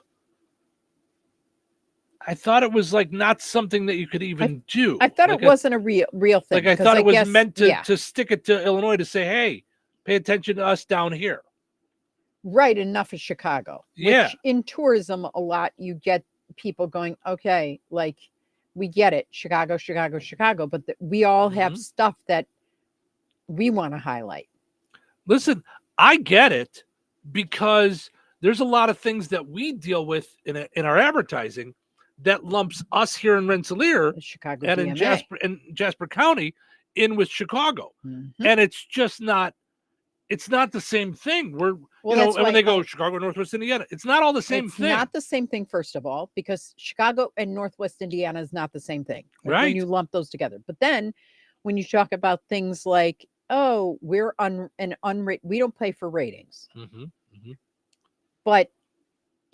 I thought it was like not something that you could even do. I thought it wasn't a real thing. Like I thought it was meant to stick it to Illinois to say, hey, pay attention to us down here. Right, enough of Chicago. Yeah. Which in tourism a lot, you get people going, okay, like we get it, Chicago, but we all have stuff that we want to highlight. Listen, I get it, because there's a lot of things that we deal with in our advertising that lumps us here in Rensselaer Chicago and in Jasper County in with Chicago. And it's just not, it's not the same thing. When they go Chicago, Northwest Indiana, it's not all the same thing. It's not the same thing, first of all, because Chicago and Northwest Indiana is not the same thing. Right. When you lump those together. But then when you talk about things like, oh, we're we don't pay for ratings. But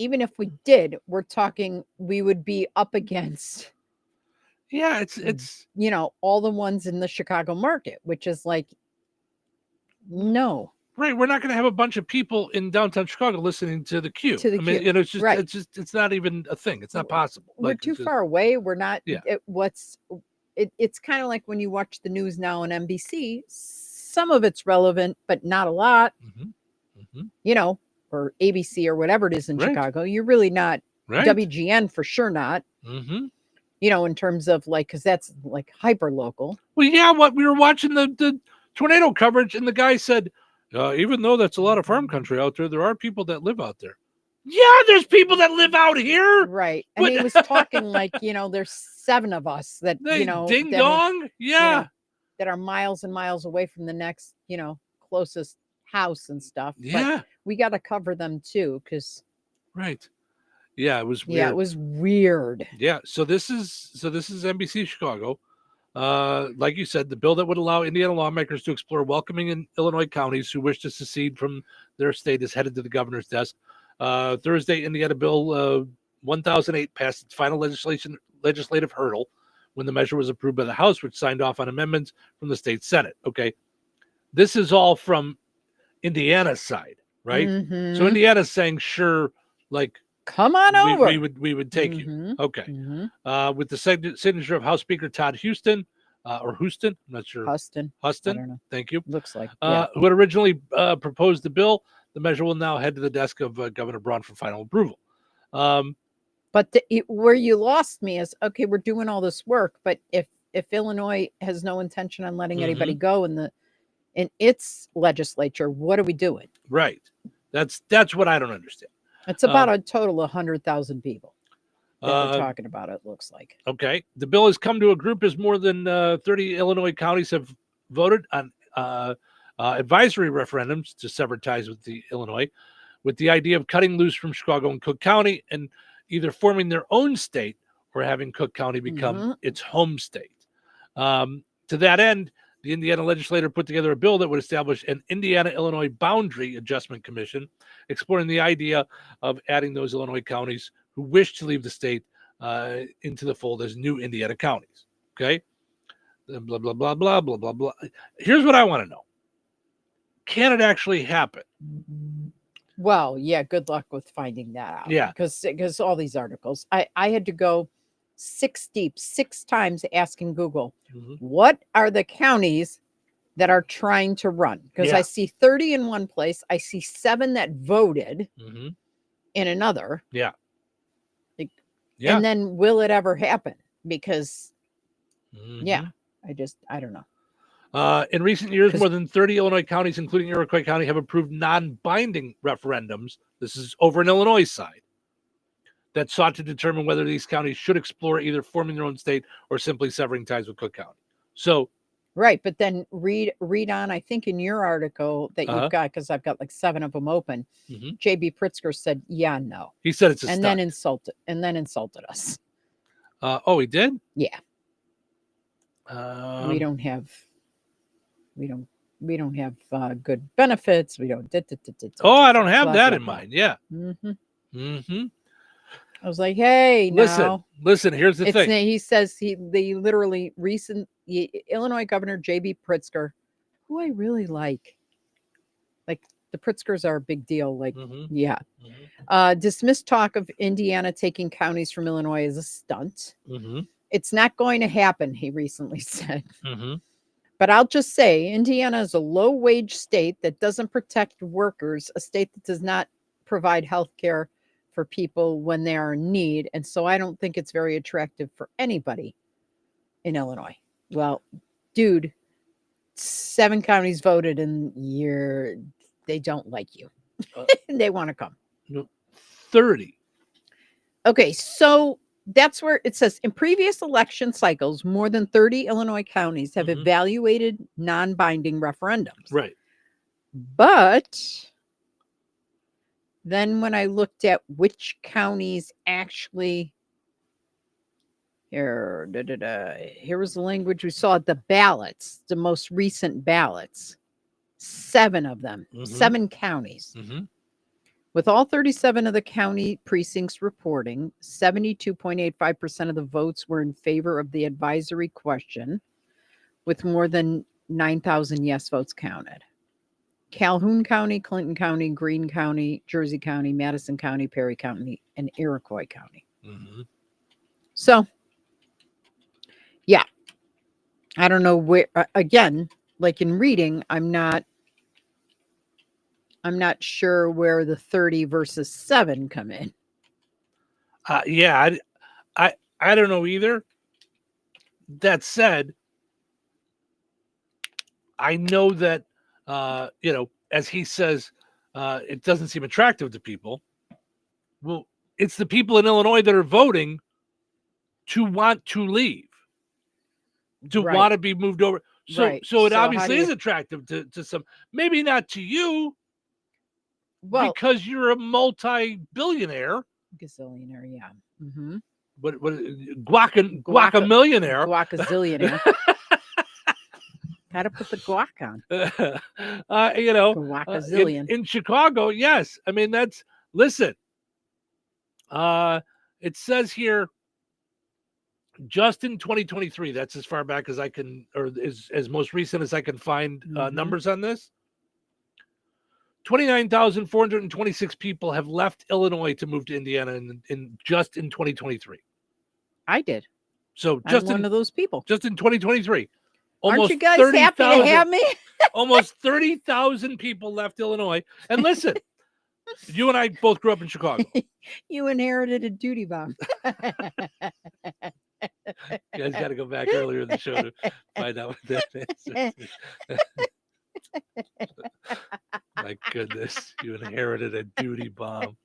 even if we did, we're talking, we would be up against. Yeah, it's all the ones in the Chicago market, which is like, no. Right, we're not going to have a bunch of people in downtown Chicago listening to the Q. To the Q. It's just, it's not even a thing. It's not possible. We're too far away. We're not. Yeah. It's kind of like when you watch the news now on NBC. Some of it's relevant, but not a lot. Or ABC or whatever it is in Chicago. You're really not. WGN for sure not. In terms of like, because that's like hyper local. Well, yeah. What we were watching the tornado coverage, and the guy said, even though that's a lot of farm country out there are people that live out there. Yeah, there's people that live out here. Right. And he was talking like, there's 7 of us that, ding dong. Yeah. That are miles and miles away from the next, closest house and stuff. Yeah. But we got to cover them too. Right. Yeah. It was weird. Yeah, it was weird. Yeah. So this is NBC Chicago. Like you said, the bill that would allow Indiana lawmakers to explore welcoming in Illinois counties who wish to secede from their state is headed to the governor's desk. Thursday, Indiana Bill 1008 passed its final legislative hurdle when the measure was approved by the House, which signed off on amendments from the state Senate. Okay. This is all from Indiana's side, right? So Indiana's saying, sure, like, come on over. We would take you. Okay. With the signature of House Speaker Todd Houston, or Houston. I'm not sure. Huston. I Huston. don't know. Thank you. Looks like. Who had originally proposed the bill. The measure will now head to the desk of Governor Braun for final approval. But where you lost me is, okay, we're doing all this work, but if Illinois has no intention on letting anybody go in its legislature, what are we doing? Right. That's what I don't understand. It's about a total of 100,000 people that we're talking about, it looks like. Okay. The bill has come to a group as more than 30 Illinois counties have voted on advisory referendums to sever ties with the Illinois, with the idea of cutting loose from Chicago and Cook County and either forming their own state or having Cook County become its home state. To that end, the Indiana legislature put together a bill that would establish an Indiana-Illinois Boundary Adjustment Commission, exploring the idea of adding those Illinois counties who wish to leave the state into the fold as new Indiana counties. Okay? Blah, blah, blah, blah, blah, blah, blah. Here's what I want to know. Can it actually happen? Well, yeah, good luck with finding that out. Yeah. Because all these articles, I had to go 6 deep, 6 times asking Google, what are the counties that are trying to run? Because I see 30 in one place. I see 7 that voted in another. Yeah. And then will it ever happen? Because, I don't know. In recent years, more than 30 Illinois counties, including Iroquois County, have approved non-binding referendums. This is over in Illinois side, that sought to determine whether these counties should explore either forming their own state or simply severing ties with Cook County. So, right, but then read on. I think in your article that you've got, because I've got like 7 of them open. J.B. Pritzker said, "Yeah, no." He said it's a and then insulted us. Oh, he did? Yeah. We don't have good benefits. We don't. I don't have that in mind. Yeah. I was like, hey, listen. Here's the thing. He says they literally Illinois Governor J.B. Pritzker, who I really like the Pritzkers are a big deal. Dismissed talk of Indiana taking counties from Illinois as a stunt. It's not going to happen, he recently said. But I'll just say Indiana is a low-wage state that doesn't protect workers, a state that does not provide health care for people when they are in need. And so I don't think it's very attractive for anybody in Illinois. Well, dude, 7 counties voted and they don't like you. They want to come. 30. Okay, so that's where it says in previous election cycles, more than 30 Illinois counties have evaluated non-binding referendums. Right. But then when I looked at which counties actually here was the language we saw, the ballots, the most recent ballots, 7 of them, 7 counties. With all 37 of the county precincts reporting, 72.85% of the votes were in favor of the advisory question, with more than 9,000 yes votes counted. Calhoun County, Clinton County, Greene County, Jersey County, Madison County, Perry County, and Iroquois County. So, yeah, I don't know where, again, like in reading, I'm not sure where the 30 versus 7 come in. I don't know either. That said, I know that, as he says, it doesn't seem attractive to people. Well, it's the people in Illinois that are voting to want to leave, to want to be moved over. So it obviously is attractive to some, maybe not to you, because you're a multi-billionaire. Gazillionaire, yeah. But guacamillionaire. Guacazillionaire. Got to put the guac on. Guacazillion. In Chicago, yes. I mean, listen. It says here, just in 2023, that's as far back as I can, or as most recent as I can find numbers on this. 29,426 people have left Illinois to move to Indiana in 2023. I did. So I'm one of those people. Just in 2023, Aren't almost you guys 30,000 happy to have me? almost 30,000 people left Illinois. And listen, you and I both grew up in Chicago. You inherited a duty bomb. You guys got to go back earlier in the show to find out what that is. My goodness, you inherited a duty bomb.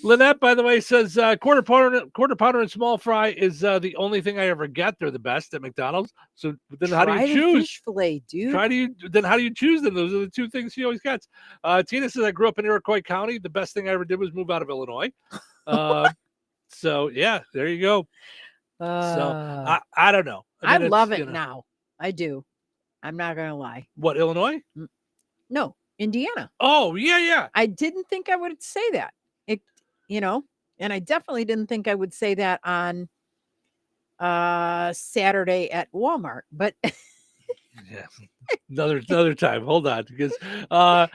Lynette, by the way, says quarter pounder and small fry is the only thing I ever get. They're the best at McDonald's. So then, how do you choose? Fish fillet, dude. How do you choose them? Those are the two things she always gets. Tina says I grew up in Iroquois County. The best thing I ever did was move out of Illinois. So yeah, there you go. So I don't know. I love it now. I do. I'm not gonna lie. What, Illinois? No, Indiana. Oh, yeah. I didn't think I would say that. And I definitely didn't think I would say that on Saturday at Walmart. But yeah, another time. Hold on, because I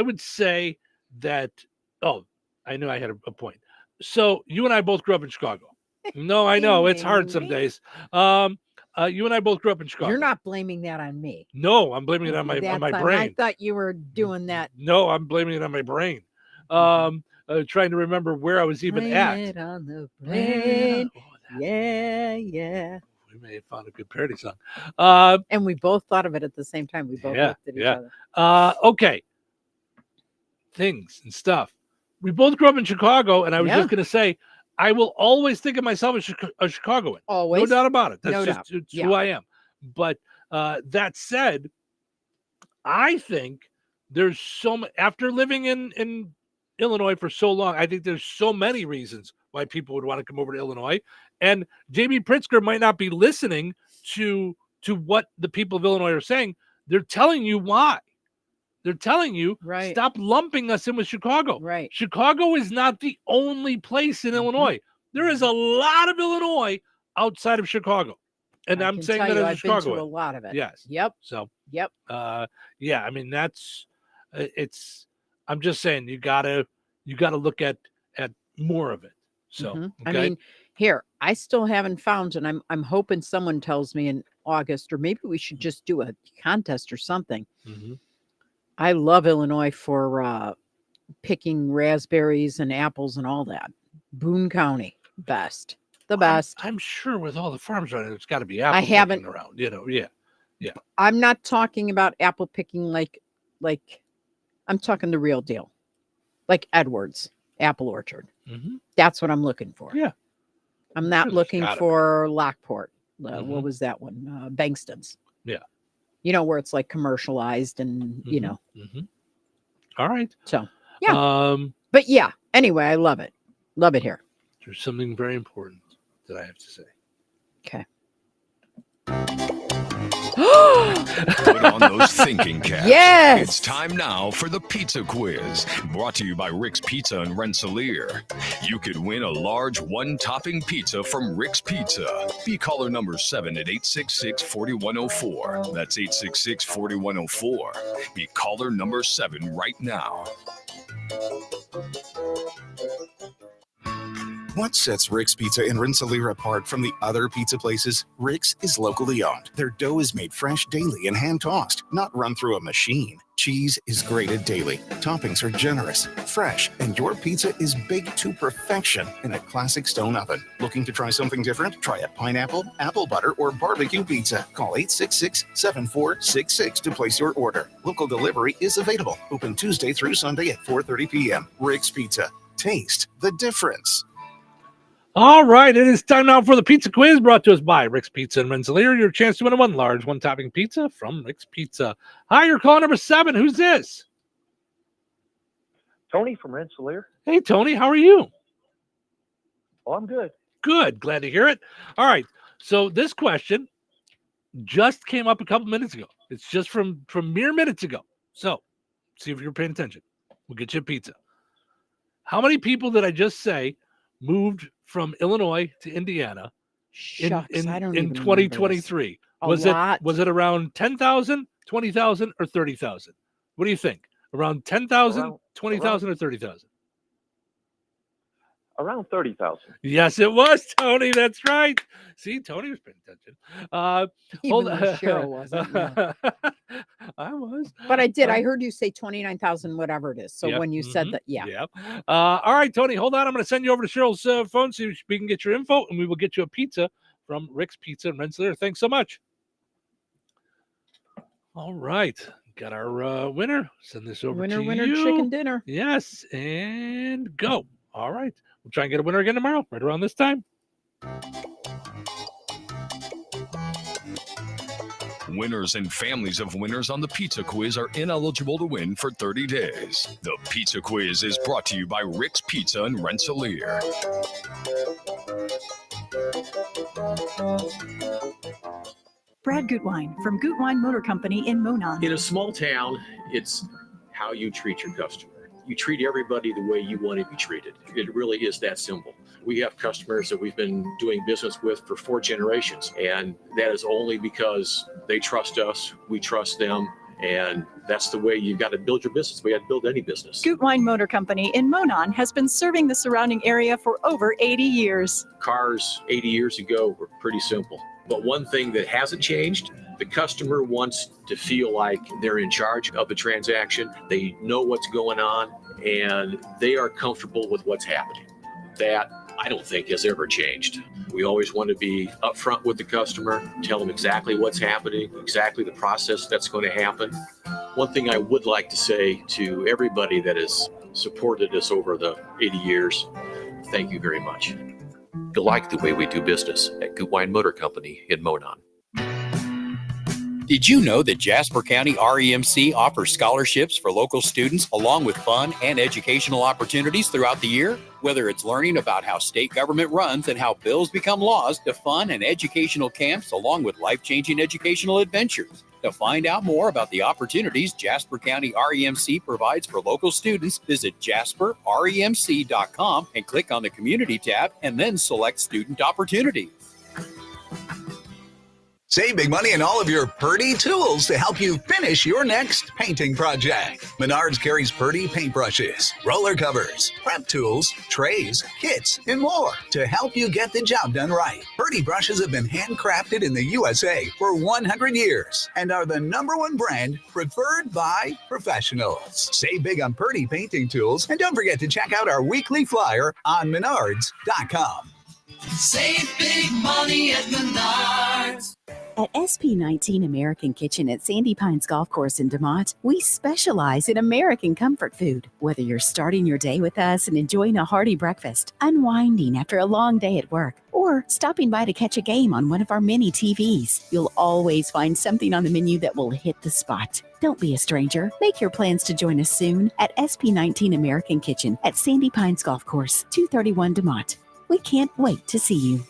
would say that. Oh, I knew I had a point. So you and I both grew up in Chicago. No, I know it's hard some days. You and I both grew up in Chicago. You're not blaming that on me. No, I'm blaming it on my brain. I thought you were doing that. No, I'm blaming it on my brain. Trying to remember where I was even at. It on the brain. Yeah. We may have found a good parody song. And we both thought of it at the same time. We both looked at each other. Okay. Things and stuff. We both grew up in Chicago, and I was just going to say, I will always think of myself as a Chicagoan. Always. No doubt about it. That's No just doubt. it's who I am. But that said, I think there's after living in Illinois for so long, I think there's so many reasons why people would want to come over to Illinois. And J.B. Pritzker might not be listening to what the people of Illinois are saying. They're telling you why. They're telling you, stop lumping us in with Chicago. Right. Chicago is not the only place in Illinois. There is a lot of Illinois outside of Chicago. And I'm saying that as a Chicagoan. Been to a lot of it. Yes. Yep. So, yep. Yeah, I mean, that's, I'm just saying you gotta look at more of it. So, okay? I mean, here, I still haven't found, and I'm hoping someone tells me in August, or maybe we should just do a contest or something. Mm-hmm. I love Illinois for picking raspberries and apples and all that. Boone County, best. The best. I'm sure with all the farms around it, it's got to be apples I haven't around, yeah. I'm not talking about apple picking like I'm talking the real deal. Like Edwards Apple Orchard. Mm-hmm. That's what I'm looking for. Yeah. I'm not looking for Lockport. Mm-hmm. What was that one? Bankston's. Yeah. You know, where it's like commercialized and, you know. Mm-hmm. All right. So, yeah. But yeah, anyway, I love it. Love it here. There's something very important that I have to say. Okay. Put on those thinking caps. Yes. It's time now for the pizza quiz, brought to you by Rick's Pizza in Rensselaer. You could win a large one-topping pizza from Rick's Pizza. Be caller number 7 at 866-4104. That's 866-4104. Be caller number 7 right now. What sets Rick's Pizza in Rensselaer apart from the other pizza places? Rick's is locally owned. Their dough is made fresh daily and hand-tossed, not run through a machine. Cheese is grated daily. Toppings are generous, fresh, and your pizza is baked to perfection in a classic stone oven. Looking to try something different? Try a pineapple, apple butter, or barbecue pizza. Call 866-7466 to place your order. Local delivery is available. Open Tuesday through Sunday at 4:30 p.m. Rick's Pizza. Taste the difference. All right, it is time now for the pizza quiz, brought to us by Rick's Pizza in Rensselaer. Your chance to win a large one-topping pizza from Rick's Pizza. Hi, you're caller number 7. Who's this? Tony from Rensselaer. Hey, Tony, how are you? Oh, I'm good. Good, glad to hear it. All right, so this question just came up a couple minutes ago. It's just from mere minutes ago. So, see if you're paying attention. We'll get you a pizza. How many people did I just say moved from Illinois to Indiana in 2023? Was it around 10,000, 20,000, or 30,000? What do you think? Around 10,000, 20,000, or 30,000? Around 30,000. Yes, it was, Tony. That's right. See, Tony was paying attention. Even though Cheryl wasn't. Yeah. I was. But I did. I heard you say 29,000, whatever it is. So Yep, when you said that, yeah. Yep. All right, Tony, hold on. I'm going to send you over to Cheryl's phone so we can get your info, and we will get you a pizza from Rick's Pizza in Rensselaer. Thanks so much. All right. Got our winner. Send this over to you. Winner, chicken dinner. Yes, and go. All right. We'll try and get a winner again tomorrow, right around this time. Winners and families of winners on the Pizza Quiz are ineligible to win for 30 days. The Pizza Quiz is brought to you by Rick's Pizza in Rensselaer. Brad Gutwein from Gutwein Motor Company in Monon. In a small town, it's how you treat your customer. You treat everybody the way you want to be treated. It really is that simple. We have customers that we've been doing business with for 4 generations, and that is only because they trust us, we trust them, and that's the way you've got to build your business. We have to build any business. Gutwein Motor Company in Monon has been serving the surrounding area for over 80 years. Cars 80 years ago were pretty simple. But one thing that hasn't changed, the customer wants to feel like they're in charge of the transaction. They know what's going on, and they are comfortable with what's happening. That, I don't think, has ever changed. We always want to be upfront with the customer, tell them exactly what's happening, exactly the process that's going to happen. One thing I would like to say to everybody that has supported us over the 80 years, thank you very much. You like the way we do business at Gutwein Motor Company in Monon. Did you know that Jasper County REMC offers scholarships for local students along with fun and educational opportunities throughout the year? Whether it's learning about how state government runs and how bills become laws, to fun and educational camps along with life-changing educational adventures. To find out more about the opportunities Jasper County REMC provides for local students, visit jasperremc.com and click on the Community tab and then select Student Opportunities. Save big money on all of your Purdy tools to help you finish your next painting project. Menards carries Purdy paintbrushes, roller covers, prep tools, trays, kits, and more to help you get the job done right. Purdy brushes have been handcrafted in the USA for 100 years and are the #1 brand preferred by professionals. Save big on Purdy painting tools, and don't forget to check out our weekly flyer on menards.com. Save big money at Menards. At SP19 American Kitchen at Sandy Pines Golf Course in DeMont, we specialize in American comfort food. Whether you're starting your day with us and enjoying a hearty breakfast, unwinding after a long day at work, or stopping by to catch a game on one of our mini TVs, you'll always find something on the menu that will hit the spot. Don't be a stranger. Make your plans to join us soon at SP19 American Kitchen at Sandy Pines Golf Course, 231 DeMont. We can't wait to see you.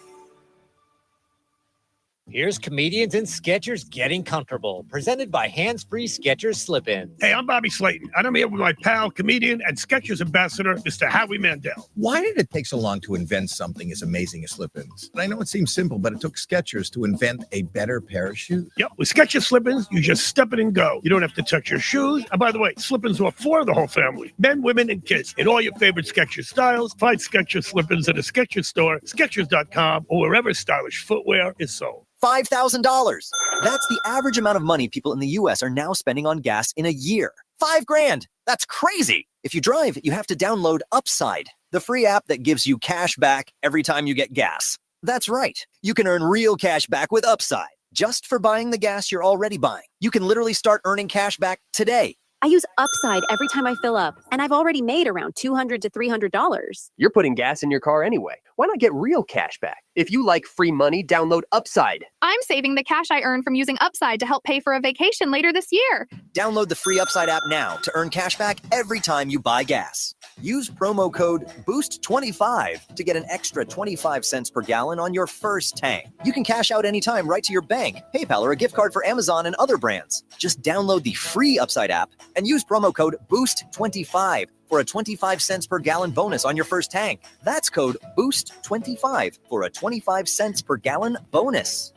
Here's Comedians and Sketchers Getting Comfortable, presented by Hands Free Skechers Slip-Ins. Hey, I'm Bobby Slayton, and I'm here with my pal, comedian, and Skechers ambassador, Mr. Howie Mandel. Why did it take so long to invent something as amazing as slip-ins? I know it seems simple, but it took Skechers to invent a better pair of shoes. Yep, with Skechers Slip-ins, you just step it and go. You don't have to touch your shoes. And by the way, Slip-ins are for the whole family, men, women, and kids. In all your favorite Skechers styles, find Skechers Slip-ins at a Skechers store, Skechers.com, or wherever stylish footwear is sold. $5,000. That's the average amount of money people in the U.S. are now spending on gas in a year. $5,000. That's crazy. If you drive, you have to download Upside, the free app that gives you cash back every time you get gas. That's right. You can earn real cash back with Upside just for buying the gas you're already buying. You can literally start earning cash back today. I use Upside every time I fill up, and I've already made around $200 to $300. You're putting gas in your car anyway. Why not get real cash back? If you like free money, download Upside. I'm saving the cash I earn from using Upside to help pay for a vacation later this year. Download the free Upside app now to earn cash back every time you buy gas. Use promo code BOOST25 to get an extra 25 cents per gallon on your first tank. You can cash out anytime right to your bank, PayPal, or a gift card for Amazon and other brands. Just download the free Upside app and use promo code BOOST25 for a 25 cents per gallon bonus on your first tank. That's code BOOST25 for a 25 cents per gallon bonus.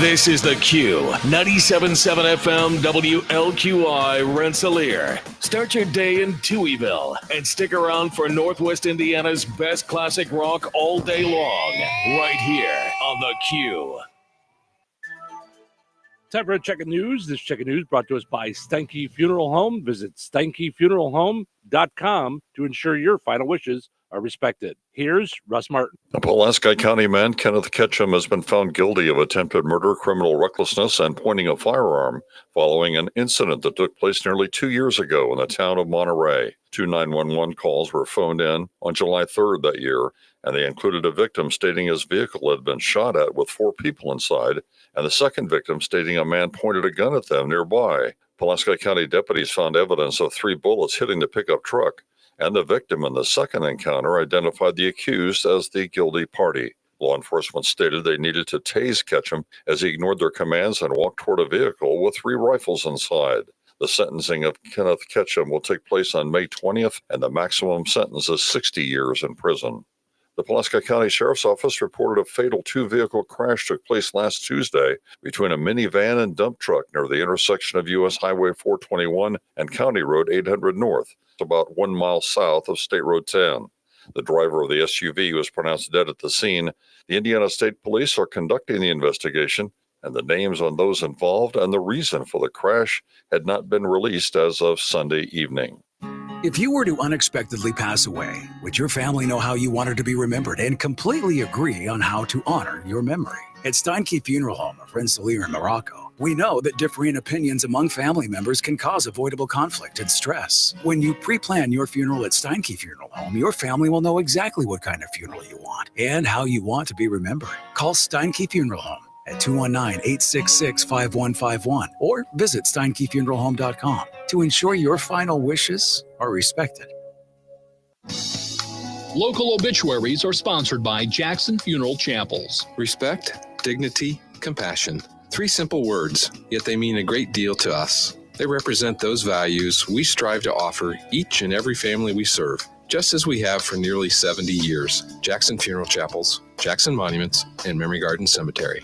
This is The Q, 97.7 FM WLQI Rensselaer. Start your day in Touhyville and stick around for Northwest Indiana's best classic rock all day long, right here on The Q. Time for a check of news. This check of news brought to us by Stanky Funeral Home. Visit stankyfuneralhome.com to ensure your final wishes are respected. Here's Russ Martin. A Pulaski County man, Kenneth Ketchum, has been found guilty of attempted murder, criminal recklessness, and pointing a firearm following an incident that took place nearly 2 years ago in the town of Monterey. 2 911 calls were phoned in on July 3rd that year, and they included a victim stating his vehicle had been shot at with 4 people inside, and the second victim stating a man pointed a gun at them nearby. Pulaski County deputies found evidence of 3 bullets hitting the pickup truck, and the victim in the second encounter identified the accused as the guilty party. Law enforcement stated they needed to tase Ketchum as he ignored their commands and walked toward a vehicle with 3 rifles inside. The sentencing of Kenneth Ketchum will take place on May 20th, and the maximum sentence is 60 years in prison. The Pulaski County Sheriff's Office reported a fatal 2-vehicle crash took place last Tuesday between a minivan and dump truck near the intersection of U.S. Highway 421 and County Road 800 North, about 1 mile south of State Road 10. The driver of the SUV was pronounced dead at the scene. The Indiana State Police are conducting the investigation, and the names on those involved and the reason for the crash had not been released as of Sunday evening. If you were to unexpectedly pass away, would your family know how you wanted to be remembered and completely agree on how to honor your memory? At Steinke Funeral Home of Rensselaer in Morocco, we know that differing opinions among family members can cause avoidable conflict and stress. When you pre-plan your funeral at Steinke Funeral Home, your family will know exactly what kind of funeral you want and how you want to be remembered. Call Steinke Funeral Home at 219-866-5151 or visit steinkefuneralhome.com to ensure your final wishes are respected. Local obituaries are sponsored by Jackson Funeral Chapels. Respect, dignity, compassion. 3 simple words, yet they mean a great deal to us. They represent those values we strive to offer each and every family we serve, just as we have for nearly 70 years. Jackson Funeral Chapels, Jackson Monuments, and Memory Garden Cemetery.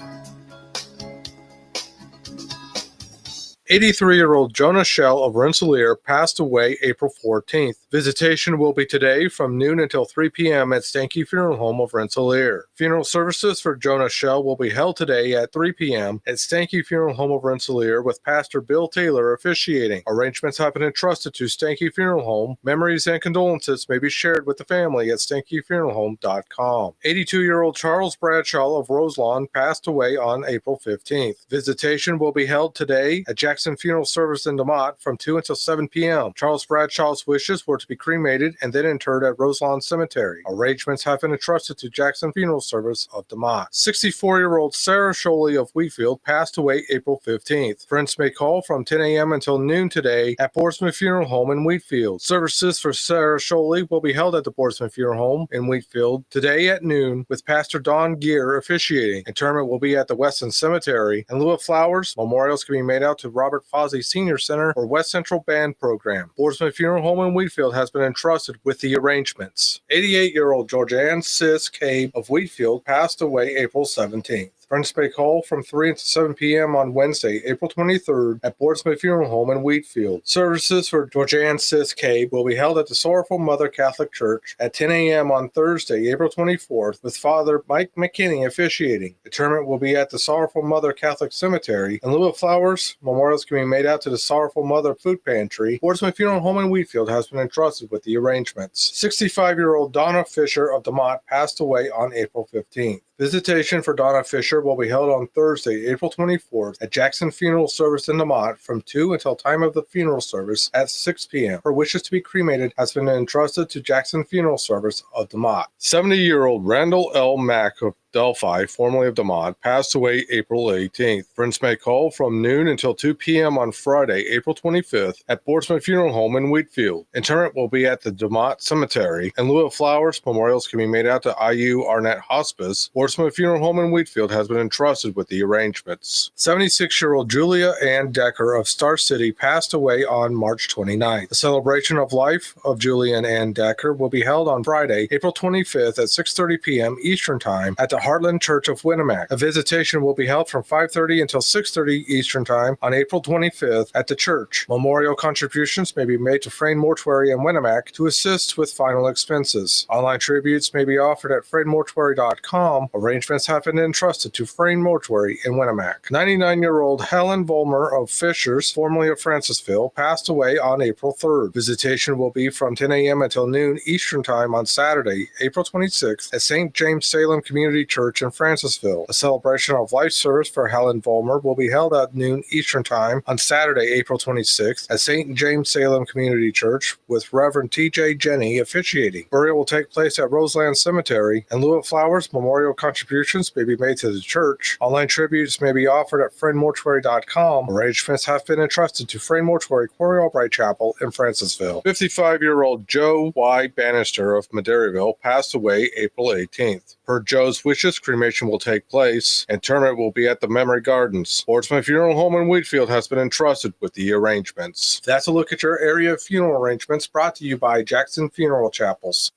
83-year-old Jonah Shell of Rensselaer passed away April 14th. Visitation will be today from noon until 3 p.m. at Stanke Funeral Home of Rensselaer. Funeral services for Jonah Shell will be held today at 3 p.m. at Stanke Funeral Home of Rensselaer with Pastor Bill Taylor officiating. Arrangements have been entrusted to Stanke Funeral Home. Memories and condolences may be shared with the family at stankefuneralhome.com. 82-year-old Charles Bradshaw of Roselawn passed away on April 15th. Visitation will be held today at Jackson Funeral Service in DeMott from 2 until 7 p.m. Charles Bradshaw's wishes were to be cremated and then interred at Roselawn Cemetery. Arrangements have been entrusted to Jackson Funeral Service of DeMott. 64-year-old Sarah Sholey of Wheatfield passed away April 15th. Friends may call from 10 a.m. until noon today at Boardsman Funeral Home in Wheatfield. Services for Sarah Sholey will be held at the Boardsman Funeral Home in Wheatfield today at noon with Pastor Don Gear officiating. Interment will be at the Weston Cemetery. In lieu of flowers, memorials can be made out to Robert Fozzie Senior Center or West Central Band Program. Boardsman Funeral Home in Wheatfield has been entrusted with the arrangements. 88-year-old Georgianne Sis Cabe of Wheatfield passed away April 17th. Friends may call from 3 to 7 p.m. on Wednesday, April 23rd at Boardsman Funeral Home in Wheatfield. Services for Georgianne Sis Cabe will be held at the Sorrowful Mother Catholic Church at 10 a.m. on Thursday, April 24th, with Father Mike McKinney officiating. Interment will be at the Sorrowful Mother Catholic Cemetery. In lieu of flowers, memorials can be made out to the Sorrowful Mother Food Pantry. Boardsman Funeral Home in Wheatfield has been entrusted with the arrangements. 65-year-old Donna Fisher of DeMott passed away on April 15th. Visitation for Donna Fisher will be held on Thursday, April 24th at Jackson Funeral Service in DeMott from 2 until time of the funeral service at 6 p.m. Her wishes to be cremated has been entrusted to Jackson Funeral Service of DeMott. 70-year-old Randall L. Mack of Delphi, formerly of DeMott, passed away April 18th. Friends may call from noon until 2 p.m. on Friday, April 25th at Boardsman Funeral Home in Wheatfield. Interment will be at the DeMott Cemetery. In lieu of flowers, memorials can be made out to IU Arnett Hospice. Boardsman Funeral Home in Wheatfield has been entrusted with the arrangements. 76-year-old Julia Ann Decker of Star City passed away on March 29th. The celebration of life of Julia Ann Decker will be held on Friday, April 25th at 6:30 p.m. Eastern Time at the Heartland Church of Winnemac. A visitation will be held from 5:30 until 6:30 Eastern Time on April 25th at the church. Memorial contributions may be made to Frayne Mortuary in Winnemac to assist with final expenses. Online tributes may be offered at FrayneMortuary.com. Arrangements have been entrusted to Frayne Mortuary in Winnemac. 99-year-old Helen Vollmer of Fishers, formerly of Francisville, passed away on April 3rd. Visitation will be from 10 a.m. until noon Eastern Time on Saturday, April 26th at St. James Salem Community Church in Francisville. A celebration of life service for Helen Vollmer will be held at noon Eastern Time on Saturday, April 26th at St. James Salem Community Church with Reverend T.J. Jenny officiating. Burial will take place at Roseland Cemetery. In lieu of flowers, memorial contributions may be made to the church. Online tributes may be offered at FrayneMortuary.com. Arrangements have been entrusted to Frayne Mortuary, Quarry Albright Chapel in Francisville. 55-year-old Joe Y. Bannister of Madeiryville passed away April 18th. Per Joe's wishes, cremation will take place. Interment will be at the Memory Gardens. Sportsman Funeral Home in Wheatfield has been entrusted with the arrangements. That's a look at your area funeral arrangements brought to you by Jackson Funeral Chapels.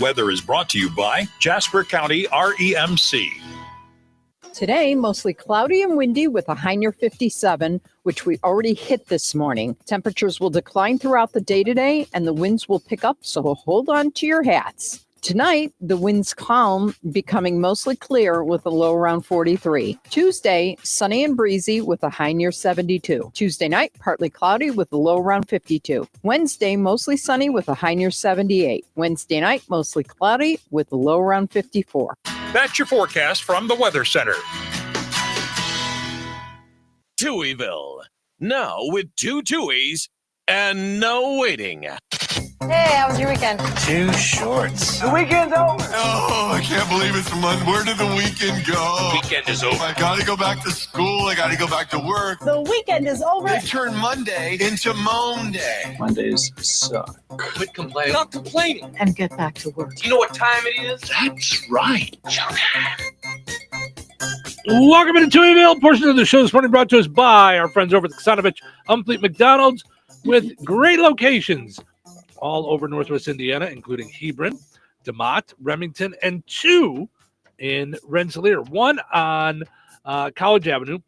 Weather is brought to you by Jasper County REMC. Today, mostly cloudy and windy with a high near 57, which we already hit this morning. Temperatures will decline throughout the day today, and the winds will pick up, so hold on to your hats. Tonight, the winds calm, becoming mostly clear with a low around 43. Tuesday, sunny and breezy with a high near 72. Tuesday night, partly cloudy with a low around 52. Wednesday, mostly sunny with a high near 78. Wednesday night, mostly cloudy with a low around 54. That's your forecast from the Weather Center. Touhyville. Now with 2 Touhies and no waiting. Hey, how was your weekend? Too shorts. The weekend's over. Oh, I can't believe it's Monday. Where did the weekend go? Weekend is over. I gotta go back to school. I gotta go back to work. The weekend is over. They turned Monday into Moan Day. Mondays suck. Quit complaining. Stop complaining. And get back to work. Do you know what time it is? That's right. Welcome into Touhyville. Portion of the show this morning brought to us by our friends over at the Kasanovich Umfleet McDonald's with great locations all over Northwest Indiana, including Hebron, DeMott, Remington, and 2 in Rensselaer. 1 on College Avenue,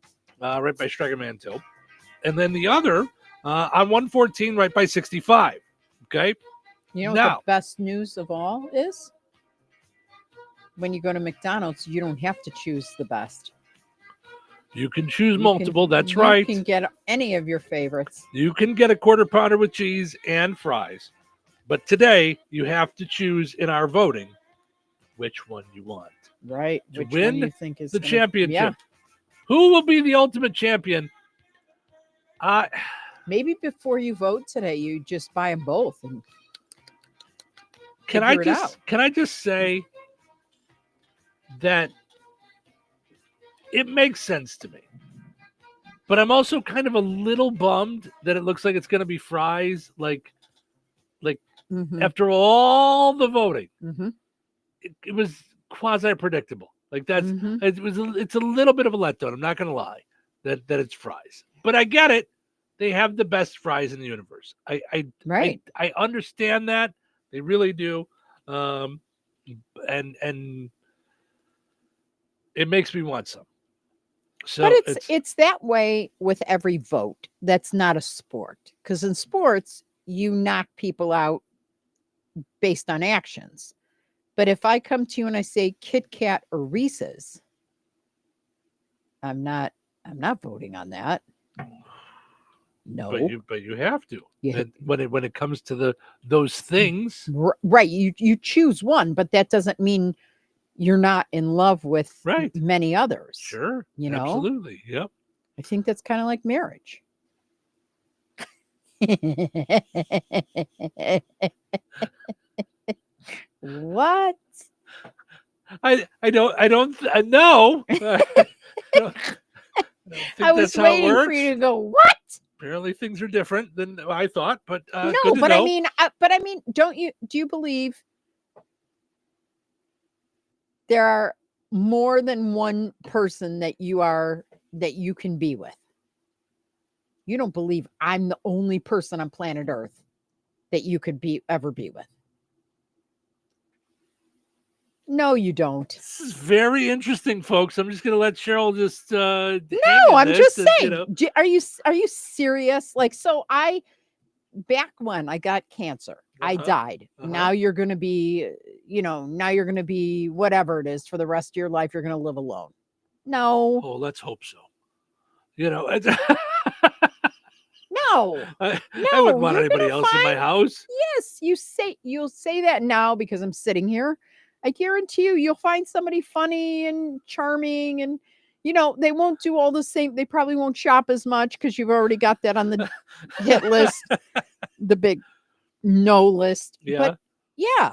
right by Striker Mantle, and then the other on 114, right by 65. Okay? You know now, what the best news of all is? When you go to McDonald's, you don't have to choose the best. you can choose multiple. That's right. You can get any of your favorites. You can get a quarter pounder with cheese and fries. But today, you have to choose in our voting which one you want. Right. To Which win one you think is the gonna- championship. Yeah. Who will be the ultimate champion? Maybe before you vote today, you just buy them both. And Can I just say that it makes sense to me. But I'm also kind of a little bummed that it looks like it's going to be fries. Like after all the voting, it was quasi predictable. Like it's a little bit of a letdown. I'm not going to lie that it's fries, but I get it. They have the best fries in the universe. I understand that. They really do. And it makes me want some. So but it's that way with every vote. That's not a sport. Because in sports, you knock people out based on actions. But if I come to you and I say Kit Kat or Reese's, I'm not voting on that. No. But you have to. Yeah. When it comes to those things. Right. You choose one, but that doesn't mean you're not in love with many others. Sure. You know? Absolutely. Yep. I think that's kind of like marriage. What? I don't know. I was waiting for you to go, what? Apparently things are different than I thought, but no, good to but know. I mean, do you believe there are more than one person that you can be with? You don't believe I'm the only person on planet Earth that you could ever be with? No, you don't. This is very interesting, folks. I'm just going to let Cheryl just. No, I'm just saying. You know. Are you serious? Like, so back when I got cancer, I died. Now you're going to be, now you're going to be whatever it is for the rest of your life. You're going to live alone. No. Oh, let's hope so. You know, no, I wouldn't want anybody else in my house. Yes, you'll say that now because I'm sitting here. I guarantee you'll find somebody funny and charming, and they won't do all the same. They probably won't shop as much because you've already got that on the hit list, the big no list. Yeah. But yeah,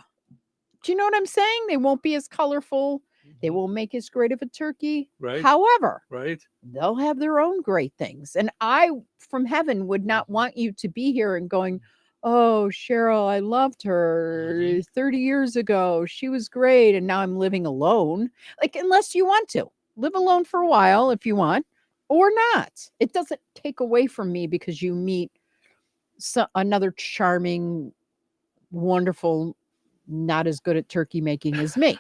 do you know what I'm saying? They won't be as colorful. They won't make as great of a turkey. Right. However, right. They'll have their own great things. And I, from heaven, would not want you to be here and going, oh, Cheryl, I loved her 30 years ago. She was great. And now I'm living alone. Like, unless you want to live alone for a while, if you want, or not. It doesn't take away from me because you meet another charming, wonderful, not as good at turkey making as me.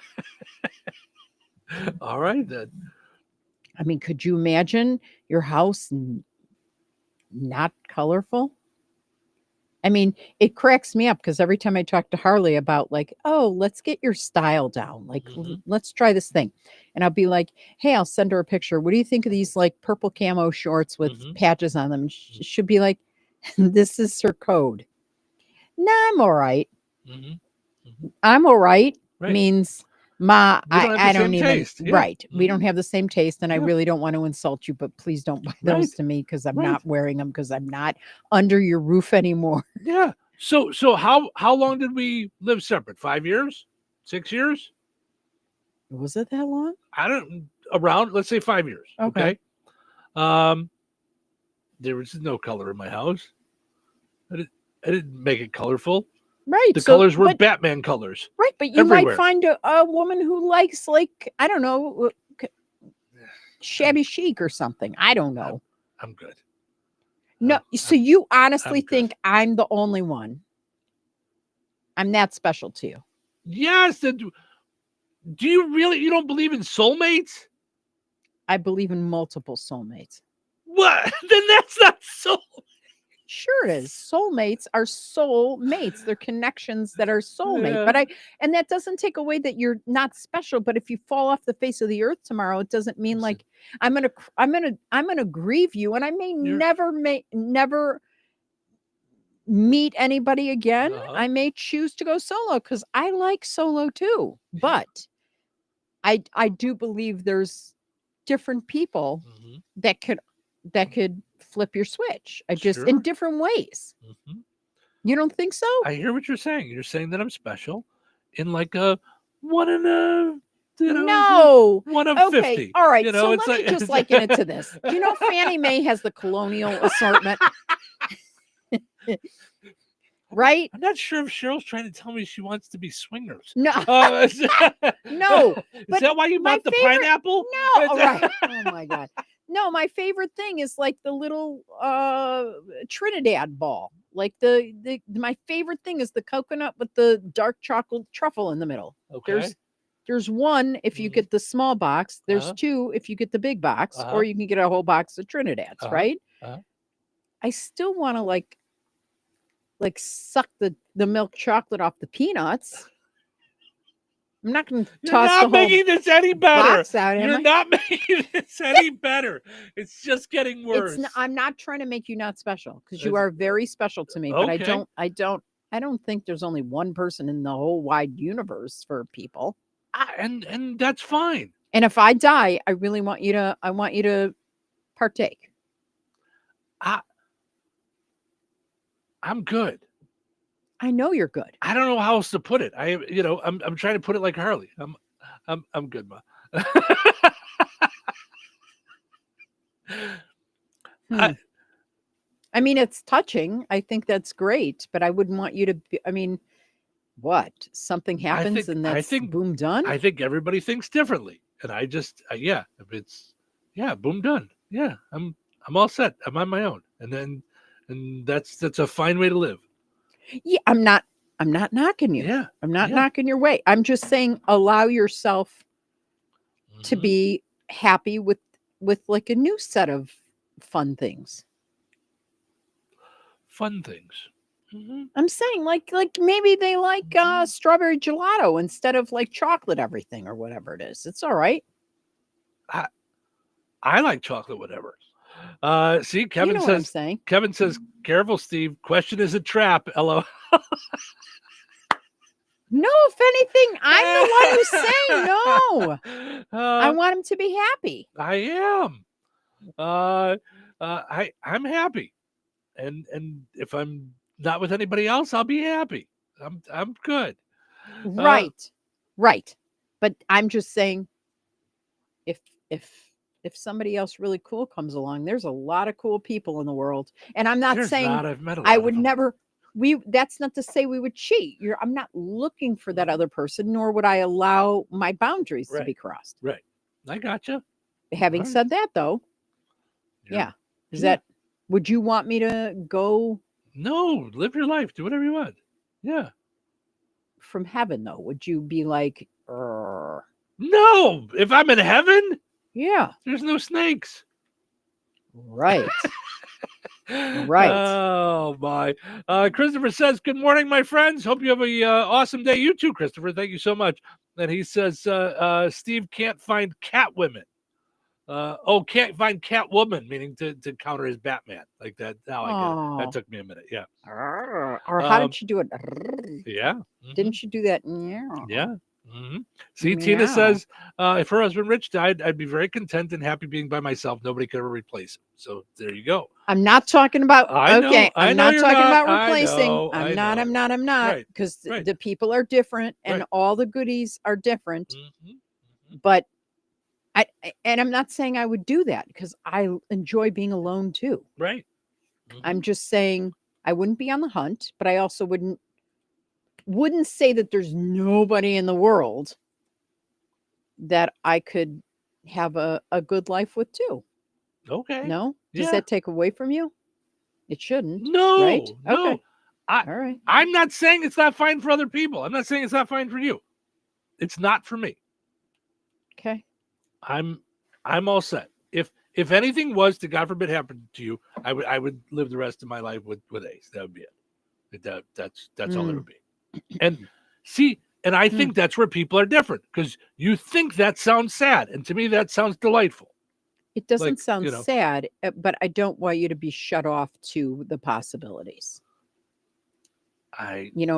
All right, then. I mean, could you imagine your house not colorful? I mean, it cracks me up because every time I talk to Harley about like, oh, let's get your style down. Like, let's try this thing. And I'll be like, hey, I'll send her a picture. What do you think of these like purple camo shorts with patches on them? She'll be like, this is her code. Nah, I'm all right. I'm all right. Means... Ma, I don't even taste. Yeah. Right. We don't have the same taste, and I really don't want to insult you, but please don't buy those to me because I'm not wearing them because I'm not under your roof anymore. Yeah. So how long did we live separate? 5 years? 6 years? Was it that long? Let's say 5 years. Okay. There was no color in my house. I didn't make it colorful. Right. The colors were Batman colors. Right. But you might find a woman who likes, like, I don't know, shabby chic or something. I don't know. I'm good. No. So you honestly think I'm the only one? I'm that special to you? Yes. Do you don't believe in soulmates? I believe in multiple soulmates. What? Then that's not soulmate. Sure it is. Soulmates are soulmates. They're connections that are soulmate. Yeah. But and that doesn't take away that you're not special. But if you fall off the face of the earth tomorrow, it doesn't mean like I'm gonna grieve you, and I may never meet anybody again. I may choose to go solo because I like solo too. But I do believe there's different people that could flip your switch. In different ways. You don't think so? I hear what you're saying. You're saying that I'm special in like a one of 50. All right. You know, so it's let me just liken it to this. Do you know Fannie Mae has the colonial assortment? Right? I'm not sure if Cheryl's trying to tell me she wants to be swingers. No. No. Is that why you bought the pineapple? No. All right. Oh my God. No, my favorite thing is like the little Trinidad ball. Like my favorite thing is the coconut with the dark chocolate truffle in the middle. Okay. There's one if you get the small box. There's two if you get the big box, or you can get a whole box of Trinidad's, right? I still want to like suck the milk chocolate off the peanuts. I'm not going to toss the whole making this any better. box out. You're not making this any better. It's just getting worse. I'm not trying to make you not special because you are very special to me. But I don't think there's only one person in the whole wide universe for people. And that's fine. And if I die, I really want you to. I want you to partake. I'm good. I know you're good. I don't know how else to put it. I'm trying to put it like Harley. I'm good, Ma. I mean, it's touching. I think that's great, but I wouldn't want you to be, I mean, what? Something happens and that's boom done? I think everybody thinks differently. And I just boom done. Yeah, I'm all set. I'm on my own. And that's a fine way to live. Yeah, I'm not I'm not knocking you. Yeah. I'm not knocking your way. I'm just saying allow yourself to be happy with like a new set of fun things. Fun things. I'm saying like maybe they like strawberry gelato instead of like chocolate everything or whatever it is. It's all right. I like chocolate, whatever. See, Kevin know what I'm says. saying. Kevin says, "Careful, Steve. Question is a trap." Hello. No, if anything, I'm the one who's saying no. I want him to be happy. I am. I'm happy, and if I'm not with anybody else, I'll be happy. I'm good. Right. But I'm just saying, if somebody else really cool comes along, there's a lot of cool people in the world, and I'm not saying I've met a lot I of would them. never. That's not to say we would cheat. I'm not looking for that other person, nor would I allow my boundaries to be crossed. Right. I gotcha. Having said that, though, would you want me to go? No, live your life. Do whatever you want. Yeah. From heaven, though, would you be like, no? If I'm in heaven, there's no snakes. Right. Right. Oh my. Christopher says, "Good morning, my friends. Hope you have a awesome day." You too, Christopher. Thank you so much. And he says, Steve can't find Catwomen. Can't find Catwoman, meaning to counter his Batman like that. Now I get it. That took me a minute. Yeah. Or how did you do it? Yeah. Didn't you do that? Yeah. See, Tina says, if her husband Rich died, I'd be very content and happy being by myself. Nobody could ever replace him. So there you go. I'm not talking about. I'm not talking about replacing. I'm not. Right. Because the people are different and all the goodies are different. But I'm not saying I would do that because I enjoy being alone too. Right. I'm just saying I wouldn't be on the hunt, but I also wouldn't say that there's nobody in the world that I could have a good life with too. Okay. No? Does that take away from you? It shouldn't. No. Right? No. Okay. All right. I'm not saying it's not fine for other people. I'm not saying it's not fine for you. It's not for me. Okay. I'm all set. If anything was to, God forbid, happen to you, I would live the rest of my life with Ace. That would be it. That's all it would be. And see, and I think that's where people are different because you think that sounds sad, and to me that sounds delightful. It doesn't sound sad, but I don't want you to be shut off to the possibilities.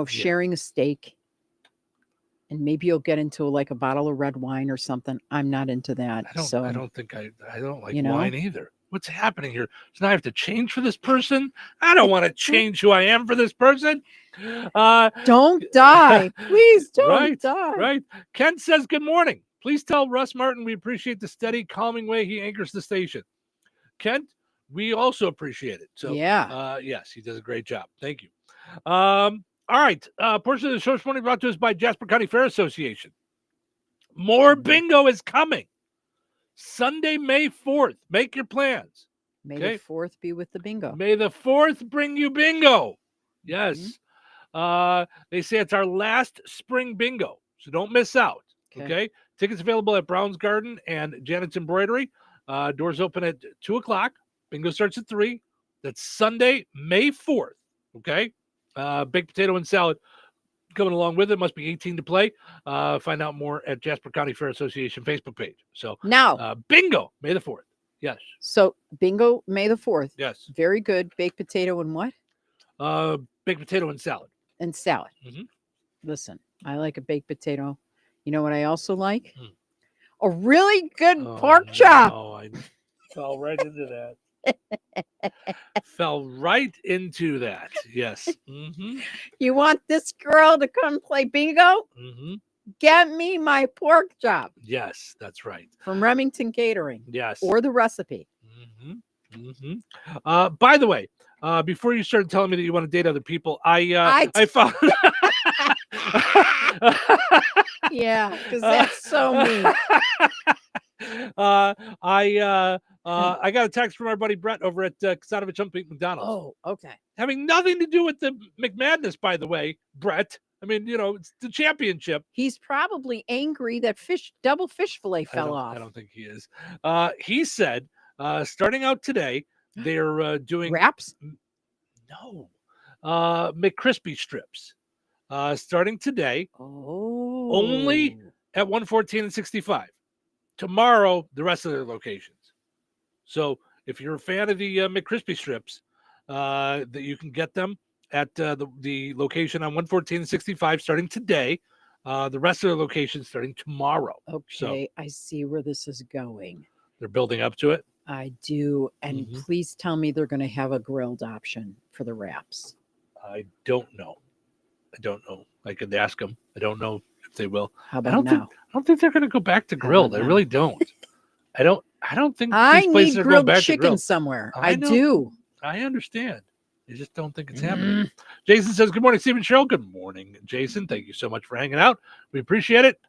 Sharing a steak, and maybe you'll get into like a bottle of red wine or something. I'm not into that. I don't like wine either. What's happening here? So now I have to change for this person? I don't want to change who I am for this person. Don't die. Please don't die. Right. Ken says, "Good morning. Please tell Russ Martin we appreciate the steady, calming way he anchors the station." Kent, we also appreciate it. So yes, he does a great job. Thank you. All right. Portion of the show this morning brought to us by Jasper County Fair Association. More bingo is coming. Sunday, May 4th. Make your plans. May the 4th be with the bingo. May the 4th bring you bingo. Yes. They say it's our last spring bingo, so don't miss out. Okay. Tickets available at Brown's Garden and Janet's Embroidery. Doors open at 2:00. Bingo starts at 3. That's Sunday, May 4th. Okay. Baked potato and salad coming along with it. Must be 18 to play. Find out more at Jasper County Fair Association Facebook page. So now, bingo, May the 4th. Yes. So bingo, May the 4th. Yes. Very good. Baked potato and what? Baked potato and salad. And salad. Listen, I like a baked potato. You know what I also like? A really good pork chop. Oh, I fell right into that. Fell right into that. Yes. You want this girl to come play bingo? Get me my pork chop. Yes, that's right. From Remington Catering. Yes. Or the recipe. By the way, before you started telling me that you want to date other people, I found yeah, because that's so mean. I I got a text from our buddy Brett over at Kasanovich Humping McDonald's. Oh, okay. Having nothing to do with the McMadness, by the way, Brett. I mean, it's the championship. He's probably angry that double fish fillet fell off. I don't think he is. He said, starting out today, they're doing wraps. No, McCrispy strips. Starting today, only at 114 and 65. Tomorrow, the rest of their locations. So if you're a fan of the McCrispy strips, that you can get them at the location on 114 and 65 starting today. The rest of the locations starting tomorrow. Okay, so, I see where this is going. They're building up to it. I do. And please tell me they're going to have a grilled option for the wraps. I don't know. I could ask them. I don't know if they will. How about now? I don't think they're going to go back to grilled. I really don't. I don't think I these places need are grilled going back chicken to grilled. somewhere. I know. Do. I understand. I just don't think it's happening. Jason says, good morning, Stephen Cheryl. Good morning, Jason. Thank you so much for hanging out. We appreciate it.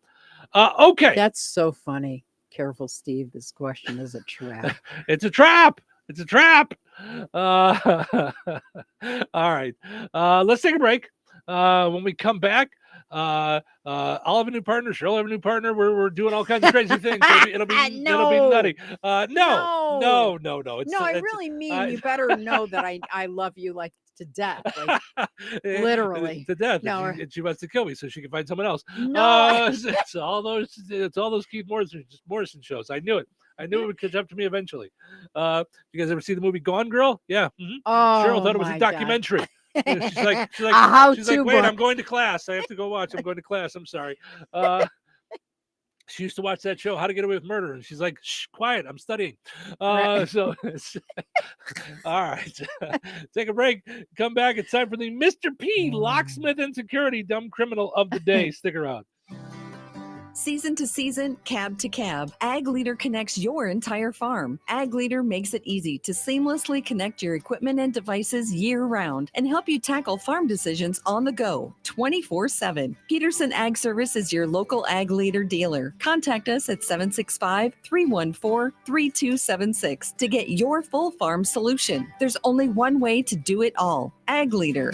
Okay. That's so funny. Careful, Steve. This question is a trap. It's a trap. It's a trap. All right. Let's take a break. When we come back, I'll have a new partner. Cheryl will have a new partner. We're doing all kinds of crazy things. It'll be nutty. No. No, I really mean you better know that I love you like to death, like, literally to death. No, and she wants to kill me so she can find someone else. No. It's all those Keith Morrison shows. I knew it. I knew it would catch up to me eventually. You guys ever see the movie Gone Girl? Yeah. Oh, Cheryl thought it was a documentary. She's like, wait, I'm going to class. I have to go watch. I'm going to class. I'm sorry. She used to watch that show, How to Get Away with Murder, and she's like, shh, quiet, I'm studying. So, all right. Take a break. Come back. It's time for the Mr. P, Locksmith and Security Dumb Criminal of the Day. Stick around. Season to season, cab to cab, Ag Leader connects your entire farm. Ag Leader makes it easy to seamlessly connect your equipment and devices year-round and help you tackle farm decisions on the go, 24/7. Peterson Ag Service is your local Ag Leader dealer. Contact us at 765-314-3276 to get your full farm solution. There's only one way to do it all. Ag Leader.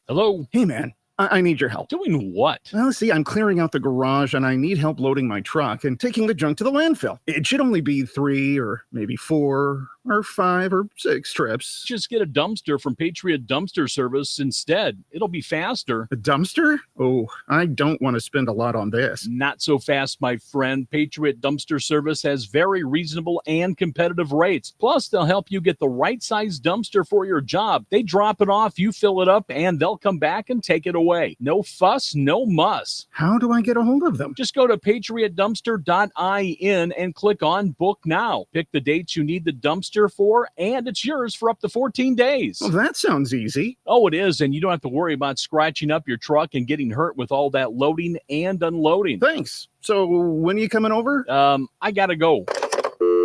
Hello. Hey, man. I need your help. Doing what? Well, see, I'm clearing out the garage and I need help loading my truck and taking the junk to the landfill. It should only be 3 or maybe 4 or 5 or 6 trips. Just get a dumpster from Patriot Dumpster Service instead. It'll be faster. A dumpster? Oh, I don't want to spend a lot on this. Not so fast, my friend. Patriot Dumpster Service has very reasonable and competitive rates. Plus, they'll help you get the right size dumpster for your job. They drop it off, you fill it up, and they'll come back and take it away. No fuss, no muss. How do I get a hold of them? Just go to patriotdumpster.in and click on Book Now. Pick the dates you need the dumpster for, and it's yours for up to 14 days. Well, that sounds easy. Oh, it is, and you don't have to worry about scratching up your truck and getting hurt with all that loading and unloading. Thanks. So when are you coming over? I gotta go.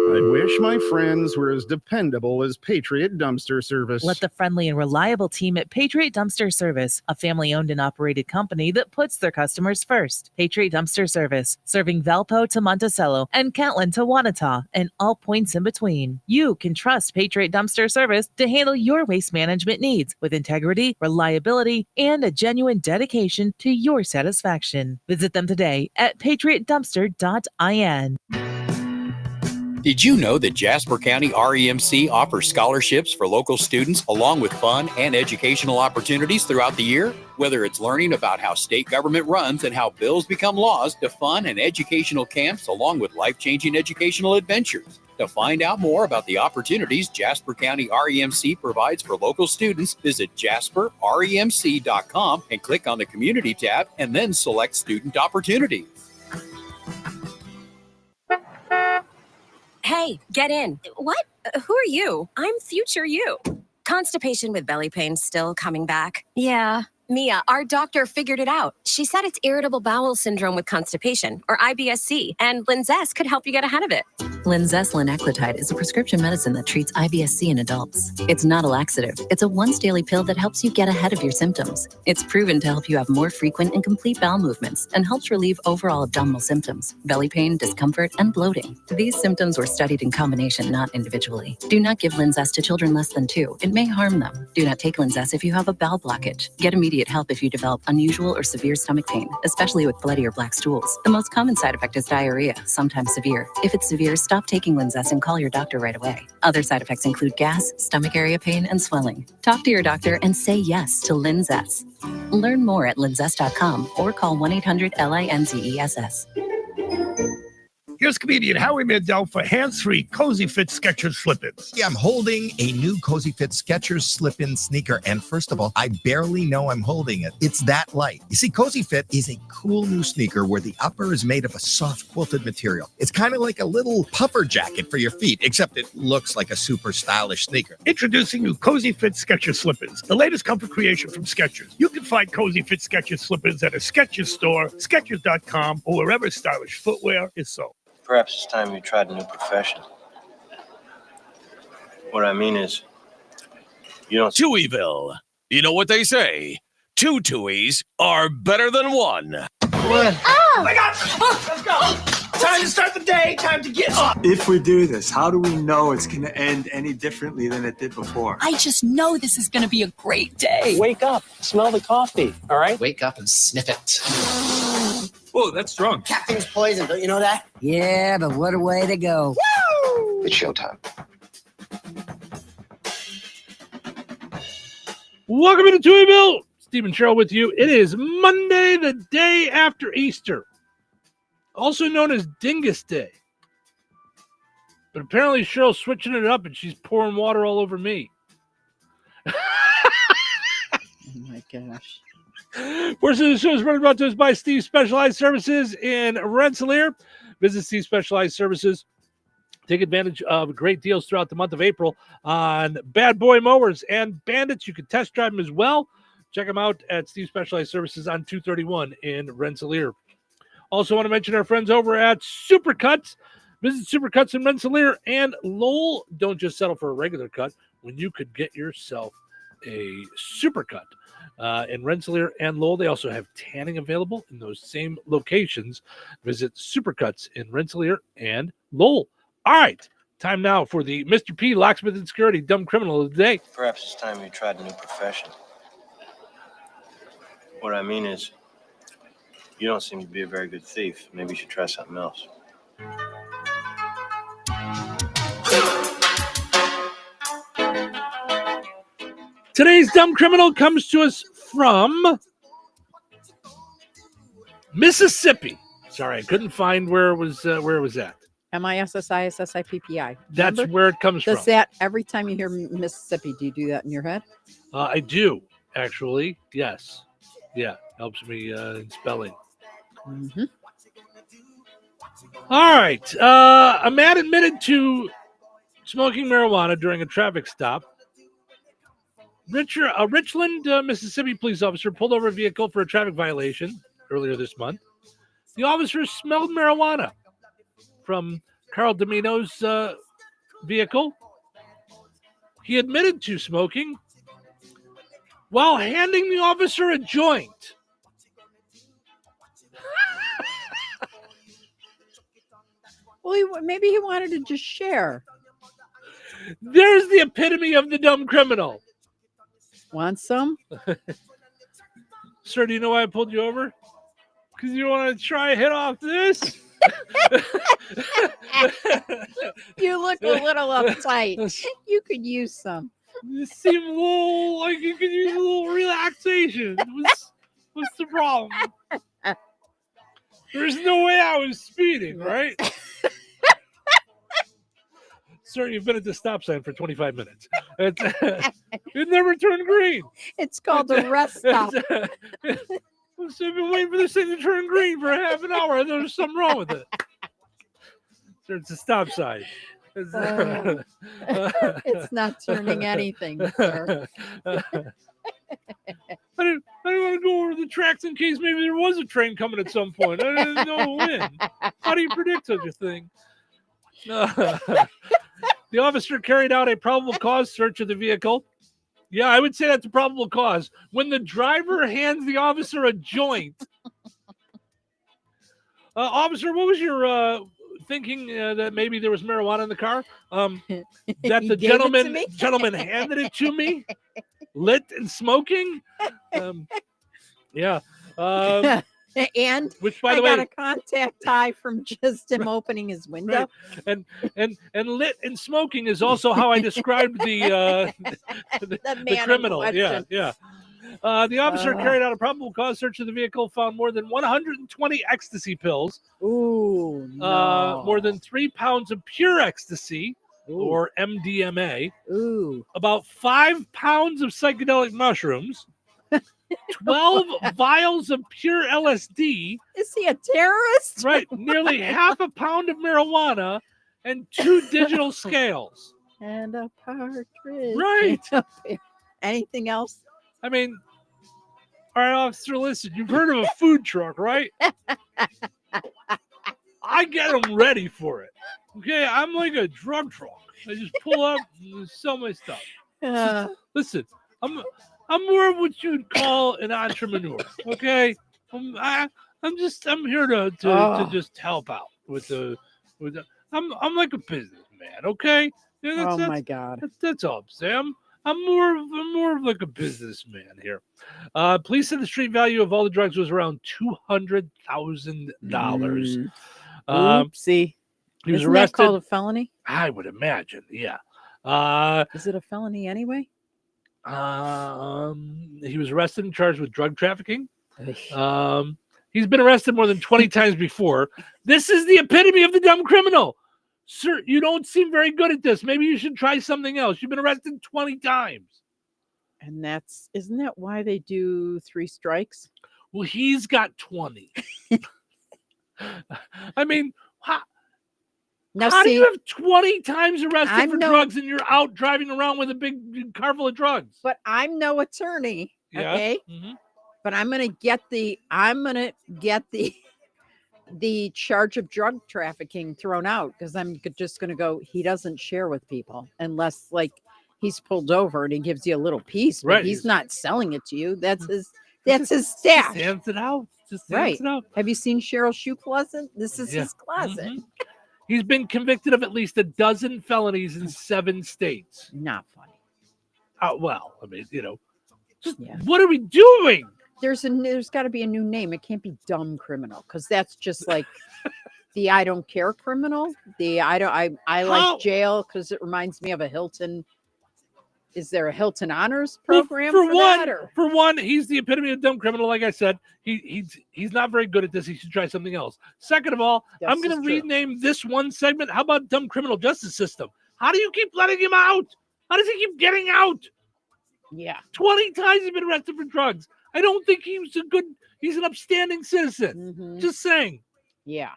I wish my friends were as dependable as Patriot Dumpster Service. Let the friendly and reliable team at Patriot Dumpster Service, a family-owned and operated company that puts their customers first. Patriot Dumpster Service, serving Valpo to Monticello and Catlin to Wanata and all points in between. You can trust Patriot Dumpster Service to handle your waste management needs with integrity, reliability, and a genuine dedication to your satisfaction. Visit them today at patriotdumpster.in. Did you know that Jasper County REMC offers scholarships for local students along with fun and educational opportunities throughout the year? Whether it's learning about how state government runs and how bills become laws, to fun and educational camps along with life-changing educational adventures. To find out more about the opportunities Jasper County REMC provides for local students, visit jasperremc.com and click on the Community tab and then select Student Opportunities. Hey, get in. What? Who are you? I'm future you. Constipation with belly pain still coming back? Yeah. Mia, our doctor figured it out. She said it's irritable bowel syndrome with constipation, or IBS-C, and Linzess could help you get ahead of it. Linzess linaclotide is a prescription medicine that treats IBS-C in adults. It's not a laxative. It's a once-daily pill that helps you get ahead of your symptoms. It's proven to help you have more frequent and complete bowel movements and helps relieve overall abdominal symptoms, belly pain, discomfort, and bloating. These symptoms were studied in combination, not individually. Do not give Linzess to children less than 2. It may harm them. Do not take Linzess if you have a bowel blockage. Get immediate help if you develop unusual or severe stomach pain, especially with bloody or black stools. The most common side effect is diarrhea, sometimes severe. If it's severe, stop taking Linzess and call your doctor right away. Other side effects include gas, stomach area pain, and swelling. Talk to your doctor and say yes to Linzess. Learn more at linzess.com or call 1-800-LINZESS. Here's comedian Howie Mandel for hands-free Cozy Fit Skechers slip-ins. Yeah, I'm holding a new Cozy Fit Skechers slip-in sneaker, and first of all, I barely know I'm holding it. It's that light. You see, Cozy Fit is a cool new sneaker where the upper is made of a soft quilted material. It's kind of like a little puffer jacket for your feet, except it looks like a super stylish sneaker. Introducing new Cozy Fit Skechers slip-ins, the latest comfort creation from Skechers. You can find Cozy Fit Skechers slip-ins at a Skechers store, Skechers.com, or wherever stylish footwear is sold. Perhaps it's time you tried a new profession. What I mean is, you don't... Touhyville. You know what they say? 2 Touhies are better than 1. What? Oh! I got it! Let's go! Time to start the day, time to get up! If we do this, how do we know it's going to end any differently than it did before? I just know this is going to be a great day. Wake up, smell the coffee, all right? Wake up and sniff it. Whoa, that's strong. Caffeine's poison, don't you know that? Yeah, but what a way to go. Woo! It's showtime. Welcome to Touhyville. Stephen Sherrill with you. It is Monday, the day after Easter, also known as Dingus Day. But apparently Cheryl's switching it up and she's pouring water all over me. Oh my gosh. Portion of the show is brought to us by Steve Specialized Services in Rensselaer. Visit Steve Specialized Services. Take advantage of great deals throughout the month of April on Bad Boy Mowers and Bandits. You can test drive them as well. Check them out at Steve Specialized Services on 231 in Rensselaer. Also want to mention our friends over at Supercuts. Visit Supercuts in Rensselaer and Lowell. Don't just settle for a regular cut when you could get yourself a Supercut. In Rensselaer and Lowell, they also have tanning available in those same locations. Visit Supercuts in Rensselaer and Lowell. All right, time now for the Mr. P Locksmith and Security Dumb Criminal of the Day. Perhaps it's time you tried a new profession. What I mean is, you don't seem to be a very good thief. Maybe you should try something else. Today's Dumb Criminal comes to us from Mississippi. Sorry, I couldn't find where it was at. MISSISSIPPI. That's where it comes from. Does that every time you hear Mississippi, do you do that in your head? I do, actually. Yes. Yeah, helps me in spelling. Mm-hmm. All right. A man admitted to smoking marijuana during a traffic stop. A Richland, Mississippi police officer pulled over a vehicle for a traffic violation earlier this month. The officer smelled marijuana from Carl Domino's vehicle. He admitted to smoking while handing the officer a joint. Well, maybe he wanted to just share. There's the epitome of the dumb criminal. Want some? Sir, do you know why I pulled you over? Because you want to try to hit off this? You look a little uptight. You could use some. You seem a little like you could use a little relaxation. What's the problem? There's no way I was speeding, right? Sir, you've been at the stop sign for 25 minutes. It never turned green. It's called a rest stop. So I've been waiting for this thing to turn green for half an hour. I thought there's something wrong with it. Sir, it's a stop sign. It's not turning anything, sir. I didn't want to go over the tracks in case maybe there was a train coming at some point. I didn't know when. How do you predict such a thing? The officer carried out a probable cause search of the vehicle. Yeah, I would say that's a probable cause. When the driver hands the officer a joint. Officer, what was your thinking that maybe there was marijuana in the car? That the gentleman handed it to me, lit and smoking. Yeah. And which, by I the way, got a contact high from just him opening his window. Right. And lit and smoking is also how I described the criminal. Yeah. The officer carried out a probable cause search of the vehicle, found more than 120 ecstasy pills. Ooh, no. More than 3 pounds of pure ecstasy, or MDMA. Ooh. About 5 pounds of psychedelic mushrooms. 12 vials of pure LSD. Is he a terrorist? Right. Nearly half a pound of marijuana and 2 digital scales. And a partridge. Right. Anything else? I mean, all right, officer, listen, you've heard of a food truck, right? I get them ready for it. Okay, I'm like a drug truck. I just pull up and sell my stuff. Listen, I'm more of what you'd call an entrepreneur. Okay, I'm here to just help out with the. I'm like a businessman. Okay. Yeah, my God. That's all I'm saying. I'm more of like a businessman here. Police said the street value of all the drugs was around $200,000. Oopsie. Isn't that called a felony? I would imagine, yeah. Is it a felony anyway? He was arrested and charged with drug trafficking. He's been arrested more than 20 times before. This is the epitome of the dumb criminal. Sir, you don't seem very good at this. Maybe you should try something else. You've been arrested 20 times. And isn't that why they do 3 strikes? Well, he's got 20. I mean, how do you have 20 times arrested for drugs and you're out driving around with a big car full of drugs? But I'm no attorney, okay? Mm-hmm. But I'm gonna get the charge of drug trafficking thrown out because I'm just going to go, he doesn't share with people unless like he's pulled over and he gives you a little piece, but right. He's not selling it to you. That's his stash. Just hands it out. Right. Have you seen Cheryl's shoe closet? This is his closet. Mm-hmm. He's been convicted of at least 12 felonies in 7 states. Not funny. Well, I mean, what are we doing? There's got to be a new name. It can't be dumb criminal because that's just like the I don't care criminal. The I like jail because it reminds me of a Hilton. Is there a Hilton Honors program for one, he's the epitome of dumb criminal. Like I said, he's not very good at this. He should try something else. Second of all, I'm going to rename this one segment. How about dumb criminal justice system? How do you keep letting him out? How does he keep getting out? Yeah, 20 times he's been arrested for drugs. I don't think he's an upstanding citizen. Mm-hmm. Just saying. Yeah.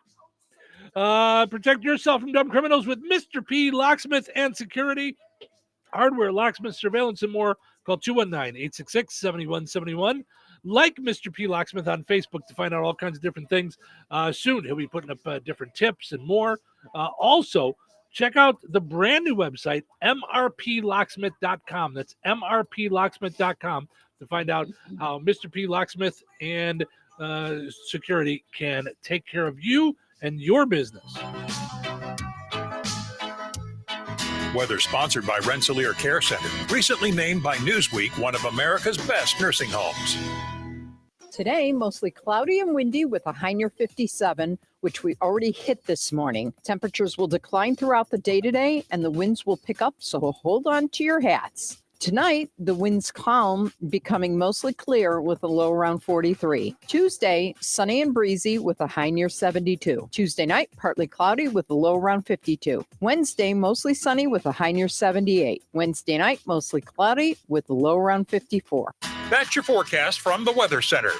Protect yourself from dumb criminals with Mr. P Locksmith and Security. Hardware, locksmith, surveillance, and more. Call 219-866-7171. Like Mr. P Locksmith on Facebook to find out all kinds of different things. Soon he'll be putting up different tips and more. Also, check out the brand new website, mrplocksmith.com. That's mrplocksmith.com. to find out how Mr. P Locksmith and Security can take care of you and your business. Weather sponsored by Rensselaer Care Center, recently named by Newsweek one of America's best nursing homes. Today, mostly cloudy and windy with a high near 57, which we already hit this morning. Temperatures will decline throughout the day today, and the winds will pick up, so hold on to your hats. Tonight, the winds calm, becoming mostly clear with a low around 43. Tuesday, sunny and breezy with a high near 72. Tuesday night, partly cloudy with a low around 52. Wednesday, mostly sunny with a high near 78. Wednesday night, mostly cloudy with a low around 54. That's your forecast from the Weather Center.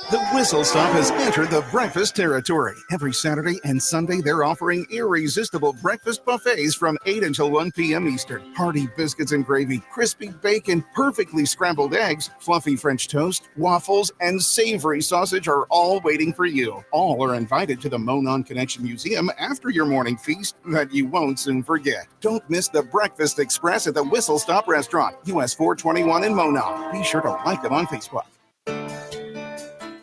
The Whistle Stop has entered the breakfast territory. Every Saturday and Sunday, they're offering irresistible breakfast buffets from 8 until 1 p.m. Eastern. Hearty biscuits and gravy, crispy bacon, perfectly scrambled eggs, fluffy French toast, waffles, and savory sausage are all waiting for you. All are invited to the Monon Connection Museum after your morning feast that you won't soon forget. Don't miss the Breakfast Express at the Whistle Stop Restaurant, US 421 in Monon. Be sure to like them on Facebook.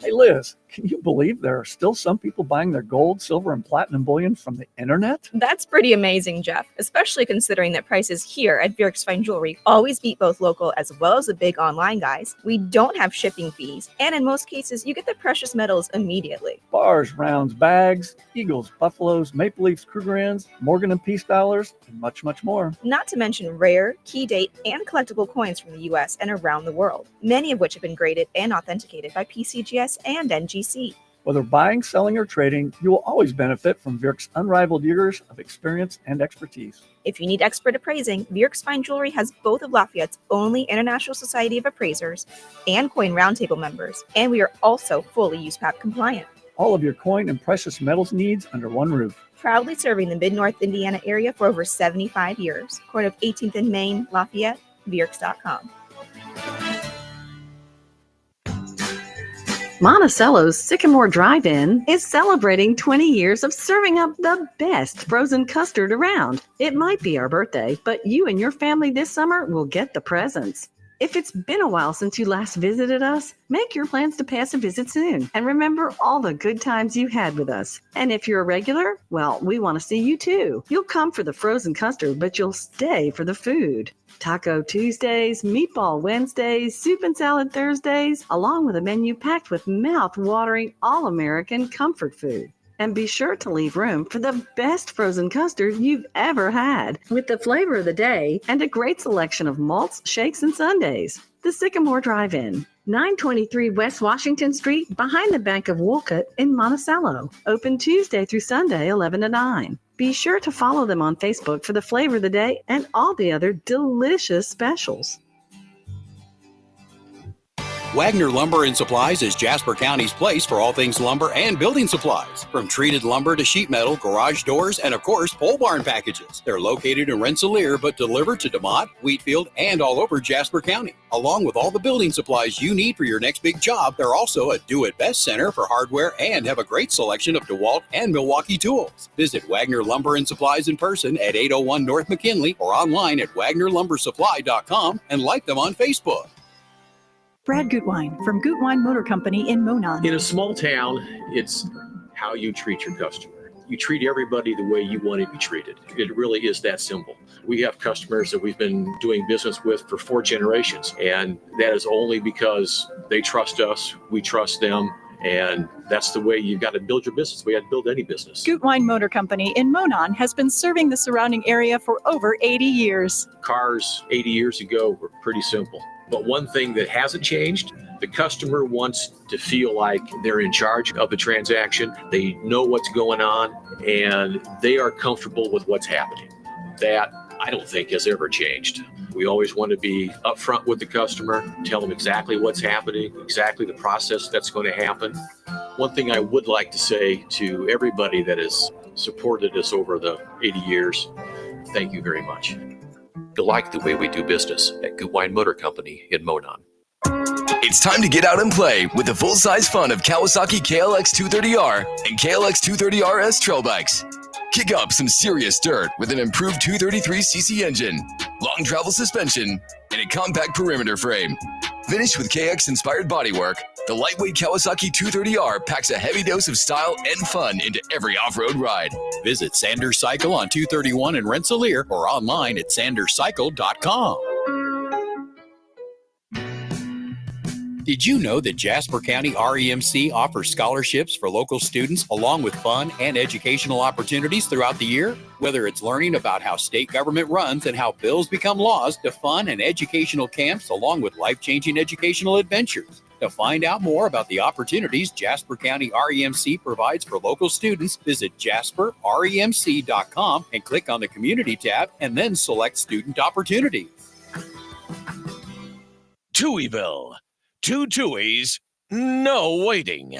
Hey, Liz, can you believe there are still some people buying their gold, silver, and platinum bullion from the internet? That's pretty amazing, Jeff, especially considering that prices here at Bjork's Fine Jewelry always beat both local as well as the big online guys. We don't have shipping fees, and in most cases, you get the precious metals immediately. Bars, rounds, bags, eagles, buffaloes, maple leafs, Krugerrands, Morgan and Peace dollars, and much, much more. Not to mention rare, key date, and collectible coins from the US and around the world, many of which have been graded and authenticated by PCGS and NGC. Whether buying, selling, or trading, you will always benefit from Bjork's unrivaled years of experience and expertise. If you need expert appraising, Bjork's Fine Jewelry has both of Lafayette's only International Society of Appraisers and Coin Roundtable members, and we are also fully USPAP compliant. All of your coin and precious metals needs under one roof. Proudly serving the Mid-North Indiana area for over 75 years. Corner of 18th and Main, Lafayette, Bjorks.com. Monticello's Sycamore Drive-In is celebrating 20 years of serving up the best frozen custard around. It might be our birthday, but you and your family this summer will get the presents. If it's been a while since you last visited us, make your plans to pass a visit soon and remember all the good times you had with us. And if you're a regular, well, we want to see you too. You'll come for the frozen custard, but you'll stay for the food. Taco Tuesdays, Meatball Wednesdays, Soup and Salad Thursdays, along with a menu packed with mouth-watering all-American comfort food. And be sure to leave room for the best frozen custard you've ever had, with the flavor of the day and a great selection of malts, shakes, and sundaes. The Sycamore Drive-In, 923 West Washington Street, behind the Bank of Wolcott in Monticello. Open Tuesday through Sunday, 11 to 9. Be sure to follow them on Facebook for the flavor of the day and all the other delicious specials. Wagner Lumber and Supplies is Jasper County's place for all things lumber and building supplies. From treated lumber to sheet metal, garage doors, and of course, pole barn packages. They're located in Rensselaer, but delivered to DeMott, Wheatfield, and all over Jasper County. Along with all the building supplies you need for your next big job, they're also a do-it-best center for hardware and have a great selection of DeWalt and Milwaukee tools. Visit Wagner Lumber and Supplies in person at 801 North McKinley or online at wagnerlumbersupply.com and like them on Facebook. Brad Gutwein from Gutwein Motor Company in Monon. In a small town, it's how you treat your customer. You treat everybody the way you want to be treated. It really is that simple. We have customers that we've been doing business with for 4 generations, and that is only because they trust us, we trust them, and that's the way you've got to build your business. We had to build any business. Gutwein Motor Company in Monon has been serving the surrounding area for over 80 years. Cars 80 years ago were pretty simple. But one thing that hasn't changed, the customer wants to feel like they're in charge of the transaction. They know what's going on and they are comfortable with what's happening. That I don't think has ever changed. We always want to be upfront with the customer, tell them exactly what's happening, exactly the process that's going to happen. One thing I would like to say to everybody that has supported us over the 80 years, thank you very much. You'll like the way we do business at Gutwein Motor Company in Monon. It's time to get out and play with the full-size fun of Kawasaki KLX 230R and KLX 230RS trail bikes. Kick up some serious dirt with an improved 233cc engine, long travel suspension, and a compact perimeter frame. Finished with KX-inspired bodywork, the lightweight Kawasaki 230R packs a heavy dose of style and fun into every off-road ride. Visit Sanders Cycle on 231 in Rensselaer or online at sanderscycle.com. Did you know that Jasper County REMC offers scholarships for local students along with fun and educational opportunities throughout the year? Whether it's learning about how state government runs and how bills become laws, to fun and educational camps along with life-changing educational adventures. To find out more about the opportunities Jasper County REMC provides for local students, visit jasperremc.com and click on the Community tab and then select Student Opportunities. Touhyville. 2 Touhies, No waiting.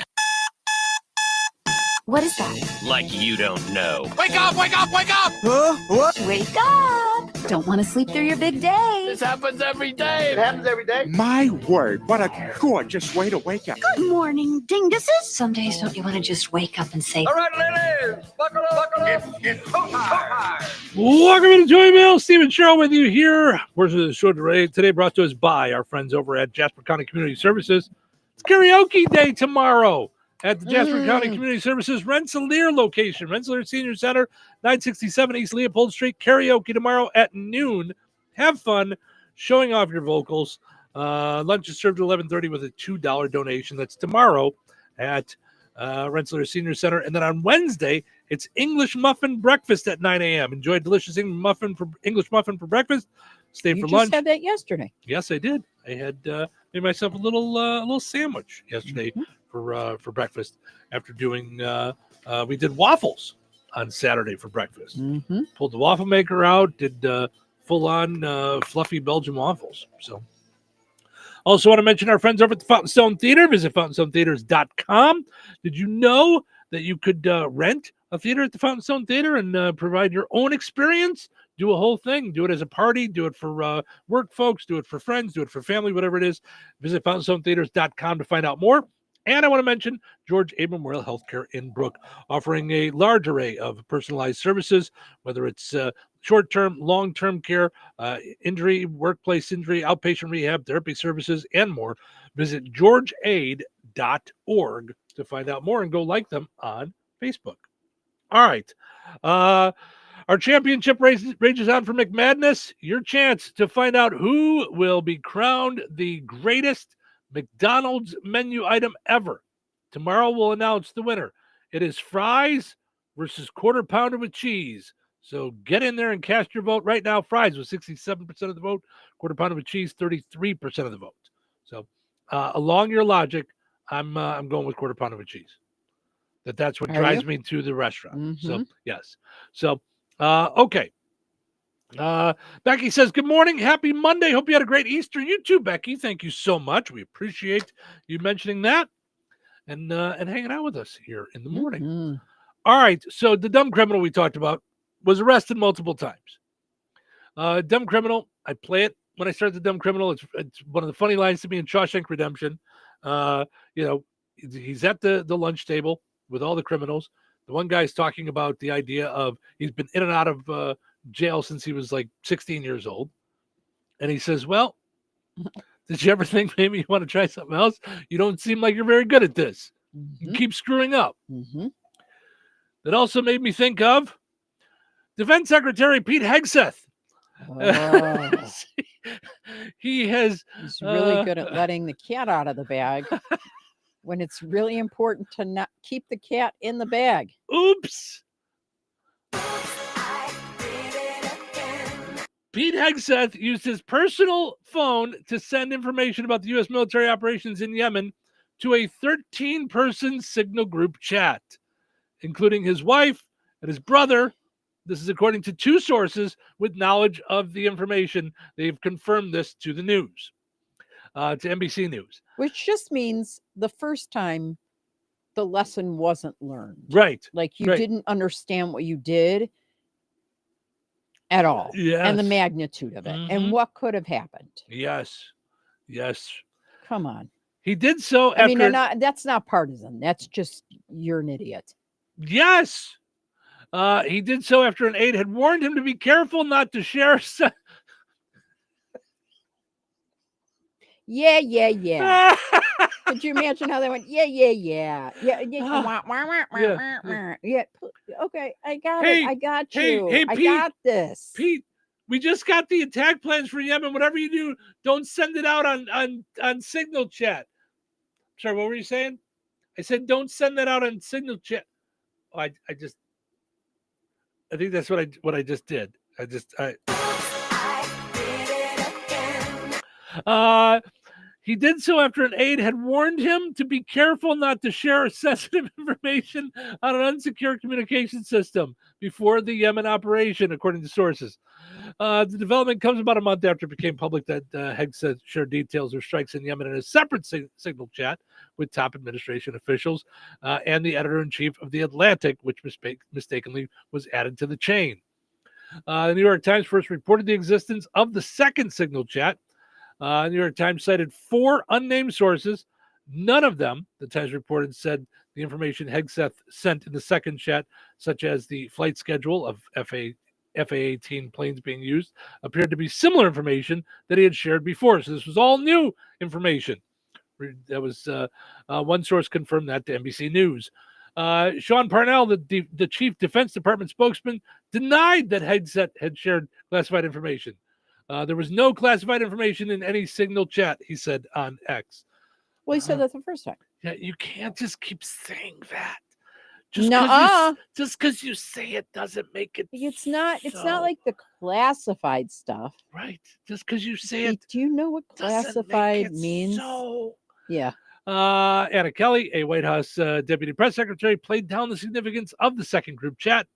What is that? Like you don't know. Wake up, wake up, wake up! Huh? What? Wake up! Don't want to sleep through your big day. This happens every day. It happens every day. My word, what a gorgeous way to wake up. Good morning, dinguses. Some days don't you want to just wake up and say, All right, ladies, buckle up, buckle up. It's time. Welcome to Touhyville. Stephen Sherrill with you here. Portion of the show today brought to us by our friends over at Jasper County Community Services. It's karaoke day tomorrow at the Jasper County Community Services Rensselaer location. Rensselaer Senior Center, 967 East Leopold Street. Karaoke tomorrow at noon. Have fun showing off your vocals. Lunch is served at 11:30 with a $2 donation. That's tomorrow at Rensselaer Senior Center. And then on Wednesday, it's English Muffin Breakfast at 9 a.m. Enjoy a delicious English muffin for breakfast. Stay for lunch. You just had that yesterday. Yes, I did. I had made myself a little sandwich yesterday for breakfast. After doing, we did waffles on Saturday for breakfast. Pulled the waffle maker out, did full-on fluffy Belgian waffles. So, also want to mention our friends over at the Fountain Stone Theater. Visit FountainStoneTheaters.com. Did you know that you could rent a theater at the Fountain Stone Theater and provide your own experience? Do a whole thing. Do it as a party. Do it for work folks. Do it for friends. Do it for family, whatever it is. Visit FountainStoneTheaters.com to find out more. And I want to mention George A. Memorial Healthcare in Brook, offering a large array of personalized services, whether it's short-term, long-term care, injury, workplace injury, outpatient rehab, therapy services, and more. Visit georgeaid.org to find out more and go like them on Facebook. All right. Our championship rages on for McMadness. Your chance to find out who will be crowned the greatest McDonald's menu item ever. Tomorrow we'll announce the winner. It is fries versus quarter pounder with cheese. So get in there and cast your vote right now. Fries with 67% of the vote. Quarter pounder with cheese, 33% of the vote. So along your logic, I'm going with quarter pounder with cheese. That's what drives me to the restaurant. So yes. So okay. Becky says, good morning. Happy Monday. Hope you had a great Easter. You too, Becky. Thank you so much. We appreciate you mentioning that and hanging out with us here in the morning. All right. So the dumb criminal we talked about was arrested multiple times. Dumb criminal. I play it when I start the dumb criminal. It's one of the funny lines to me in Shawshank Redemption. He's at the lunch table with all the criminals. The one guy's talking about the idea of he's been in and out of jail since he was like 16 years old. And he says, well, did you ever think maybe you want to try something else? You don't seem like you're very good at this. You keep screwing up. That also made me think of Defense Secretary Pete Hegseth. He's really good at letting the cat out of the bag when it's really important to not keep the cat in the bag. Oops. Pete Hegseth used his personal phone to send information about the U.S. military operations in Yemen to a 13-person Signal group chat, including his wife and his brother. This is according to two sources with knowledge of the information. They've confirmed this to the news, to NBC News. Which just means the first time the lesson wasn't learned. Right. Like you didn't understand what you did at all. Yes. And the magnitude of it and what could have happened. Yes. Come on. He did so after... I mean, that's not partisan. That's just you're an idiot. Yes. He did so after an aide had warned him to be careful not to share. Yeah. Could you imagine how they went? Yeah. Okay, I got it. I got you. Hey, I Pete, got this. Pete, we just got the attack plans for Yemen. Whatever you do, don't send it out on Signal chat. Sorry, what were you saying? I said don't send that out on Signal chat. Oh, I think that's what I just did. He did so after an aide had warned him to be careful not to share sensitive information on an unsecured communication system before the Yemen operation, according to sources. The development comes about a month after it became public that Hegseth shared details of strikes in Yemen in a separate signal chat with top administration officials and the editor-in-chief of The Atlantic, which mistakenly was added to the chain. The New York Times first reported the existence of the second signal chat. The New York Times cited 4 unnamed sources. None of them, the Times reported, said the information Hegseth sent in the second chat, such as the flight schedule of FA-18 planes being used, appeared to be similar information that he had shared before. So this was all new information. That was one source confirmed that to NBC News. Sean Parnell, the chief Defense Department spokesman, denied that Hegseth had shared classified information. There was no classified information in any signal chat, he said on X. Well, he said that the first time. Yeah, you can't just keep saying that. Just because you say it doesn't make it. It's not like the classified stuff. Right. Just because you say it. Do you know what classified means? Yeah. Anna Kelly, a White House deputy press secretary, played down the significance of the second group chat.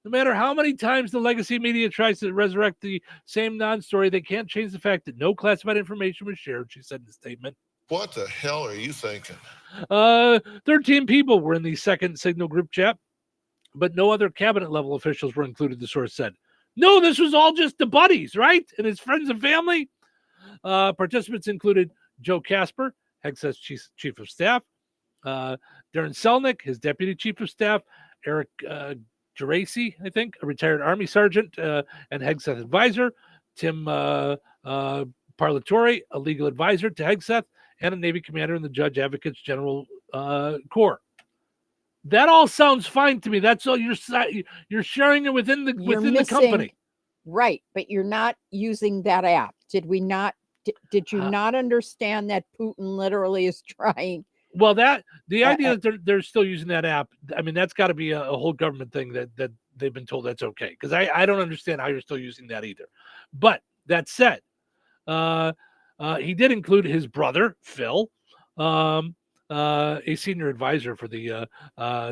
No matter how many times the legacy media tries to resurrect the same non-story, they can't change the fact that no classified information was shared, she said in a statement. What the hell are you thinking? 13 people were in the second signal group chat, but no other cabinet level officials were included, the source said. No, this was all just the buddies, right? And his friends and family. Participants included Joe Casper, Hegseth's chief of staff, Darren Selnick, his deputy chief of staff, Eric Geraci, I think, a retired Army sergeant and Hegseth advisor, Tim Parlatore, a legal advisor to Hegseth, and a Navy commander in the Judge Advocates General Corps. That all sounds fine to me. That's all you're sharing it within the company. Right, but you're not using that app. Did we not? Did you not understand that Putin literally is trying? Well, the idea that they're still using that app, I mean, that's got to be a whole government thing that they've been told that's okay. Because I don't understand how you're still using that either. But that said, he did include his brother, Phil, a senior advisor for the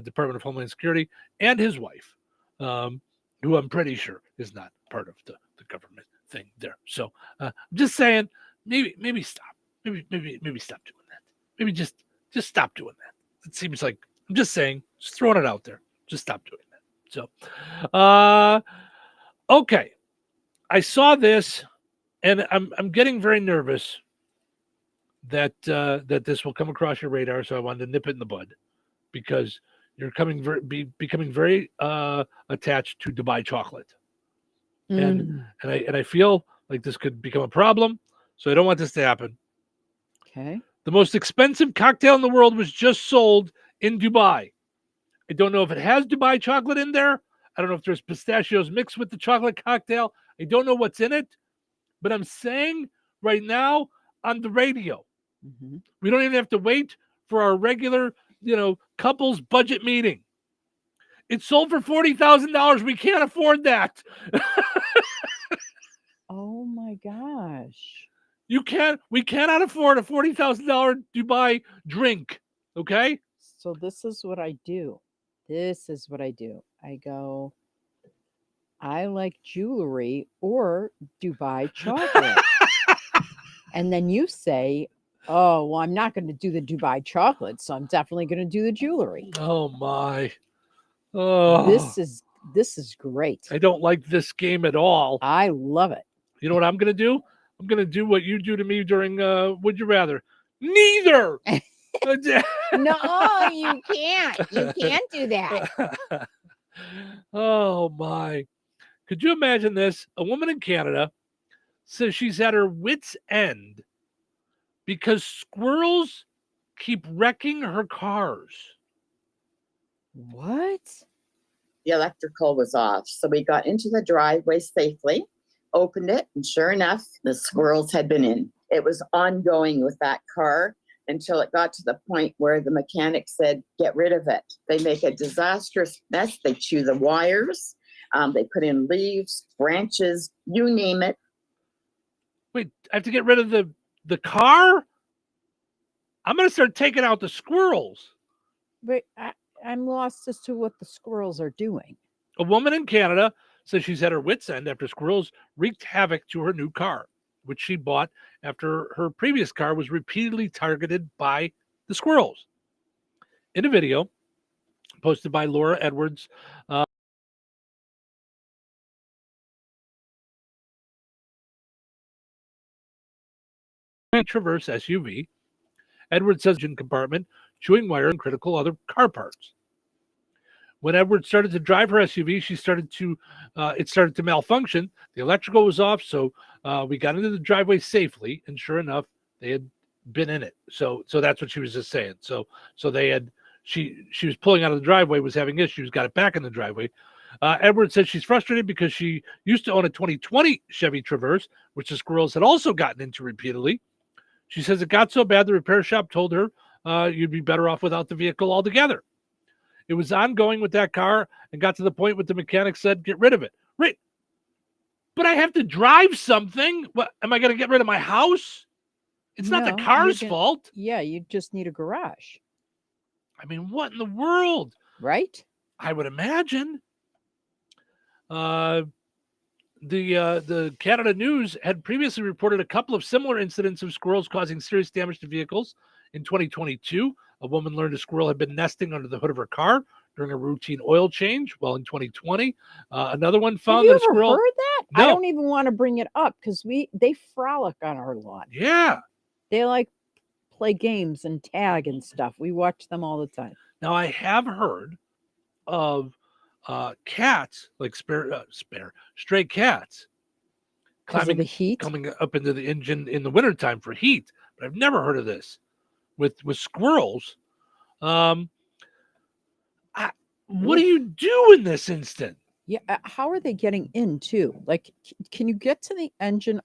Department of Homeland Security, and his wife, who I'm pretty sure is not part of the government thing there. So I'm just saying, maybe stop. Maybe stop doing that. Maybe just stop doing that. It seems like, I'm just saying, just throwing it out there. Just stop doing that. So, okay. I saw this, and I'm getting very nervous that this will come across your radar. So I wanted to nip it in the bud, because you're becoming very attached to Dubai chocolate, and I feel like this could become a problem. So I don't want this to happen. Okay. The most expensive cocktail in the world was just sold in Dubai. I don't know if it has Dubai chocolate in there. I don't know if there's pistachios mixed with the chocolate cocktail. I don't know what's in it, but I'm saying right now on the radio, we don't even have to wait for our regular, couples budget meeting. It's sold for $40,000. We can't afford that. Oh my gosh. We cannot afford a $40,000 Dubai drink. Okay. So this is what I do. I go, I like jewelry or Dubai chocolate. And then you say, oh, well, I'm not going to do the Dubai chocolate, so I'm definitely going to do the jewelry. Oh my. Oh. This is great. I don't like this game at all. I love it. You know what I'm going to do? I'm going to do what you do to me during Would You Rather. Neither. No, you can't. You can't do that. Oh my. Could you imagine this? A woman in Canada says she's at her wit's end because squirrels keep wrecking her cars. What? The electrical was off. So we got into the driveway safely, opened it, and sure enough, the squirrels had been in. It was ongoing with that car until it got to the point where the mechanic said, get rid of it. They make a disastrous mess. They chew the wires. They put in leaves, branches, you name it. Wait, I have to get rid of the car? I'm going to start taking out the squirrels. But I'm lost as to what the squirrels are doing. A woman in Canada says she's at her wit's end after squirrels wreaked havoc to her new car, which she bought after her previous car was repeatedly targeted by the squirrels. In a video posted by Laura Edwards, Traverse SUV, Edwards says engine compartment, chewing wire, and critical other car parts. When Edwards started to drive her SUV, it started to malfunction. The electrical was off, so we got into the driveway safely, and sure enough, they had been in it. So that's what she was just saying. So they had she was pulling out of the driveway, was having issues, got it back in the driveway. Edwards says she's frustrated because she used to own a 2020 Chevy Traverse, which the squirrels had also gotten into repeatedly. She says it got so bad the repair shop told her you'd be better off without the vehicle altogether. It was ongoing with that car and got to the point where the mechanic said, get rid of it. Right. But I have to drive something. What, am I going to get rid of my house? It's not the car's fault. Yeah, you just need a garage. I mean, what in the world? Right? I would imagine. The Canada News had previously reported a couple of similar incidents of squirrels causing serious damage to vehicles. In 2022, a woman learned a squirrel had been nesting under the hood of her car during a routine oil change. Well, in 2020, another one found that a squirrel. Have you ever heard that? No. I don't even want to bring it up because they frolic on our lawn. Yeah. They like play games and tag and stuff. We watch them all the time. Now, I have heard of cats, like stray cats, climbing the heat, coming up into the engine in the wintertime for heat. But I've never heard of this with squirrels. What do you do in this instant? Yeah, how are they getting in too? Like, can you get to the engine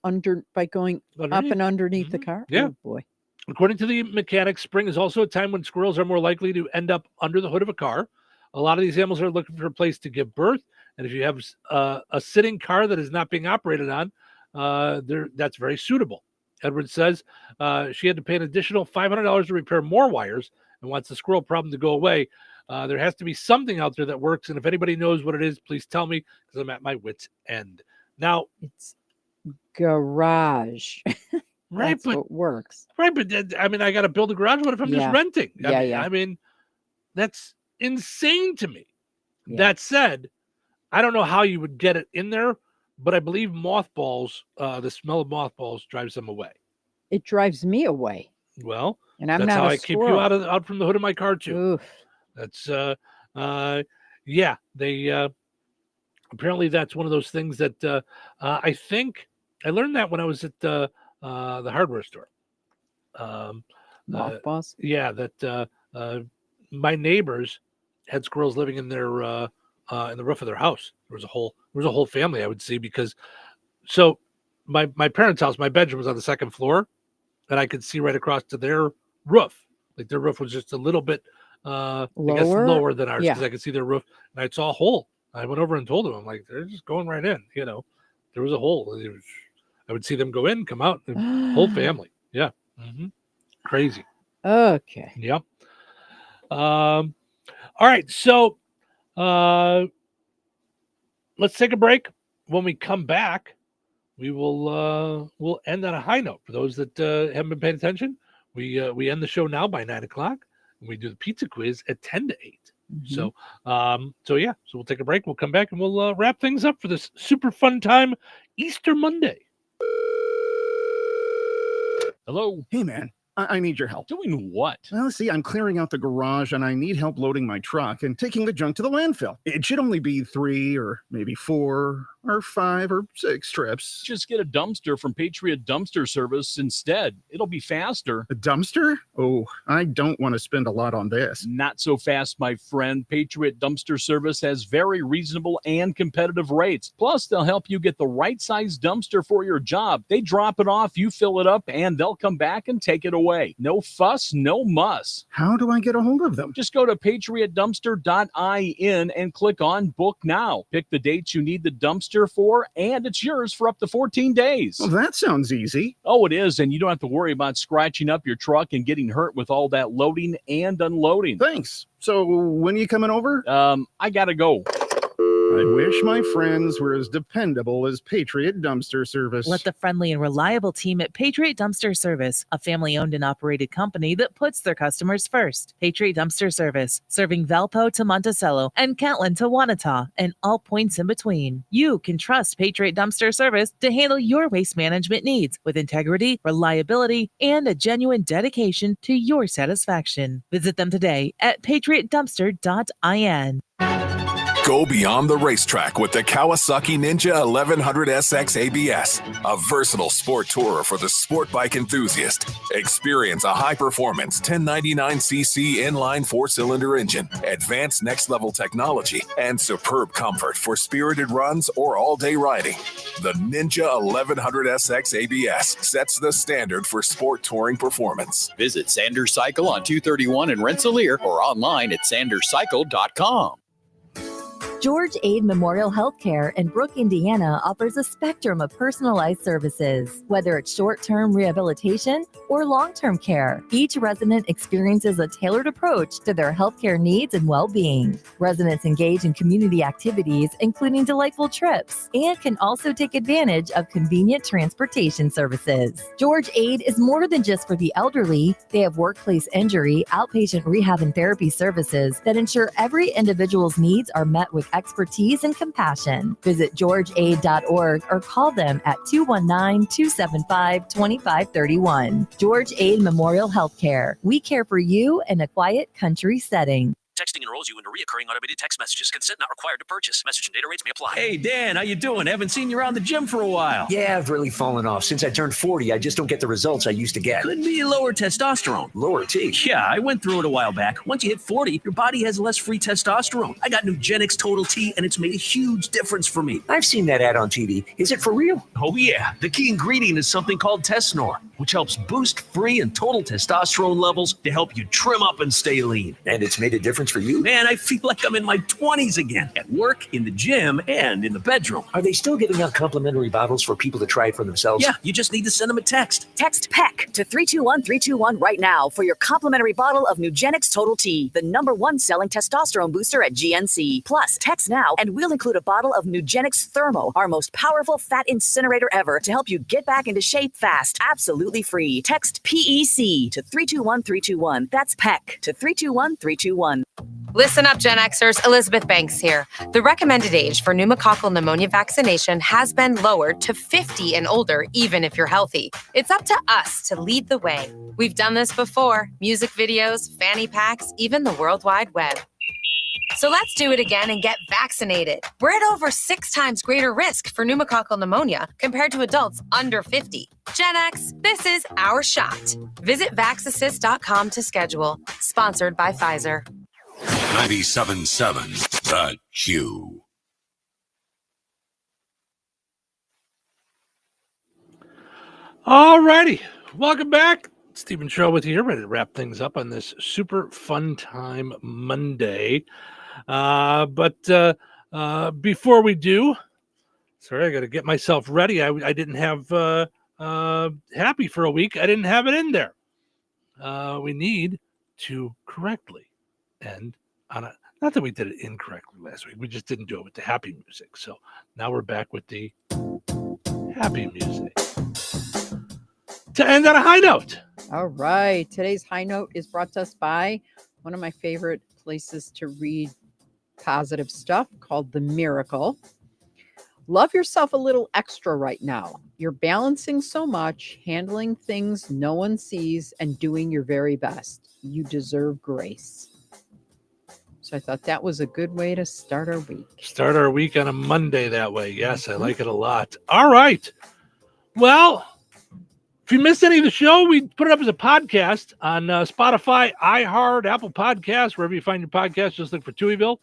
by going up and underneath the car? Yeah. Oh, boy. According to the mechanic, spring is also a time when squirrels are more likely to end up under the hood of a car. A lot of these animals are looking for a place to give birth, and if you have a sitting car that is not being operated on, that's very suitable. Edwards says she had to pay an additional $500 to repair more wires and wants the squirrel problem to go away. There has to be something out there that works, and if anybody knows what it is, please tell me because I'm at my wit's end. Now, it's garage. Right, That's but what works. Right, but I mean, I got to build a garage. What if I'm just renting? I mean, that's insane to me. Yeah. That said, I don't know how you would get it in there, but I believe mothballs, the smell of mothballs drives them away. It drives me away. Well, and I'm that's not how a I keep you out from the hood of my car too. Oof. That's they apparently that's one of those things that I think I learned that when I was at the hardware store. Mothballs? Yeah, that my neighbors had squirrels living in their in the roof of their house. There was a whole family I would see because my parents' house, my bedroom was on the second floor, and I could see right across to their roof. Like their roof was just a little bit lower than ours because I could see their roof, and I saw a hole. I went over and told them, I'm like, they're just going right in. You know, there was a hole. I would see them go in, come out, the whole family. Yeah. Mm-hmm. Crazy. Okay. Yep. All right. So let's take a break. When we come back, we will we'll end on a high note. For those that haven't been paying attention, we end the show now by 9:00, and we do the pizza quiz at 10 to 8. Mm-hmm. So we'll take a break. We'll come back and we'll wrap things up for this super fun time, Easter Monday. Hello. Hey, man. I need your help. Doing what? Well, see, I'm clearing out the garage and I need help loading my truck and taking the junk to the landfill. It should only be 3 or maybe 4 or 5 or 6 trips. Just get a dumpster from Patriot Dumpster Service instead. It'll be faster. A dumpster? Oh, I don't want to spend a lot on this. Not so fast, my friend. Patriot Dumpster Service has very reasonable and competitive rates. Plus, they'll help you get the right size dumpster for your job. They drop it off, you fill it up, and they'll come back and take it away. No fuss, no muss. How do I get a hold of them? Just go to patriotdumpster.in and click on Book Now. Pick the dates you need the dumpster Dumpster for, and it's yours for up to 14 days. Well, that sounds easy. Oh, it is, and you don't have to worry about scratching up your truck and getting hurt with all that loading and unloading. Thanks. So when you coming over? I gotta go. I wish my friends were as dependable as Patriot Dumpster Service. Let the friendly and reliable team at Patriot Dumpster Service, a family-owned and operated company that puts their customers first. Patriot Dumpster Service, serving Valpo to Monticello and Catlin to Wanata and all points in between. You can trust Patriot Dumpster Service to handle your waste management needs with integrity, reliability, and a genuine dedication to your satisfaction. Visit them today at patriotdumpster.in. Go beyond the racetrack with the Kawasaki Ninja 1100SX ABS, a versatile sport tourer for the sport bike enthusiast. Experience a high-performance 1099cc inline four-cylinder engine, advanced next-level technology, and superb comfort for spirited runs or all-day riding. The Ninja 1100SX ABS sets the standard for sport touring performance. Visit Sanders Cycle on 231 in Rensselaer or online at sanderscycle.com. George Aid Memorial Healthcare in Brook, Indiana offers a spectrum of personalized services, whether it's short-term rehabilitation or long-term care. Each resident experiences a tailored approach to their healthcare needs and well-being. Residents engage in community activities, including delightful trips, and can also take advantage of convenient transportation services. George Aid is more than just for the elderly. They have workplace injury, outpatient rehab and therapy services that ensure every individual's needs are met with expertise and compassion. Visit georgeaid.org or call them at 219-275-2531. George Aid Memorial Healthcare. We care for you in a quiet country setting. Texting enrolls you into recurring automated text messages. Consent not required to purchase. Message and data rates may apply. Hey, Dan, how you doing? Haven't seen you around the gym for a while. Yeah, I've really fallen off. Since I turned 40, I just don't get the results I used to get. Could be lower testosterone. Lower T? Yeah, I went through it a while back. Once you hit 40, your body has less free testosterone. I got Nugenix Total T, and it's made a huge difference for me. I've seen that ad on TV. Is it for real? Oh, yeah. The key ingredient is something called Tesnor, which helps boost free and total testosterone levels to help you trim up and stay lean. And it's made a difference for you? Man, I feel like I'm in my 20s again, at work, in the gym, and in the bedroom. Are they still giving out complimentary bottles for people to try it for themselves? Yeah, you just need to send them a text. Text PEC to 321-321 right now for your complimentary bottle of Nugenix Total T, the #1 selling testosterone booster at GNC. Plus, text now and we'll include a bottle of Nugenix Thermo, our most powerful fat incinerator ever, to help you get back into shape fast, absolutely free. Text PEC to 321-321. That's PEC to 321-321. Listen up, Gen Xers. Elizabeth Banks here. The recommended age for pneumococcal pneumonia vaccination has been lowered to 50 and older, even if you're healthy. It's up to us to lead the way. We've done this before. Music videos, fanny packs, even the World Wide Web. So let's do it again and get vaccinated. We're at over 6 times greater risk for pneumococcal pneumonia compared to adults under 50. Gen X, this is our shot. Visit vaxassist.com to schedule. Sponsored by Pfizer. 97.7 The Q. All righty. Welcome back. Stephen Show with you here, ready to wrap things up on this super fun time Monday. But before we do, sorry, I got to get myself ready. I didn't have Happy for a week. I didn't have it in there. We need to correctly end on a, not that we did it incorrectly last week. We just didn't do it with the happy music. So now we're back with the happy music to end on a high note. All right. Today's high note is brought to us by one of my favorite places to read positive stuff called The Miracle. Love yourself a little extra right now. You're balancing so much, handling things no one sees, and doing your very best. You deserve grace. So I thought that was a good way to start our week. Start our week on a Monday that way. Yes, I like it a lot. All right. Well, if you missed any of the show, we put it up as a podcast on Spotify, iHeart, Apple Podcasts, wherever you find your podcast. Just look for Touhyville.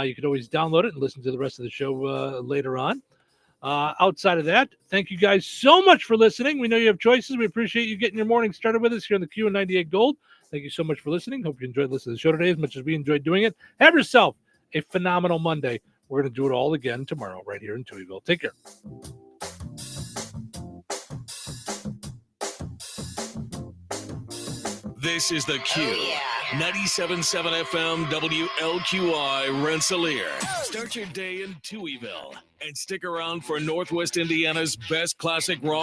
You can always download it and listen to the rest of the show later on. Outside of that, thank you guys so much for listening. We know you have choices. We appreciate you getting your morning started with us here on the Q and 98 Gold. Thank you so much for listening. Hope you enjoyed listening to the show today as much as we enjoyed doing it. Have yourself a phenomenal Monday. We're going to do it all again tomorrow right here in Touhyville. Take care. This is The Q. 97.7 FM WLQI Rensselaer. Start your day in Touhyville and stick around for Northwest Indiana's best classic rock.